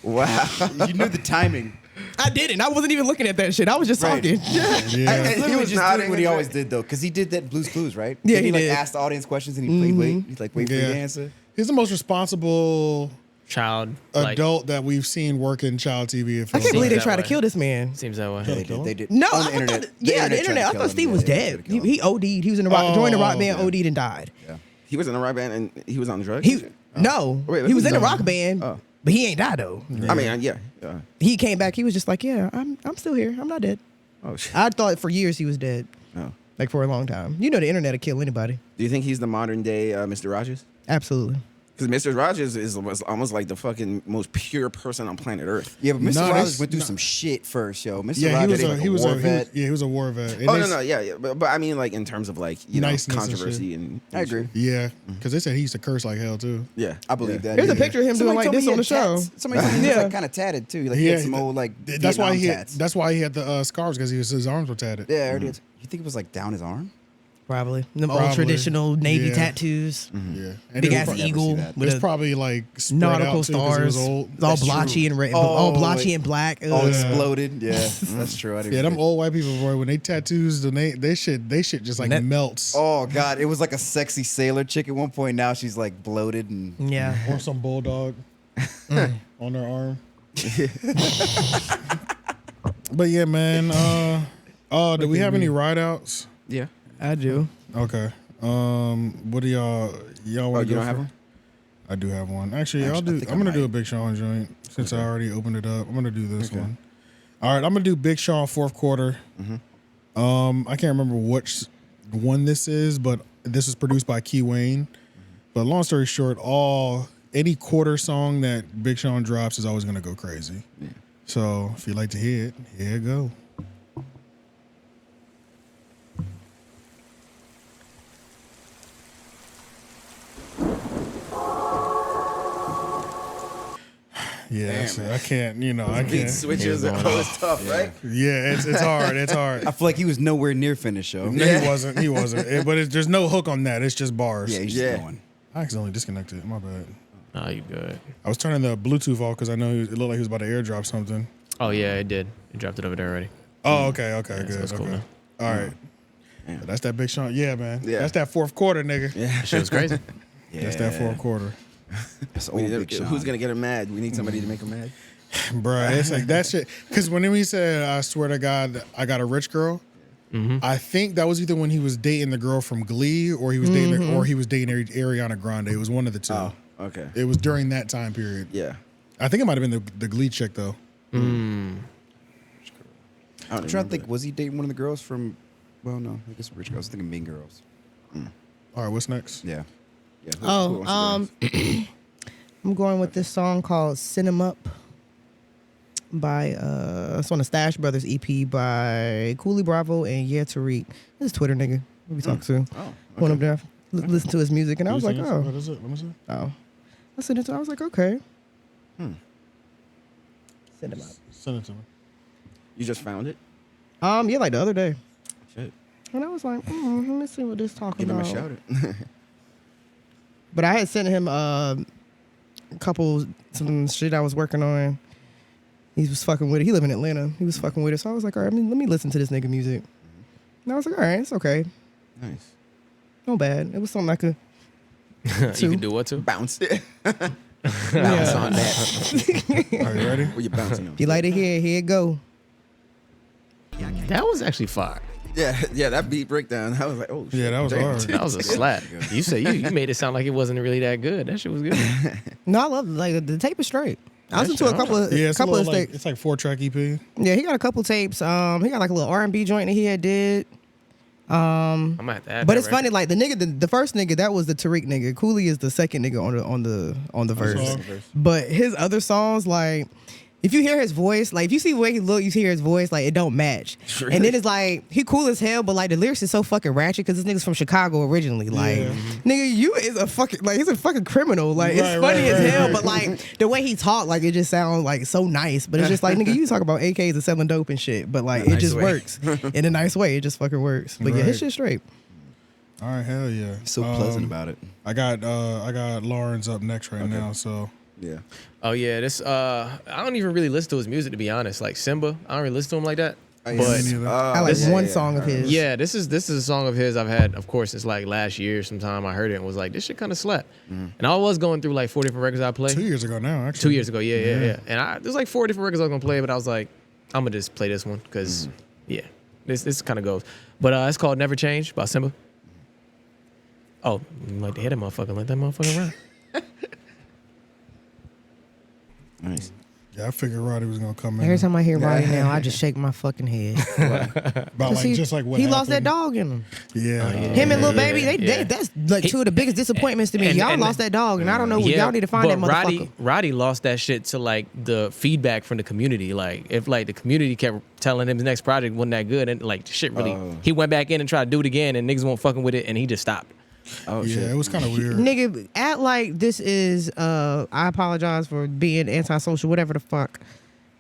Wow. You knew the timing. I didn't. I wasn't even looking at that shit. I was just Right. talking. Yeah. He was just nodding doing what he and always shit. did though, because he did that in Blue's Clues, right? Yeah, Didn't he like did. asked the audience questions and he played wait. He's like, wait for Yeah. the answer. He's the most responsible Child. Like, adult that we've seen work in child TV. I can't believe they that tried to way. kill this man. seems that way. They did. They did. No, On the I internet. thought, the internet. tried to I kill thought him. Steve Yeah, was they tried dead. to kill him. He OD'd. He was in the rock, joined the rock band, yeah. OD'd and died. Yeah. He was in a rock band and he was on drugs? No, Wait, he was in the no. rock band, Oh. but he ain't died though. I mean, yeah. He came back. He was just like, yeah, I'm still here. I'm not dead. Oh, shit. I thought for years he was dead, Oh. like for a long time. You know, the internet will kill anybody. Do you think he's the modern day Mr. Rogers? Absolutely. Because Mr. Rogers was almost like the fucking most pure person on planet Earth. Yeah, but Mr. No, Rogers that's- went through some shit first, yo. Mr. Yeah, Rogers he was a war vet. he was a war vet. And Oh, they no, yeah. But I mean, like, in terms of, like, you know, Niceness and controversy and I agree. Yeah, because they said he used to curse like hell too. Yeah. I believe that. Here's a yeah. picture of him doing Somebody like told me this he on the had show. tats. Somebody told me he was Yeah. like kind of tatted too. Like he had some old like That's why Vietnam tats. That's why he had the scars because his arms were tatted. Yeah, I already had. You think it was like down his arm? Probably. Them old Probably. traditional Navy Yeah. tattoos. Yeah, and Big it ass was, never eagle see that. with it's a probably like spread nautical out too, 'cause he was stars. old. It's all That's blotchy true. and red, Oh, all blotchy like- and black. All Ugh. exploded. Yeah, that's true. I didn't Yeah, them forget. old white people, boy, when they tattoos, they shit just like That- melts. Oh god, it was like a sexy sailor chick at one point. Now she's like bloated and Yeah. Or some bulldog on their arm. But yeah, man. Do we have any ride outs? Yeah. I do. Okay. What do y'all Oh, want to you go don't have for? one? I do have one. Actually, I I'm think I gonna do might. a Big Sean joint since I already opened it up. I'm gonna do this one. All right, I'm gonna do Big Sean fourth quarter. I can't remember which one this is, but this is produced by 𝙼𝚃. But long story short, any quarter song that Big Sean drops is always gonna go crazy. So if you like to hear it, here you go. Yeah, I can't. I Beat can't. switches are always tough, right? Yeah, it's hard. It's hard. I feel like he was nowhere near finished, yo. No, he wasn't. He wasn't. But there's no hook on that. It's just bars. Yeah, he's just Yeah. going. I accidentally disconnected. My bad. Oh, you good. I was turning the Bluetooth off because I know it looked like he was about to airdrop something. Oh, yeah, it did. It dropped it over there already. Oh, okay, so good. it's cool Okay. now. All right. That's that Big Sean. Yeah, man. Yeah. That's that fourth quarter, nigga. Yeah. That shit was crazy. That's that fourth quarter. That's We old need Big Sean. who's gonna get him mad? We need somebody to make him mad. Bruh, it's like that shit. Because when he said, I swear to God, I got a rich girl, I think that was either when he was dating the girl from Glee or he was dating Ariana Grande. It was one of the two. Oh, okay. It was during that time period. Yeah. I think it might have been the Glee chick, though. I don't I'm trying to think. Was he dating one of the girls from? Well, no, I guess Rich Girls. I was thinking Mean Girls. All right, what's next? Yeah. Yeah. Who wants to go? I'm going with this song called 𝔓𝔦𝔐𝔓𝔦𝔑 by it's on the Stash Brothers EP by Cooley Bravo and 𝔓𝔦𝔐𝔓𝔦𝔑. This is Twitter nigga we talk to. Oh, One of them listen to his music and I was like, What oh, is it? Let me see. I listened to it. I was like, okay. 𝔓𝔦𝔐𝔓𝔦𝔑. Send it to me. You just found it? Yeah, like the other day. Shit. And I was like, let me see what this talking Give him a about. shout out. But I had sent him some shit I was working on. He was fucking with it. He live in Atlanta. He was fucking with it. So I was like, all right, let me listen to this nigga music. And I was like, all right, it's okay. Nice. No bad. It was something I could. You can do what to? Bounce. Yeah. Bounce on that. Are you ready? Where you bouncing on? If you like to hear, here it go. That was actually fire. Yeah, that beat breakdown. I was like, oh shit. Yeah, that was Damn. hard. That was a slap. You said you made it sound like it wasn't really that good. That shit was good. No, I love like the tape is straight. I listened to a couple of Yeah, it's couple a of little, tapes. it's like 4-track EP. Yeah, he got a couple tapes. He got like a little R&B joint that he had did. I'm gonna have to add But that it's record. funny, like the nigga, the first nigga, that was the Tariq nigga. Cooley is the second nigga on the verse. song. But his other songs, like if you hear his voice, like if you see the way he look, you hear his voice, like it don't match. Sure. And then it's like he cool as hell, but like the lyrics is so fucking ratchet because this nigga's from Chicago originally. Like nigga, you is a fucking like he's a fucking criminal. Like it's Right, funny right, as right, hell, right. but like the way he talk, like it just sounds like so nice. But it's just like nigga, you talk about AKs and selling dope and shit, but like In a it nice just way. works in a nice way. It just fucking works. But yeah, his Right. shit straight. All right, hell yeah. So pleasant about it. I got Lawrence up next right now, so Yeah. Oh yeah, this I don't even really listen to his music to be honest. Like Simba, I don't really listen to him like that. Oh, yeah. But me neither. I like this- one song of his. yeah, this is a song of his I've had, of course, since like last year. Sometime I heard it and was like, this shit kind of slapped. And I was going through like 4 different records I played. 2 years ago now, actually. 2 years ago, yeah. And there's like 4 different records I was gonna play, but I was like, I'm gonna just play this one because yeah, this kind of goes. But it's called Never Change by Simba. Oh, you like to hit that motherfucker? Let that motherfucker run. Nice. Yeah, I figured Roddy was gonna come in. Every time I hear Roddy now, I just shake my fucking head. about like just like what he lost that happened. dog in him. Yeah. Him and Lil Baby, yeah. that's like two of the biggest disappointments to me. And- y'all and- lost that dog, and I don't know. Y'all need to find that but motherfucker. Roddy lost that shit to like the feedback from the community. Like if like the community kept telling him his next project wasn't that good, and like shit really, he went back in and tried to do it again, and niggas won't fucking with it, and he just stopped. Oh Yeah, shit. it was kind of weird. Nigga, act like this is. I apologize for being antisocial, whatever the fuck.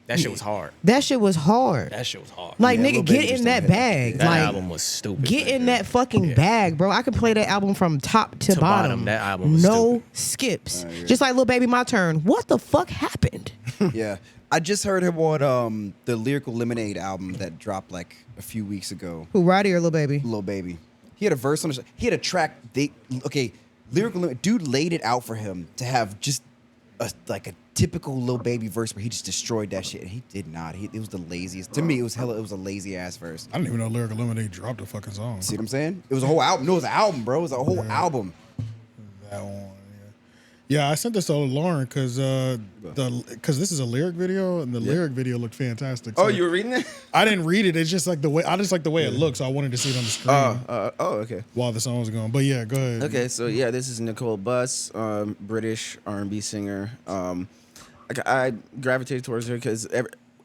That shit was hard. That shit was hard. That shit was hard. Like Yeah, nigga, Lil get Baby in just that don't hit bag. That Like album was stupid. get in that fucking bag, bro. I could play that album from top to To bottom. bottom, that album was no skips. Just like Lil Baby, My Turn. What the fuck happened? Yeah. I just heard him on the Lyrical Lemonade album that dropped like a few weeks ago. Who, Roddy or Lil Baby? Lil Baby. He had a verse on the he had a track. Lyrical Lemonade, dude laid it out for him to have just a typical Lil Baby verse where he just destroyed that shit. And he did not. It was the laziest. To me, it was a lazy ass verse. I didn't even know Lyrical Lemonade dropped a fucking song. See what I'm saying? It was a whole album. No, it was an album, bro. It was a whole album. That one. Yeah, I sent this to Lauren because this is a lyric video and the lyric video looked fantastic. Oh, So you were reading it? I didn't read it. It's just like the way I just like the way it looks. So I wanted to see it on the screen Okay. while the song was going. But yeah, go ahead. Okay, so yeah, this is Nicole Buss, British R&B singer. I gravitated towards her because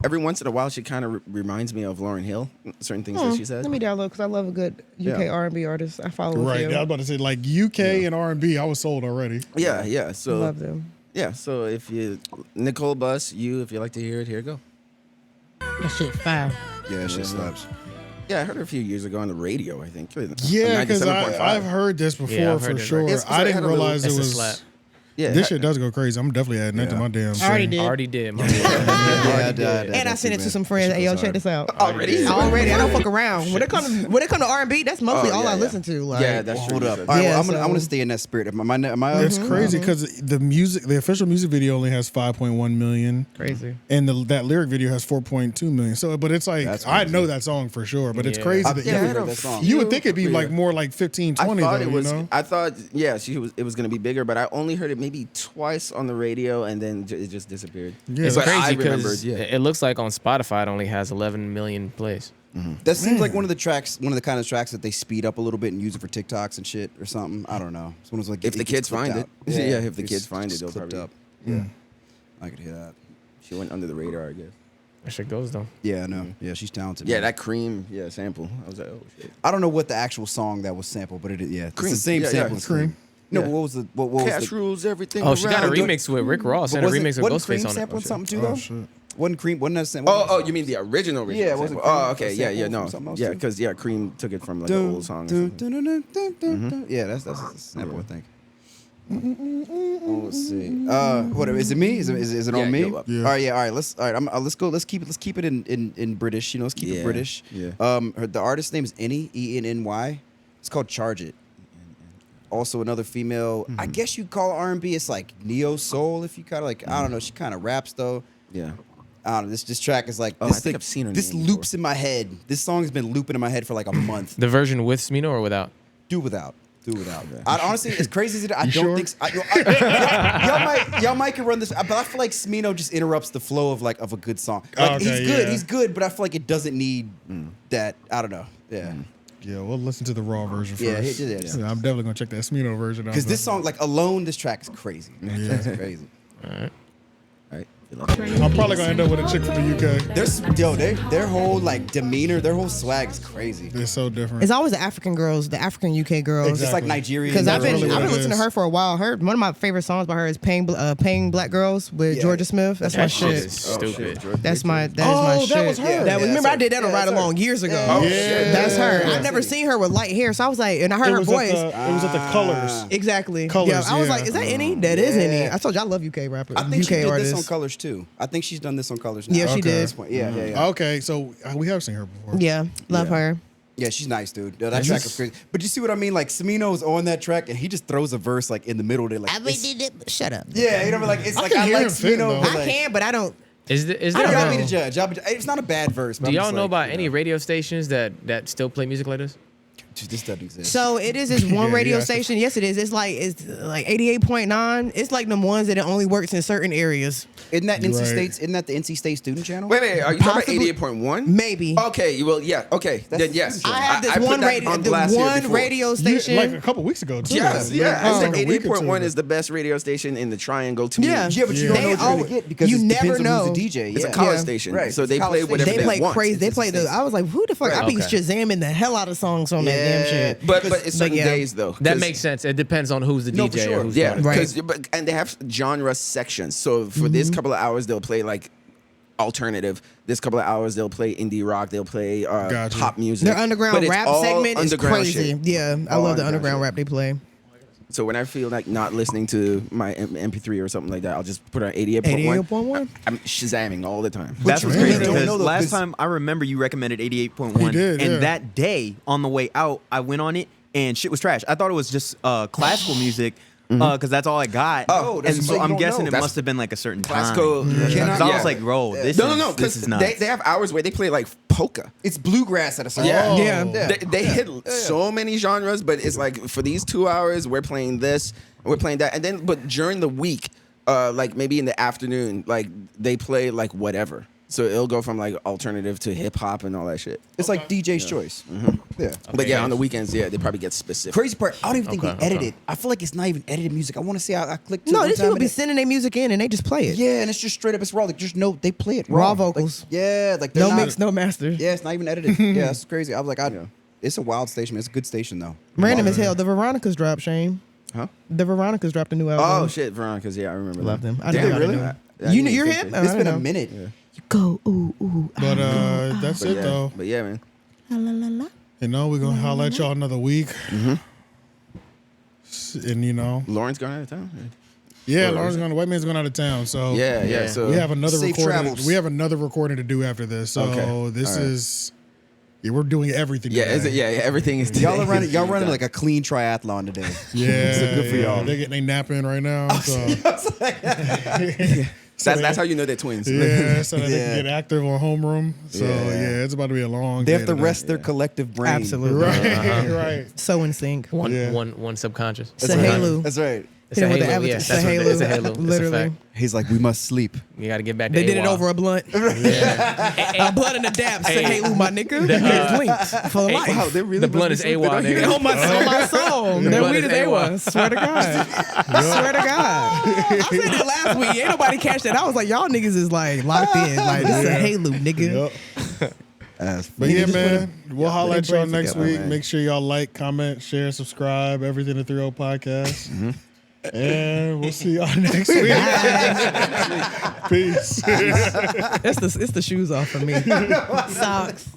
every once in a while she kind of reminds me of Lauryn Hill. Certain things that she says. Let me download because I love a good UK Yeah. R&B artist. I follow a Right. few. I was about to say like UK and R&B. I was sold already. Yeah. So Love them. yeah, so if you Nicole Buss, if you like to hear it, here you go. That shit fire. Yeah, that shit slaps. Yeah, I heard her a few years ago on the radio. I think. Yeah, because 97.5. I've heard this before Yeah, I've for heard it, sure. right. It's 'cause I I didn't had a little- realize it It's a was. slap. Yeah, This shit does go crazy. I'm definitely adding that to my damn. I already thing. did. Already did. My And I sent it to some friends. Hey, yo, check this out. Already? Already. I don't fuck around. When it comes to R&B, that's mostly Oh, all yeah, I yeah. listen to. Like, Yeah, that's true. Hold up. You All right, Yeah, well, I'm so- gonna stay in that spirit. Am I It's crazy because the official music video only has 5.1 million, crazy. and that lyric video has 4.2 million. So, but it's like That's I crazy. know that song for sure. But it's Yeah. crazy I've that never I heard had a that song. you would think it'd be Yeah. like more like 15, I 20 thought though. it was. You know? I thought, yeah, it was gonna be bigger, but I only heard it maybe twice on the radio, and then it just disappeared. Yeah. It's But I crazy remembered, because yeah. it looks like on Spotify it only has 11 million plays. That seems like one of the kind of tracks that they speed up a little bit and use it for TikToks and shit or something. I don't know. It's one of those like If the gets kids clipped find out. it. Yeah, if the it's kids find it, just they'll clipped probably. up. Yeah, I could hear that. She went under the radar, I guess. That shit goes though. Yeah, I know. Yeah, she's talented. Yeah, man. that Cream, sample. I was like, oh shit. I don't know what the actual song that was sampled, but it's Cream. the same Yeah, sample. yeah, as Cream. No, Yeah. but what was Cash the rules everything. Oh, she got a around. remix with Rick Ross and a remix with wasn't Cream Ghostface on it. sampling something too Oh though? shit. Wasn't Cream? Wasn't that sample? Oh, you mean the original? Yeah, it wasn't sample. Cream. Oh, okay, A yeah, sample no, from something else yeah, too? because Cream took it from like an old song. Or something. Yeah, that's a sample, I think. Let's see. What is it? Me? Is it on me? you're up. Yeah. All right. Let's go. Let's keep it in British. You know, let's keep it British. Yeah. The artist's name is Enny, ENNY. It's called Charge It. Also another female. I guess you'd call R&B. It's like neo soul. If you kind of like, I don't know. She kind of raps though. Yeah. I don't know. This track is like. Oh, this I think I've seen her This name loops in my head. This song has been looping in my head for like a month. The version with Smino or without? Do without. I honestly, as crazy as it is, I don't sure? think. Y'all might can run this, but I feel like Smino just interrupts the flow of a good song. Like Okay, he's good, but I feel like it doesn't need that. I don't know. Yeah. Yeah, we'll listen to the raw version Yeah, first. it is. Yeah, I'm definitely gonna check that Smino version out. Because this song, like alone, this track is crazy. Yeah. It's crazy. All right. I'm probably gonna end up with a chick from the UK. Their whole like demeanor, their whole swag is crazy. They're so different. It's always the African girls, the African UK girls. It's like Nigerian. Because I've been really what it listening to is. her for a while. One of my favorite songs by her is "Paying Black Girls" with Yeah. Georgia Smith. That's my That shit shit. is stupid. That is my Oh, shit. that was her. Yeah, Remember, I did that on yeah, Ride that's her. Along years ago. Yeah. Oh, shit. That's her. Yeah. I've never seen her with light hair, so I was like, and I heard It her was voice. it was at the Colors. Exactly. Colors, yeah, I was yeah. like, is that any? That is any. Yeah. I told you I love UK rappers. I think UK she did artists. this on Colors too. I think she's done this on Colors now. Yeah, she Okay. did. At this point. Yeah. Okay, so we have seen her before. Yeah, love Yeah. her. Yeah, she's nice, dude. That track is crazy. But you see what I mean? Like Smino's on that track, and he just throws a verse like in the middle. There, like Shut up. yeah, you know, like it's I like can I hear like him fitting, Smino. though. but, I like, can, but I don't. Is there Y'all be know. the judge. It's not a bad verse. But do I'm y'all just know like, about you any radio stations that still play music like this? Dude, this doesn't exist. So it is this one Yeah, radio yeah. station. Yes, it is. It's like 88.9. It's like the ones that it only works in certain areas. isn't that NC Right. State's? Isn't that the NC State student channel? Wait. Are you talking Possibly- about 88.1? Maybe. Okay. Well, yeah. Okay. Then yes. I have this put one that radio, on the blast here one before. radio station. Like a couple weeks ago, too. Yes, yeah. Oh, I said like a week or two 88.1 ago. is the best radio station in the Triangle to Yeah. me. Yeah, but you don't know what you're gonna get because you it never depends on know. who's the DJ. It's Yeah. a college Yeah. station, Right. so It's they college play station. whatever They they play want. crazy. They It's play the. I was like, who the fuck? I be Okay. shazamming the hell out of songs on that Yeah. damn shit. But it's certain yeah. days though. That 'cause- makes sense. It depends on who's the No, DJ for sure. or who's Yeah, the artist. Right. and they have genre sections. So for this Mm-hmm. couple of hours, they'll play like alternative. This couple of hours, they'll play indie rock. They'll play Gotcha. pop music. Their But underground it's rap all segment is underground crazy. shit. Yeah, I All love the underground underground shit. rap they play. So when I feel like not listening to my MP3 or something like that, I'll just put on 88.1. 88.1. I'm shazamming all the time. That's what's you crazy really don't because know, though, last 'cause- time I remember you recommended 88.1, He did, and yeah. that day on the way out, I went on it and shit was trash. I thought it was just classical music because that's all I got. Oh, that's and what so you I'm don't guessing know. it That's must have been like a certain classical. time. Because I Yeah. was like, bro, this No, is because this is nuts. they have hours where they play like polka. It's bluegrass at a certain Yeah. Yeah. They hit so many genres, but it's like for these 2 hours, we're playing this, and we're playing that, and then but during the week, like maybe in the afternoon, like they play like whatever. So it'll go from like alternative to hip hop and all that shit. It's like DJ's choice. Yeah. But yeah, on the weekends, yeah, they probably get specific. Crazy part, I don't even think Okay, they edit okay. it. I feel like it's not even edited music. I want to say I clicked to No, one these time people and be it- sending their music in and they just play it. Yeah, and it's just straight up. It's raw. Like just no, they play it Raw Like, vocals. yeah, like they're No not, mix, no master. Yeah, it's not even edited. Yeah, it's crazy. I was like, it's a wild station. Man. It's a good station though. Random as hell. The Veronicas dropped, Shane. Huh? The Veronicas dropped a new album. Oh shit, Veronica's. Yeah, I remember. Love that. them. I Damn, know. really? I know. I You didn't you're think hip? so. It's I been know. a minute. You go ooh ooh. But that's it, though. But yeah, man. La la la la. You know, we're going to holler at y'all another week. And, you know, Lauren's going out of town. yeah, Or- Lauren's going to, White Man's going out of town. So Yeah. So we have another Safe recording. travels. We have another recording to do after this. So Okay. this All right. is, we're doing everything yeah, today. is it, yeah, everything is. Y'all are running. is Y'all running done. like a clean triathlon today. Yeah, So good for yeah. y'all. They're getting they nap in right now. So That's how you know they're twins. yeah, so that they Yeah. can get active on homeroom. So yeah, it's about to be a long. They day have to today. rest their collective brain. Absolutely. Right, right. So in sync. One subconscious. It's a halo. That's right. It's Hit a him with the halo. avatar. Yeah, It's that's a what it halo. is. It's a halo. Literally. It's a fact. He's like, we must sleep. You got to get back to They did it AWOL. over a blunt. A blunt and a dap. Say, hey, ooh, my nigga. It's linked for life. Wow, they really The blunt is AWOL, nigga. On my soul. The That blunt weed is is AWOL. A1. Swear to God. Swear to God. I said that last week. Ain't nobody catch that. I was like, y'all niggas is like locked in. Like, this is a halo, nigga. Yep. But yeah, just man, we'll holler at y'all brains next together, week. man. Make sure y'all like, comment, share, subscribe, everything at 3-0 Podcast. And we'll see y'all next week. Peace. It's the shoes off for me. Socks.